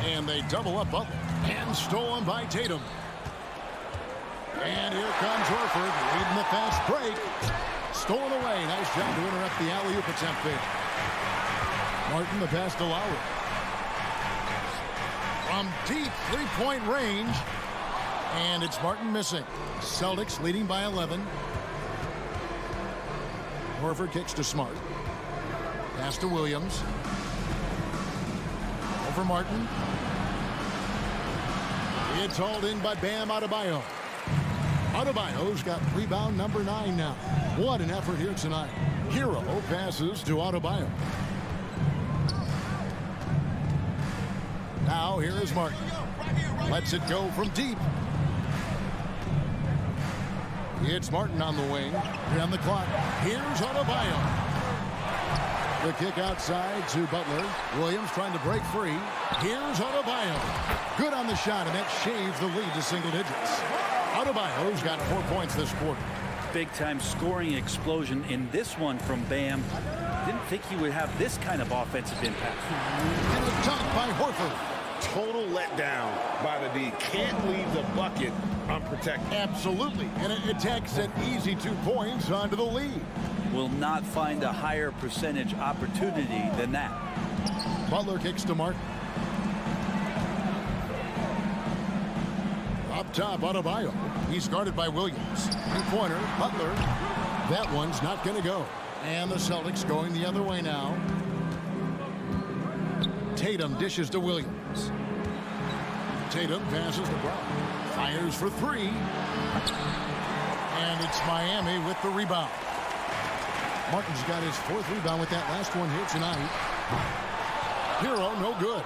And they double up Butler. And stolen by Tatum. And here comes Horford leading the fast break. Stolen away. Nice job to interrupt the alley-oop attempt there. Martin the pass to Lowry. From deep three-point range. And it's Martin missing. Celtics leading by 11. Horford kicks to Smart. Pass to Williams. Over Martin. It's hauled in by Bam Adebayo. Adebayo's got rebound number 9 now. What an effort here tonight. Hero passes to Adebayo. Now here is Martin. Lets it go from deep. It's Martin on the wing. On the clock. Here's Adebayo. The kick outside to Butler. Williams trying to break free. Here's Adebayo. Good on the shot, and that shaves the lead to single digits. Adebayo's got 4 points this quarter. Big-time scoring explosion in this one from Bam. Didn't think he would have this kind of offensive impact. And a dunk by Horford. Total letdown by the D. Can't leave the bucket unprotected. Absolutely. And it takes an easy 2 points onto the lead. Will not find a higher percentage opportunity than that. Butler kicks to Martin. Up top, Adebayo. He's guarded by Williams. Two-pointer, Butler. That one's not going to go. And the Celtics going the other way now. Tatum dishes to Williams. Tatum passes to Brown. Fires for 3. And it's Miami with the rebound. Martin's got his 4th rebound with that last one here tonight. Hero, no good.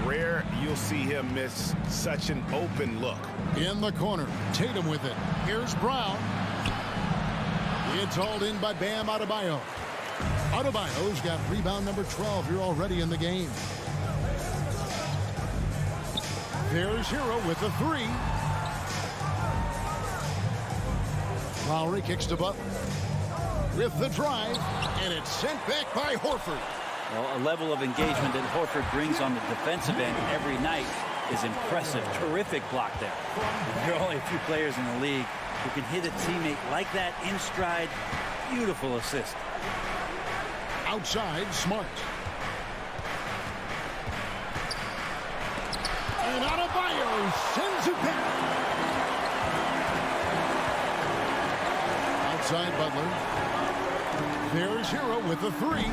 Rare you'll see him miss such an open look. In the corner, Tatum with it. Here's Brown. It's hauled in by Bam Adebayo. Adebayo's got rebound number 12 here already in the game. There's Hero with a 3. Lowry kicks to Butler. With the drive, and it's sent back by Horford. Well, a level of engagement that Horford brings on the defensive end every night is impressive. Terrific block there. There are only a few players in the league who can hit a teammate like that in stride. Beautiful assist. Outside, Smart. And Adebayo sends it back. Outside, Butler. There's Hero with a 3.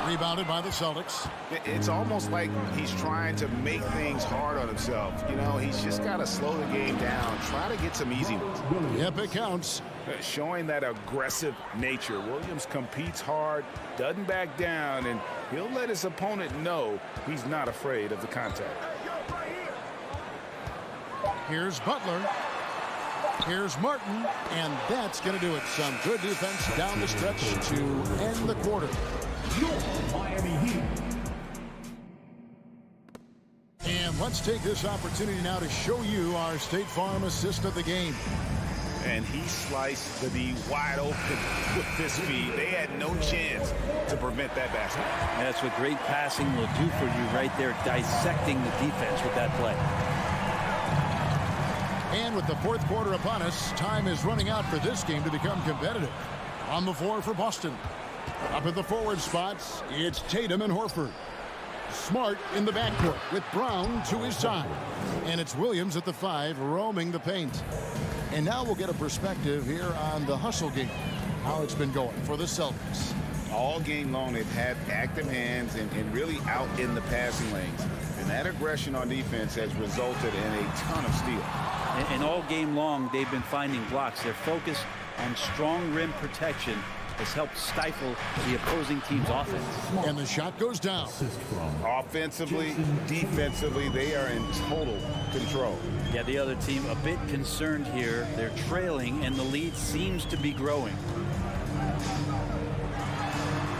Rebounded by the Celtics. It's almost like he's trying to make things hard on himself. You know, he's just got to slow the game down, try to get some easy ones. Yep, it counts. Showing that aggressive nature. Williams competes hard, doesn't back down, and he'll let his opponent know he's not afraid of the contact. Here's Butler. Here's Martin, and that's going to do it. Some good defense down the stretch to end the quarter. Miami Heat. And let's take this opportunity now to show you our State Farm assist of the game. And he sliced the D wide open with this feed. They had no chance to prevent that basket. That's what great passing will do for you right there, dissecting the defense with that play. And with the 4th quarter upon us, time is running out for this game to become competitive. On the floor for Boston. Up at the forward spots, it's Tatum and Horford. Smart in the backcourt with Brown to his side. And it's Williams at the 5 roaming the paint. And now we'll get a perspective here on the hustle game, how it's been going for the Celtics. All game long, they've had active hands and really out in the passing lanes. And that aggression on defense has resulted in a ton of steals. And all game long, they've been finding blocks. Their focus on strong rim protection has helped stifle the opposing team's offense. And the shot goes down. Offensively, defensively, they are in total control. Yeah, the other team a bit concerned here. They're trailing, and the lead seems to be growing.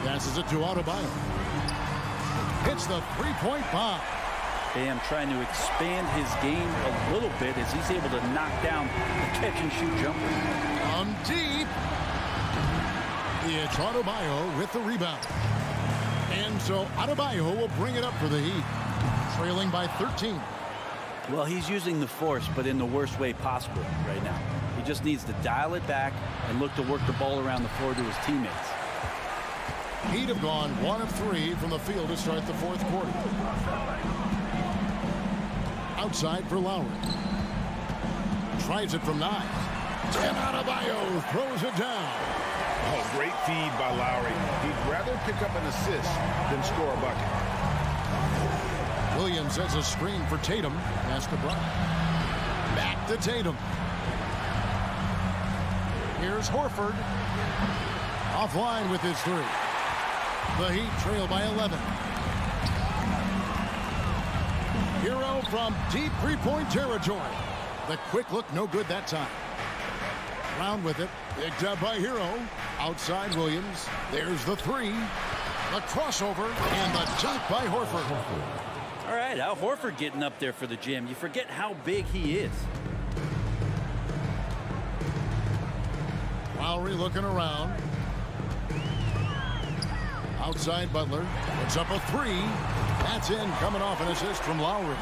Passes it to Adebayo. Hits the three-point bomb. Bam trying to expand his game a little bit as he's able to knock down the catch-and-shoot jumper. Deep. It's Adebayo with the rebound. And so Adebayo will bring it up for the Heat, trailing by 13. Well, he's using the force, but in the worst way possible right now. He just needs to dial it back and look to work the ball around the floor to his teammates. Heat have gone 1 of 3 from the field to start the fourth quarter. Outside for Lowry. Tries it from 9. And Adebayo throws it down. Oh, great feed by Lowry. He'd rather pick up an assist than score a bucket. Williams has a screen for Tatum. Pass to Brown. Back to Tatum. Here's Horford. Offline with his 3. The Heat trail by 11. Hero from deep three-point territory. The quick look, no good that time. Brown with it. Picked up by Hero. Outside Williams. There's the 3. The crossover and the dunk by Horford. All right, Al Horford getting up there for the gym. You forget how big he is. Lowry looking around. Outside Butler. Puts up a 3. That's in, coming off an assist from Lowry.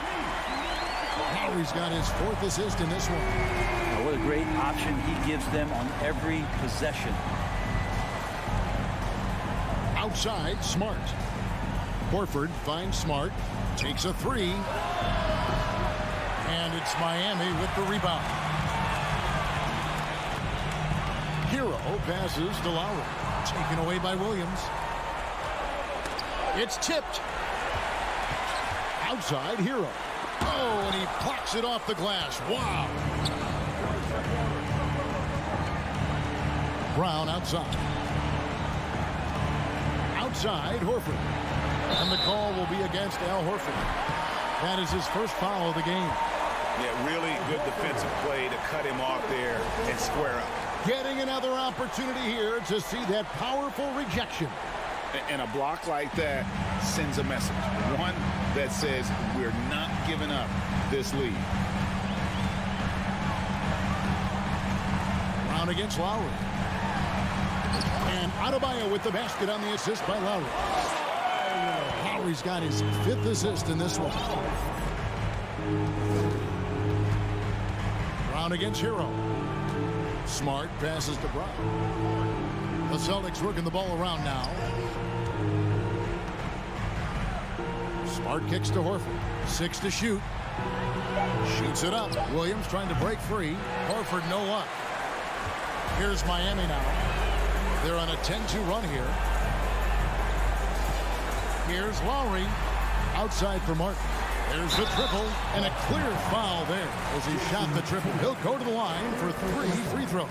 Lowry's got his 4th assist in this one. Now, what a great option he gives them on every possession. Outside, Smart. Horford finds Smart. Takes a 3. And it's Miami with the rebound. Hero passes to Lowry. Taken away by Williams. It's tipped. Outside, Hero. Oh, and he plucks it off the glass. Wow. Brown outside. Outside, Horford. And the call will be against Al Horford. That is his first foul of the game. Yeah, really good defensive play to cut him off there and square up. Getting another opportunity here to see that powerful rejection. And a block like that sends a message. One that says we're not giving up this lead. Brown against Lowry. And Adebayo with the basket on the assist by Lowry. Lowry's got his 5th assist in this one. Brown against Hero. Smart passes to Brown. The Celtics working the ball around now. Smart kicks to Horford. 6 to shoot. Shoots it up. Williams trying to break free. Horford no luck. Here's Miami now. They're on a 10-2 run here. Here's Lowry. Outside for Martin. There's the triple and a clear foul there as he shot the triple. He'll go to the line for 3 free throws.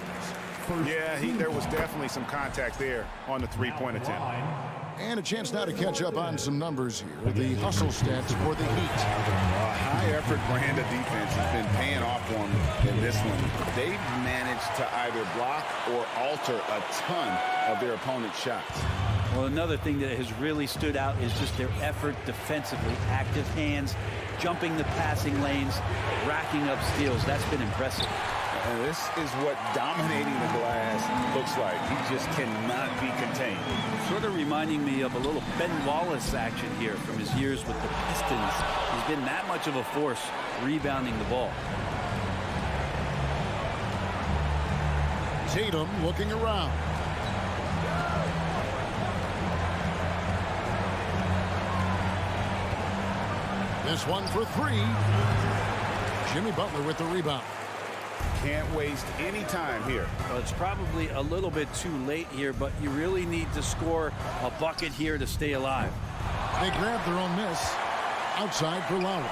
Yeah, there was definitely some contact there on the three-point attempt. And a chance now to catch up on some numbers here. The hustle stats for the Heat. High-effort brand of defense has been paying off for them in this one. They've managed to either block or alter a ton of their opponent's shots. Well, another thing that has really stood out is just their effort defensively. Active hands, jumping the passing lanes, racking up steals. That's been impressive. And this is what dominating the glass looks like. He just cannot be contained. Sort of reminding me of a little Ben Wallace action here from his years with the Pistons. He's been that much of a force rebounding the ball. Tatum looking around. This one for 3. Jimmy Butler with the rebound. Can't waste any time here. Well, it's probably a little bit too late here, but you really need to score a bucket here to stay alive. They grab their own miss. Outside for Lowry.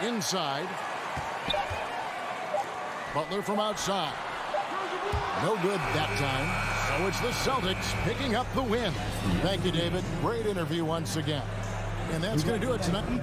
Inside. Butler from outside. No good that time. So it's the Celtics picking up the win. Thank you, David. Great interview once again. And that's going to do it tonight.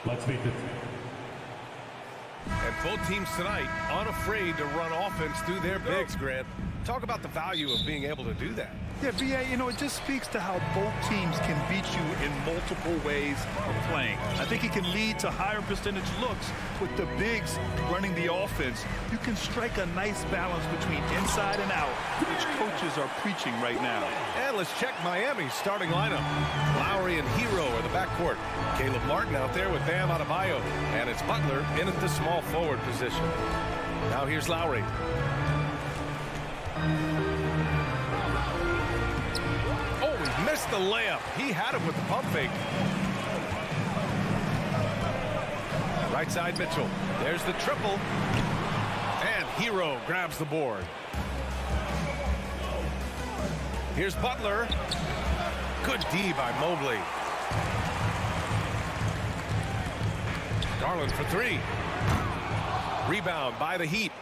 Let's meet the... And both teams tonight unafraid to run offense through their bigs, Grant. Talk about the value of being able to do that. Yeah, B.A., you know, it just speaks to how both teams can beat you in multiple ways of playing. I think it can lead to higher percentage looks with the bigs running the offense. You can strike a nice balance between inside and out, which coaches are preaching right now. And let's check Miami's starting lineup. Lowry and Hero are the backcourt. Caleb Martin out there with Bam Adebayo. And it's Butler in at the small forward position. Now here's Lowry. Missed the layup. He had it with the pump fake. Right side Mitchell. There's the triple. And Hero grabs the board. Here's Butler. Good D by Mobley. Garland for three. Rebound by the Heat.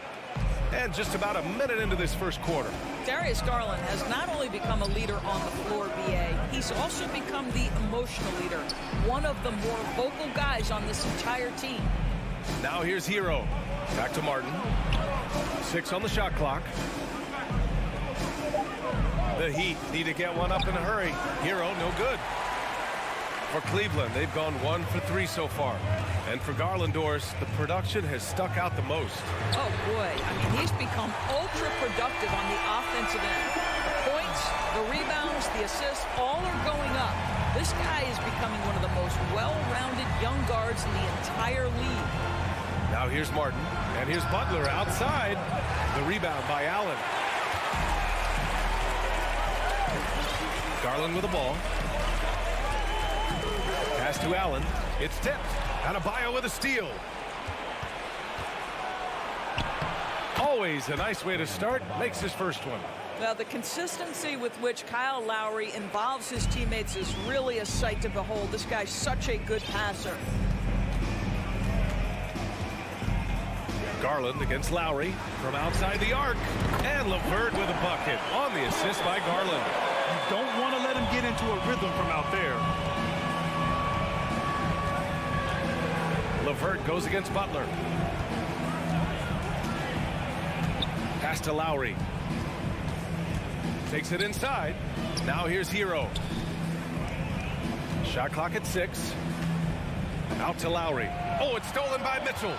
And just about a minute into this first quarter. Darius Garland has not only become a leader on the floor, B.A., he's also become the emotional leader, one of the more vocal guys on this entire team. Now here's Hero. Back to Martin. 6 on the shot clock. The Heat need to get one up in a hurry. Hero, no good. For Cleveland, they've gone 1 for 3 so far. And for Garlandors, the production has stuck out the most. Oh, boy. I mean, he's become ultra-productive on the offensive end. The points, the rebounds, the assists, all are going up. This guy is becoming one of the most well-rounded young guards in the entire league. Now here's Martin, and here's Butler outside. The rebound by Allen. Garland with the ball. Pass to Allen. It's tipped. Adebayo with a steal. Always a nice way to start. Makes his first one. Now, the consistency with which Kyle Lowry involves his teammates is really a sight to behold. This guy's such a good passer. Garland against Lowry from outside the arc. And LeVert with a bucket on the assist by Garland. You don't want to let him get into a rhythm from out there. LeVert goes against Butler. Pass to Lowry. Takes it inside. Now here's Hero. Shot clock at 6. Out to Lowry. Oh, it's stolen by Mitchell.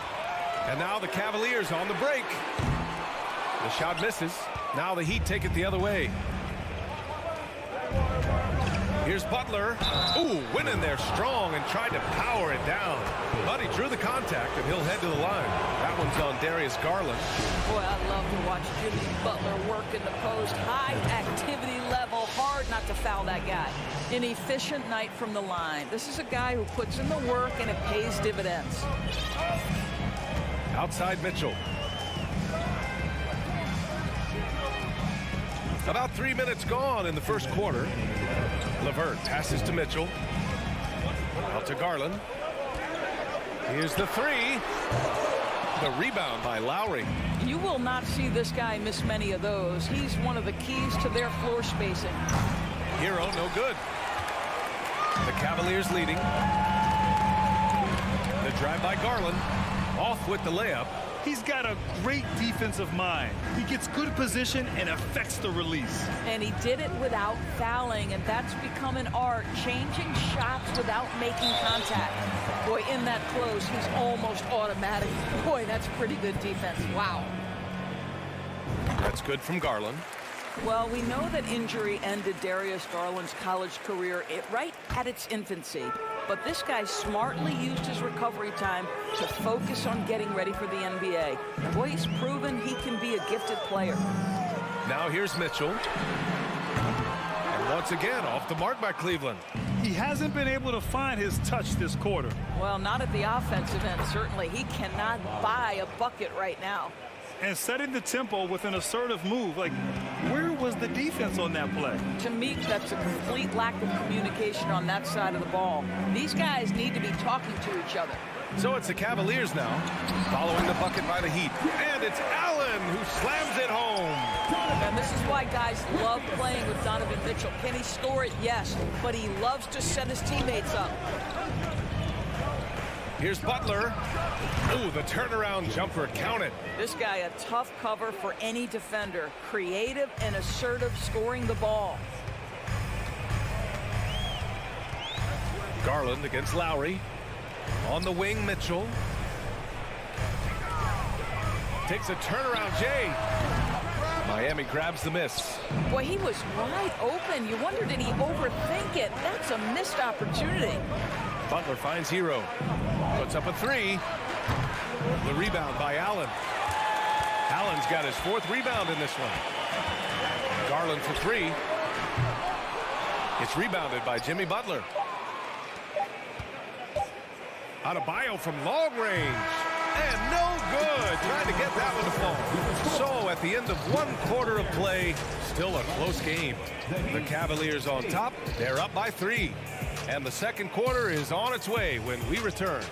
And now the Cavaliers on the break. The shot misses. Now the Heat take it the other way. Here's Butler. Ooh, went in there strong and tried to power it down. But he drew the contact, and he'll head to the line. That one's on Darius Garland. Boy, I love to watch Jimmy Butler work in the post. High activity level. Hard not to foul that guy. An efficient night from the line. This is a guy who puts in the work, and it pays dividends. Outside Mitchell. About 3 minutes gone in the first quarter. LeVert passes to Mitchell. Out to Garland. Here's the three. The rebound by Lowry. You will not see this guy miss many of those. He's one of the keys to their floor spacing. Hero, no good. The Cavaliers leading. The drive by Garland. Off with the layup. He's got a great defensive mind. He gets good position and affects the release. And he did it without fouling, and that's become an art, changing shots without making contact. Boy, in that close, he's almost automatic. Boy, that's pretty good defense. Wow. That's good from Garland. Well, we know that injury ended Darius Garland's college career right at its infancy. But this guy smartly used his recovery time to focus on getting ready for the NBA. And boy, he's proven he can be a gifted player. Now here's Mitchell. And once again, off the mark by Cleveland. He hasn't been able to find his touch this quarter. Well, not at the offensive end, certainly. He cannot buy a bucket right now. And setting the tempo with an assertive move. Like, where was the defense on that play? To me, that's a complete lack of communication on that side of the ball. These guys need to be talking to each other. So it's the Cavaliers now, following the bucket by the Heat. And it's Allen who slams it home. And this is why guys love playing with Donovan Mitchell. Can he score it? Yes. But he loves to set his teammates up. Here's Butler. Ooh, the turnaround jumper counted. This guy a tough cover for any defender. Creative and assertive scoring the ball. Garland against Lowry. On the wing, Mitchell. Takes a turnaround, Jay. Miami grabs the miss. Boy, he was wide open. You wonder, did he overthink it? That's a missed opportunity. Butler finds Hero. Puts up a three. The rebound by Allen. Allen's got his 4th rebound in this one. Garland for 3. It's rebounded by Jimmy Butler. Adebayo from long range. And no good. Trying to get that one to fall. So at the end of 1 quarter of play, still a close game. The Cavaliers on top. They're up by 3. And the second quarter is on its way when we return.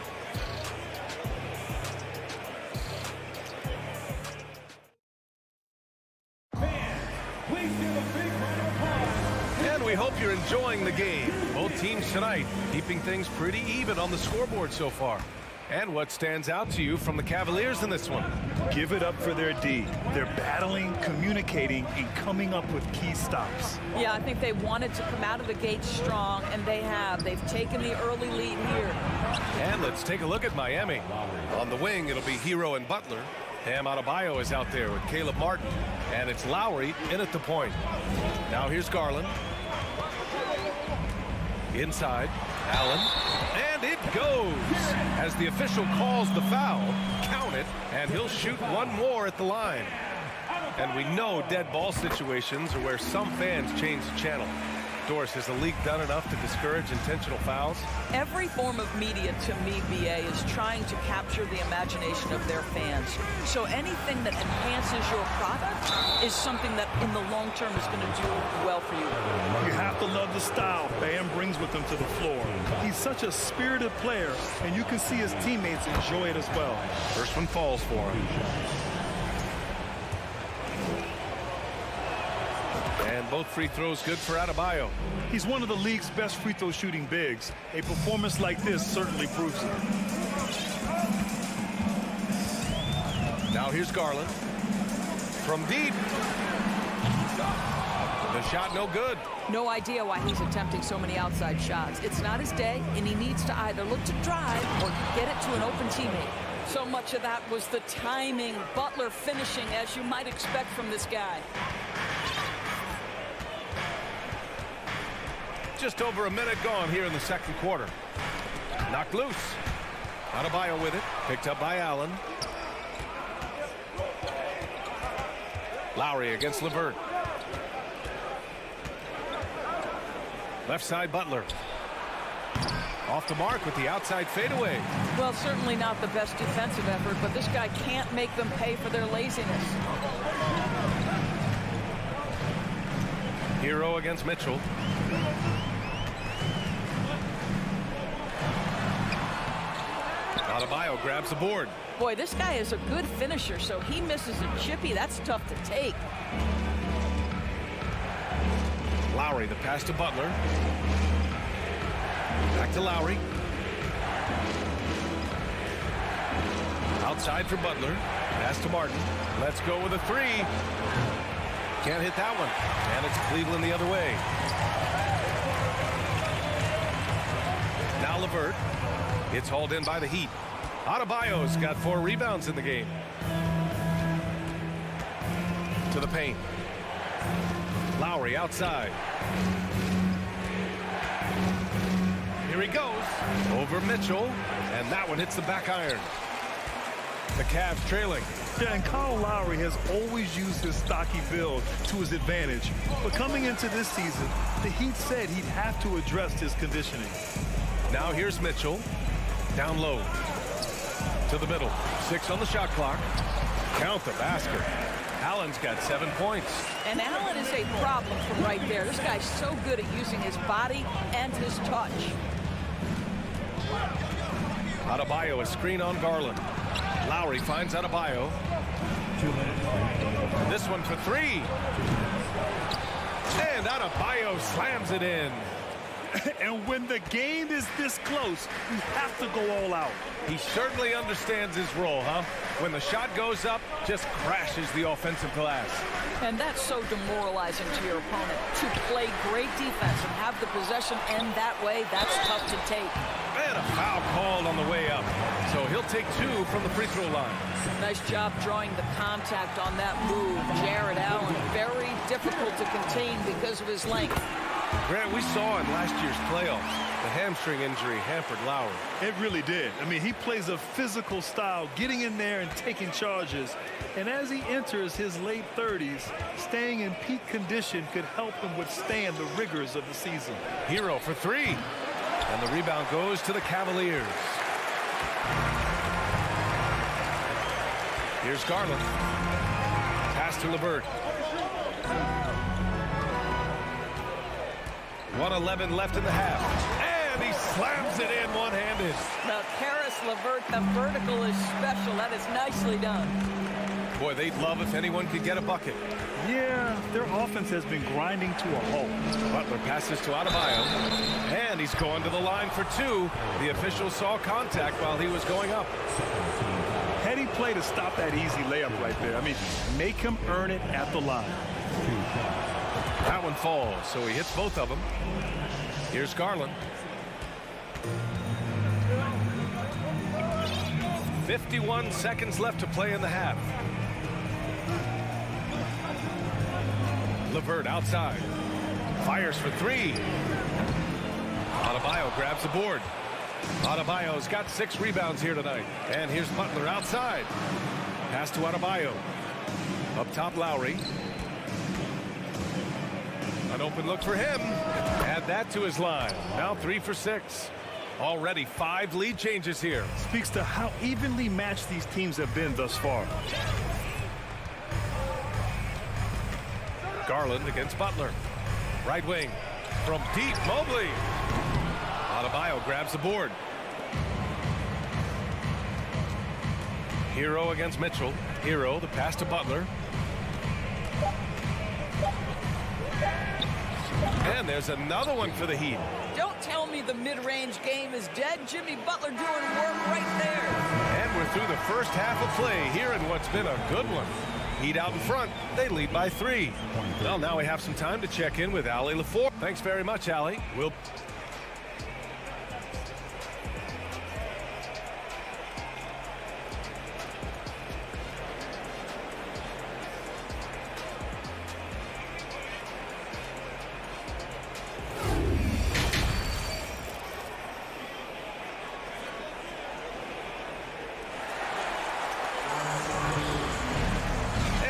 And we hope you're enjoying the game. Both teams tonight keeping things pretty even on the scoreboard so far. And what stands out to you from the Cavaliers in this one? Give it up for their D. They're battling, communicating, and coming up with key stops. Yeah, I think they wanted to come out of the gate strong, and they have. They've taken the early lead here. And let's take a look at Miami. On the wing, it'll be Hero and Butler. Bam Adebayo is out there with Caleb Martin. And it's Lowry in at the point. Now here's Garland. Inside, Allen. And it goes. As the official calls the foul, count it, and he'll shoot one more at the line. And we know dead ball situations are where some fans change the channel. Doris, has the league done enough to discourage intentional fouls? Every form of media, to me, BA, is trying to capture the imagination of their fans. So anything that enhances your product is something that in the long term is going to do well for you. You have to love the style Bam brings with him to the floor. He's such a spirited player, and you can see his teammates enjoy it as well. First one falls for him. And both free throws good for Adebayo. He's one of the league's best free throw shooting bigs. A performance like this certainly proves it. Now here's Garland. From deep. The shot no good. No idea why he's attempting so many outside shots. It's not his day, and he needs to either look to drive or get it to an open teammate. So much of that was the timing. Butler finishing, as you might expect from this guy. Just over a minute gone here in the second quarter. Knocked loose. Adebayo with it. Picked up by Allen. Lowry against LeVert. Left side Butler. Off the mark with the outside fadeaway. Well, certainly not the best defensive effort, but this guy can't make them pay for their laziness. Hero against Mitchell. Adebayo grabs the board. Boy, this guy is a good finisher, so he misses a chippy. That's tough to take. Lowry, the pass to Butler. Back to Lowry. Outside for Butler. Pass to Martin. Let's go with a three. Can't hit that one. And it's Cleveland the other way. Now LeVert. It's hauled in by the Heat. Adebayo's got 4 rebounds in the game. To the paint. Lowry outside. Here he goes. Over Mitchell. And that one hits the back iron. The Cavs trailing. Yeah, and Kyle Lowry has always used his stocky build to his advantage. But coming into this season, the Heat said he'd have to address his conditioning. Now here's Mitchell. Down low. To the middle. 6 on the shot clock. Count the basket. Allen's got 7 points. And Allen is a problem from right there. This guy's so good at using his body and his touch. Adebayo, a screen on Garland. Lowry finds Adebayo. This one for 3. And Adebayo slams it in. And when the game is this close, you have to go all out. He certainly understands his role, huh? When the shot goes up, just crashes the offensive glass. And that's so demoralizing to your opponent. To play great defense and have the possession end that way, that's tough to take. And a foul called on the way up. So he'll take 2 from the free throw line. Nice job drawing the contact on that move. Jared Allen, very difficult to contain because of his length. Grant, we saw in last year's playoffs, the hamstring injury hampered Lowry. It really did. I mean, he plays a physical style, getting in there and taking charges. And as he enters his late 30s, staying in peak condition could help him withstand the rigors of the season. Hero for 3. And the rebound goes to the Cavaliers. Here's Garland. Pass to LeVert. 1:11 left in the half. And he slams it in one-handed. Now, Karis LeVert, the vertical is special. That is nicely done. Boy, they'd love if anyone could get a bucket. Yeah, their offense has been grinding to a halt. Butler passes to Adebayo. And he's going to the line for 2. The official saw contact while he was going up. Heady play to stop that easy layup right there. I mean, make him earn it at the line. That one falls, so he hits both of them. Here's Garland. 51 seconds left to play in the half. LeVert outside. Fires for 3. Adebayo grabs the board. Adebayo's got 6 rebounds here tonight. And here's Butler outside. Pass to Adebayo. Up top, Lowry. An open look for him. Add that to his line. Now 3 for 6. Already 5 lead changes here. Speaks to how evenly matched these teams have been thus far. Garland against Butler. Right wing. From deep, Mobley. Adebayo grabs the board. Hero against Mitchell. Hero, the pass to Butler. And there's another one for the Heat. Don't tell me the mid-range game is dead. Jimmy Butler doing work right there. And we're through the first half of play here in what's been a good one. Heat out in front. They lead by 3. Well, now we have some time to check in with Allie LaFour. Thanks very much, Allie. We'll...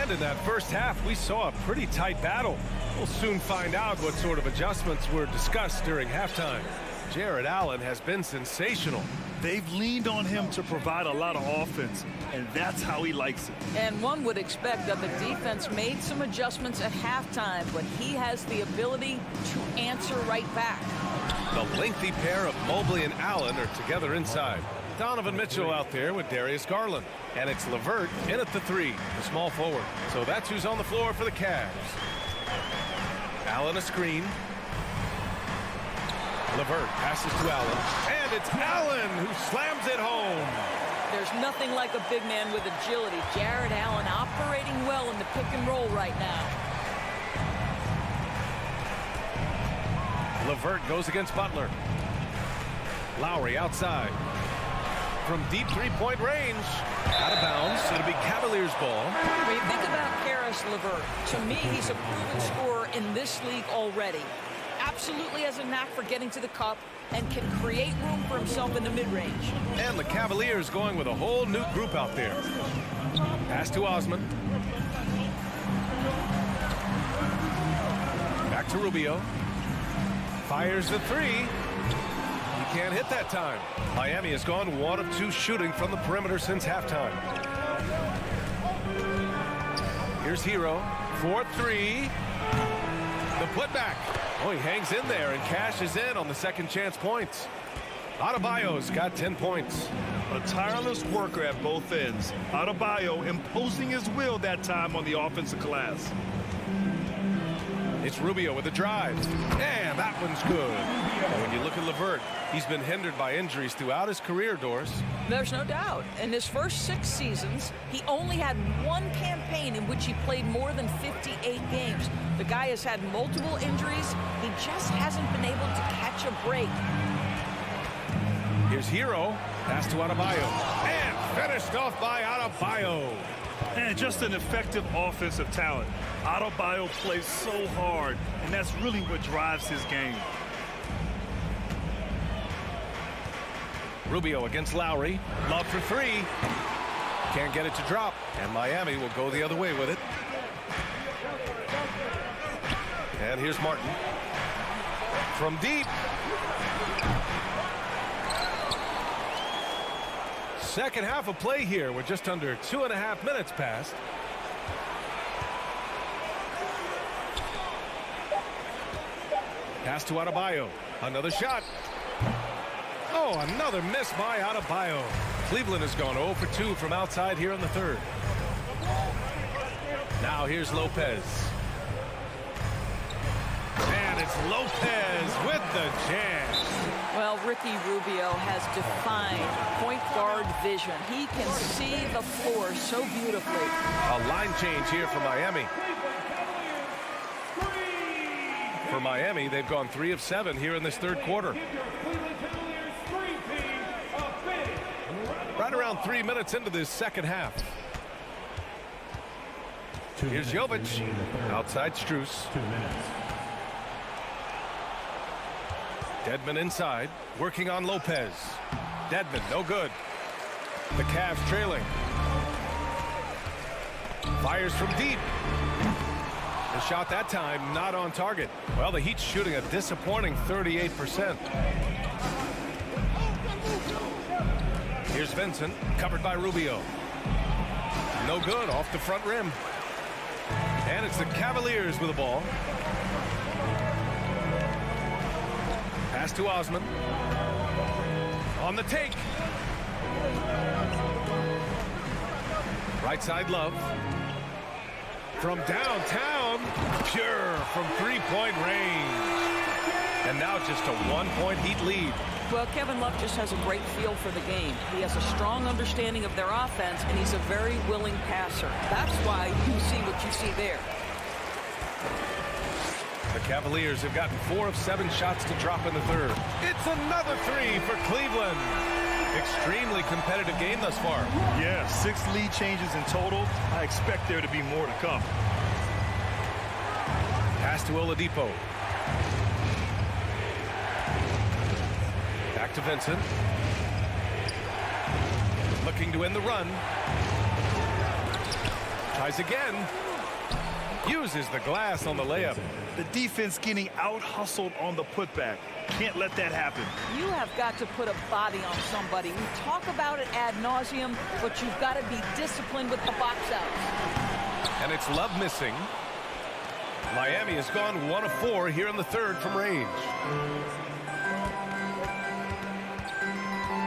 In that first half, we saw a pretty tight battle. We'll soon find out what sort of adjustments were discussed during halftime. Jared Allen has been sensational. They've leaned on him to provide a lot of offense, and that's how he likes it. And one would expect that the defense made some adjustments at halftime, but he has the ability to answer right back. The lengthy pair of Mobley and Allen are together inside. Donovan Mitchell out there with Darius Garland. And it's LeVert in at the 3, the small forward. So that's who's on the floor for the Cavs. Allen a screen. LeVert passes to Allen. And it's Allen who slams it home. There's nothing like a big man with agility. Jared Allen operating well in the pick and roll right now. LeVert goes against Butler. Lowry outside. From deep 3-point range. Out of bounds. It'll be Cavaliers ball. When you think about Karis LeVert, to me, he's a proven scorer in this league already. Absolutely has a knack for getting to the cup and can create room for himself in the mid-range. And the Cavaliers going with a whole new group out there. Pass to Osman. Back to Rubio. Fires the 3. He can't hit that time. Miami has gone 1 of 2 shooting from the perimeter since halftime. Here's Hero. 4-3. The putback. Oh, he hangs in there and cashes in on the second chance points. Adebayo's got 10 points. A tireless worker at both ends. Adebayo imposing his will that time on the offensive glass. It's Rubio with a drive. And that one's good. And when you look at LeVert, he's been hindered by injuries throughout his career, Doris. There's no doubt. In his first 6 seasons, he only had 1 campaign in which he played more than 58 games. The guy has had multiple injuries. He just hasn't been able to catch a break. Here's Hero. Pass to Adebayo. And finished off by Adebayo. And just an effective offensive talent. Adebayo plays so hard, and that's really what drives his game. Rubio against Lowry. Love for 3. Can't get it to drop. And Miami will go the other way with it. And here's Martin. From deep. Second half of play here. We're just under 2.5 minutes past. Pass to Adebayo. Another shot. Oh, another miss by Adebayo. Cleveland has gone 0 for 2 from outside here in the third. Now here's Lopez. And it's Lopez with the jam. Well, Ricky Rubio has defined point guard vision. He can see the floor so beautifully. A line change here for Miami. For Miami, they've gone 3 of 7 here in this third quarter. Right around 3 minutes into this second half. Here's Jovic. Outside Strus. 2 minutes. Dedmon inside, working on Lopez. Dedmon, no good. The Cavs trailing. Fires from deep. The shot that time not on target. Well, the Heat's shooting a disappointing 38%. Here's Vincent, covered by Rubio. No good, off the front rim. And it's the Cavaliers with the ball. Pass to Osman. On the take. Right side Love. From downtown. Pure from 3-point range. And now just a 1-point Heat lead. Well, Kevin Love just has a great feel for the game. He has a strong understanding of their offense, and he's a very willing passer. That's why you see what you see there. The Cavaliers have gotten 4 of 7 shots to drop in the third. It's another 3 for Cleveland. Extremely competitive game thus far. Yeah, 6 lead changes in total. I expect there to be more to come. Pass to Oladipo. Back to Vincent. Looking to end the run. Tries again. Uses the glass on the layup. The defense getting out-hustled on the putback. Can't let that happen. You have got to put a body on somebody. We talk about it ad nauseum, but you've got to be disciplined with the box outs. And it's Love missing. Miami has gone 1 of 4 here in the third from range.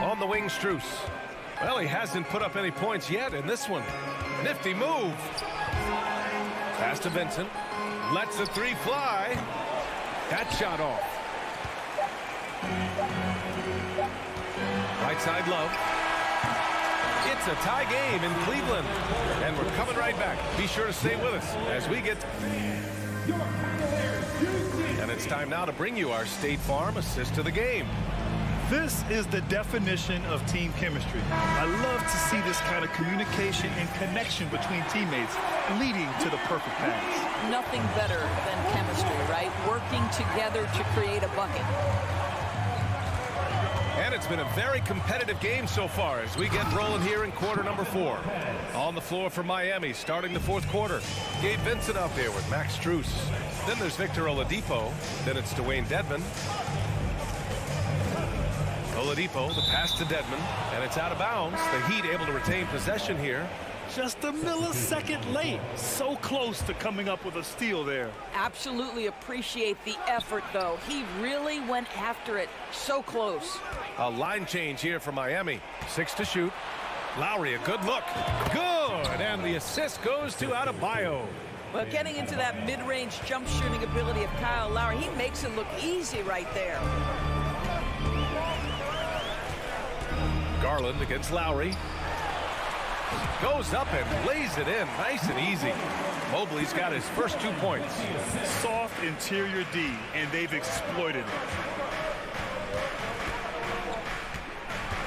On the wing, Strus. Well, he hasn't put up any points yet in this one. Nifty move. Pass to Vincent. Lets the 3 fly. That shot off. Right side Love. It's a tie game in Cleveland. And we're coming right back. Be sure to stay with us as we get... And it's time now to bring you our State Farm assist to the game. This is the definition of team chemistry. I love to see this kind of communication and connection between teammates leading to the perfect pass. Nothing better than chemistry, right? Working together to create a bucket. And it's been a very competitive game so far as we get rolling here in quarter number 4. On the floor for Miami starting the fourth quarter. Gabe Vincent out there with Max Strus. Then there's Victor Oladipo. Then it's Dwayne Dedmon. Oladipo, the pass to Dedmon, and it's out of bounds. The Heat able to retain possession here. Just a millisecond late. So close to coming up with a steal there. Absolutely appreciate the effort, though. He really went after it. So close. A line change here for Miami. 6 to shoot. Lowry, a good look. Good! And the assist goes to Adebayo. Well, getting into that mid-range jump shooting ability of Kyle Lowry, he makes it look easy right there. Garland against Lowry. Goes up and lays it in nice and easy. Mobley's got his first 2 points. Soft interior D, and they've exploited it.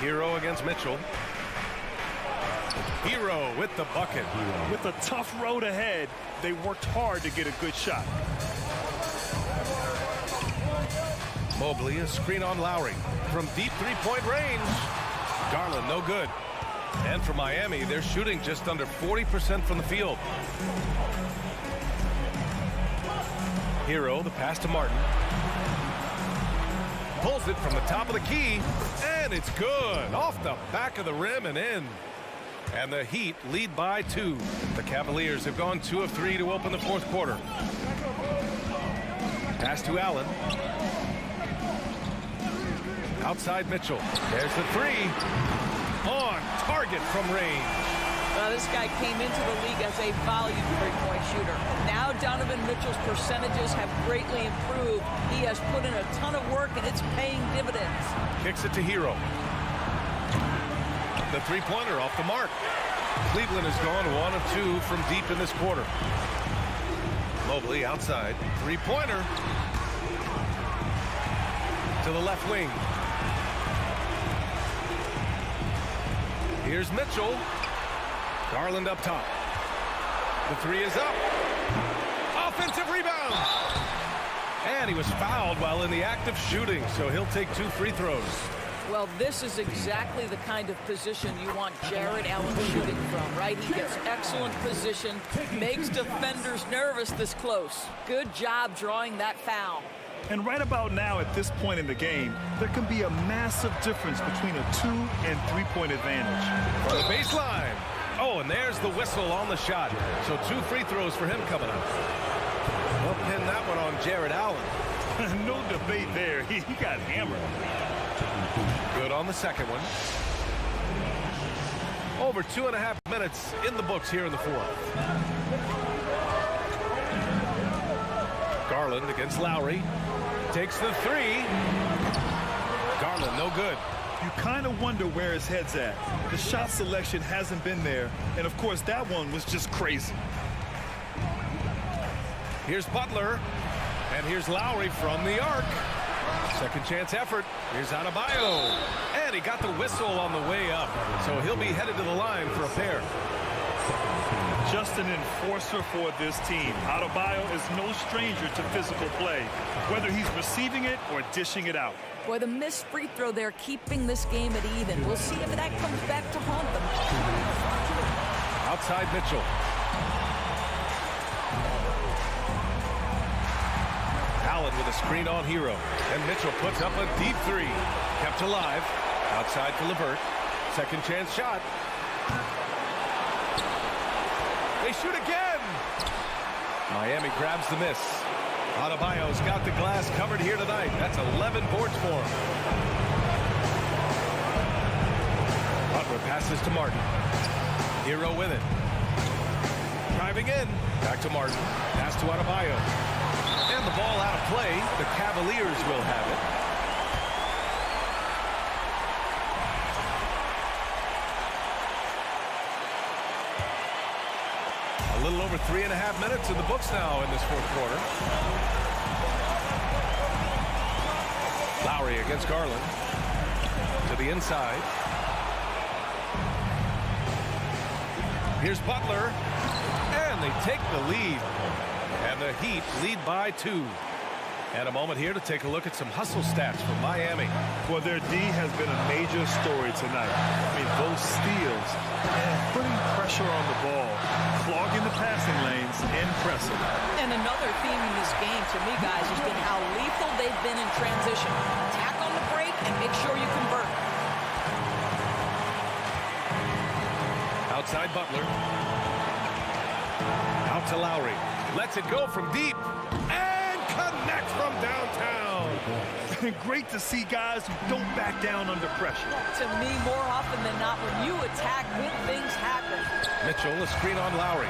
Hero against Mitchell. Hero with the bucket. With a tough road ahead, they worked hard to get a good shot. Mobley, a screen on Lowry. From deep three-point range. Garland, no good. And for Miami, they're shooting just under 40% from the field. Hero, the pass to Martin. Pulls it from the top of the key, and it's good. Off the back of the rim and in. And the Heat lead by 2. The Cavaliers have gone 2 of 3 to open the fourth quarter. Pass to Allen. Outside Mitchell. There's the 3. On target from range. This guy came into the league as a volume three-point shooter. Now Donovan Mitchell's percentages have greatly improved. He has put in a ton of work, and it's paying dividends. Kicks it to Hero. The three-pointer off the mark. Cleveland has gone 1 of 2 from deep in this quarter. Mobley outside. Three-pointer. To the left wing. Here's Mitchell. Garland up top. The 3 is up. Offensive rebound. And he was fouled while in the act of shooting, so he'll take 2 free throws. Well, this is exactly the kind of position you want Jared Allen shooting from, right? He gets excellent position, makes defenders nervous this close. Good job drawing that foul. And right about now, at this point in the game, there can be a massive difference between a 2- and 3-point advantage. For the baseline. Oh, and there's the whistle on the shot. So 2 free throws for him coming up. They'll pin that one on Jared Allen. No debate there. He got hammered. Good on the second one. Over 2.5 minutes in the books here in the fourth. Garland against Lowry. Takes the 3. Garland, no good. You kind of wonder where his head's at. The shot selection hasn't been there. And, of course, that one was just crazy. Here's Butler. And here's Lowry from the arc. Second chance effort. Here's Adebayo. And he got the whistle on the way up. So he'll be headed to the line for a pair. Just an enforcer for this team. Adebayo is no stranger to physical play, whether he's receiving it or dishing it out. Boy, the missed free throw there keeping this game at even. We'll see if that comes back to haunt them. Outside Mitchell. Allen with a screen on Hero. And Mitchell puts up a deep 3. Kept alive. Outside for LeVert. Second chance shot. They shoot again. Miami grabs the miss. Adebayo's got the glass covered here tonight. That's 11 boards for him. Butler passes to Martin. Hero with it. Driving in. Back to Martin. Pass to Adebayo. And the ball out of play. The Cavaliers will have it. A little over 3.5 minutes in the books now in this fourth quarter. Lowry against Garland. To the inside. Here's Butler. And they take the lead. And the Heat lead by 2. And a moment here to take a look at some hustle stats from Miami. Well, their D has been a major story tonight. I mean, those steals and putting pressure on the ball, clogging the passing lanes, and pressing. And another theme in this game, to me, guys, has been how lethal they've been in transition. Attack on the break and make sure you convert. Outside Butler. Out to Lowry. Lets it go from deep. And connect from downtown. Great to see guys who don't back down under pressure. To me, more often than not, when you attack, good things happen. Mitchell, a screen on Lowry.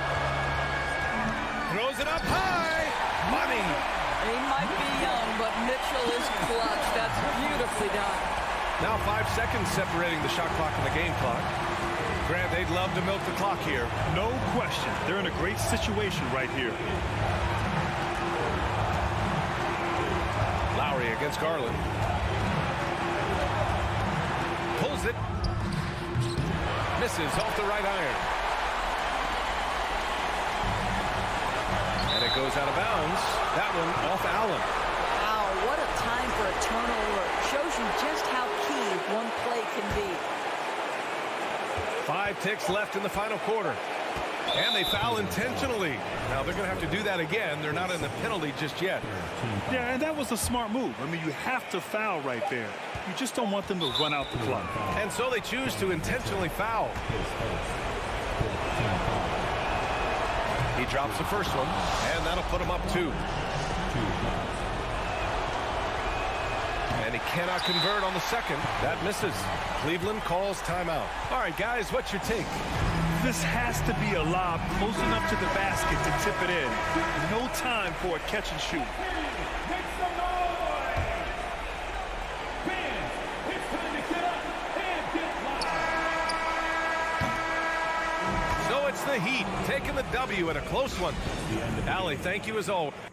Throws it up high. Money. He might be young, but Mitchell is clutch. That's beautifully done. Now 5 seconds separating the shot clock and the game clock. Grant, they'd love to milk the clock here. No question. They're in a great situation right here. Lowry against Garland. Pulls it. Misses off the right iron. And it goes out of bounds. That one off Allen. Wow, what a time for a turnover. Shows you just how key one play can be. 5 ticks left in the final quarter. And they foul intentionally. Now they're going to have to do that again. They're not in the penalty just yet. Yeah, and that was a smart move. I mean, you have to foul right there. You just don't want them to run out the clock. And so they choose to intentionally foul. He drops the first one, and that'll put him up 2. And he cannot convert on the second. That misses. Cleveland calls timeout. All right, guys, what's your take? This has to be a lob close enough to the basket to tip it in. No time for a catch and shoot. So it's the Heat taking the W in a close one. Allie, thank you as always.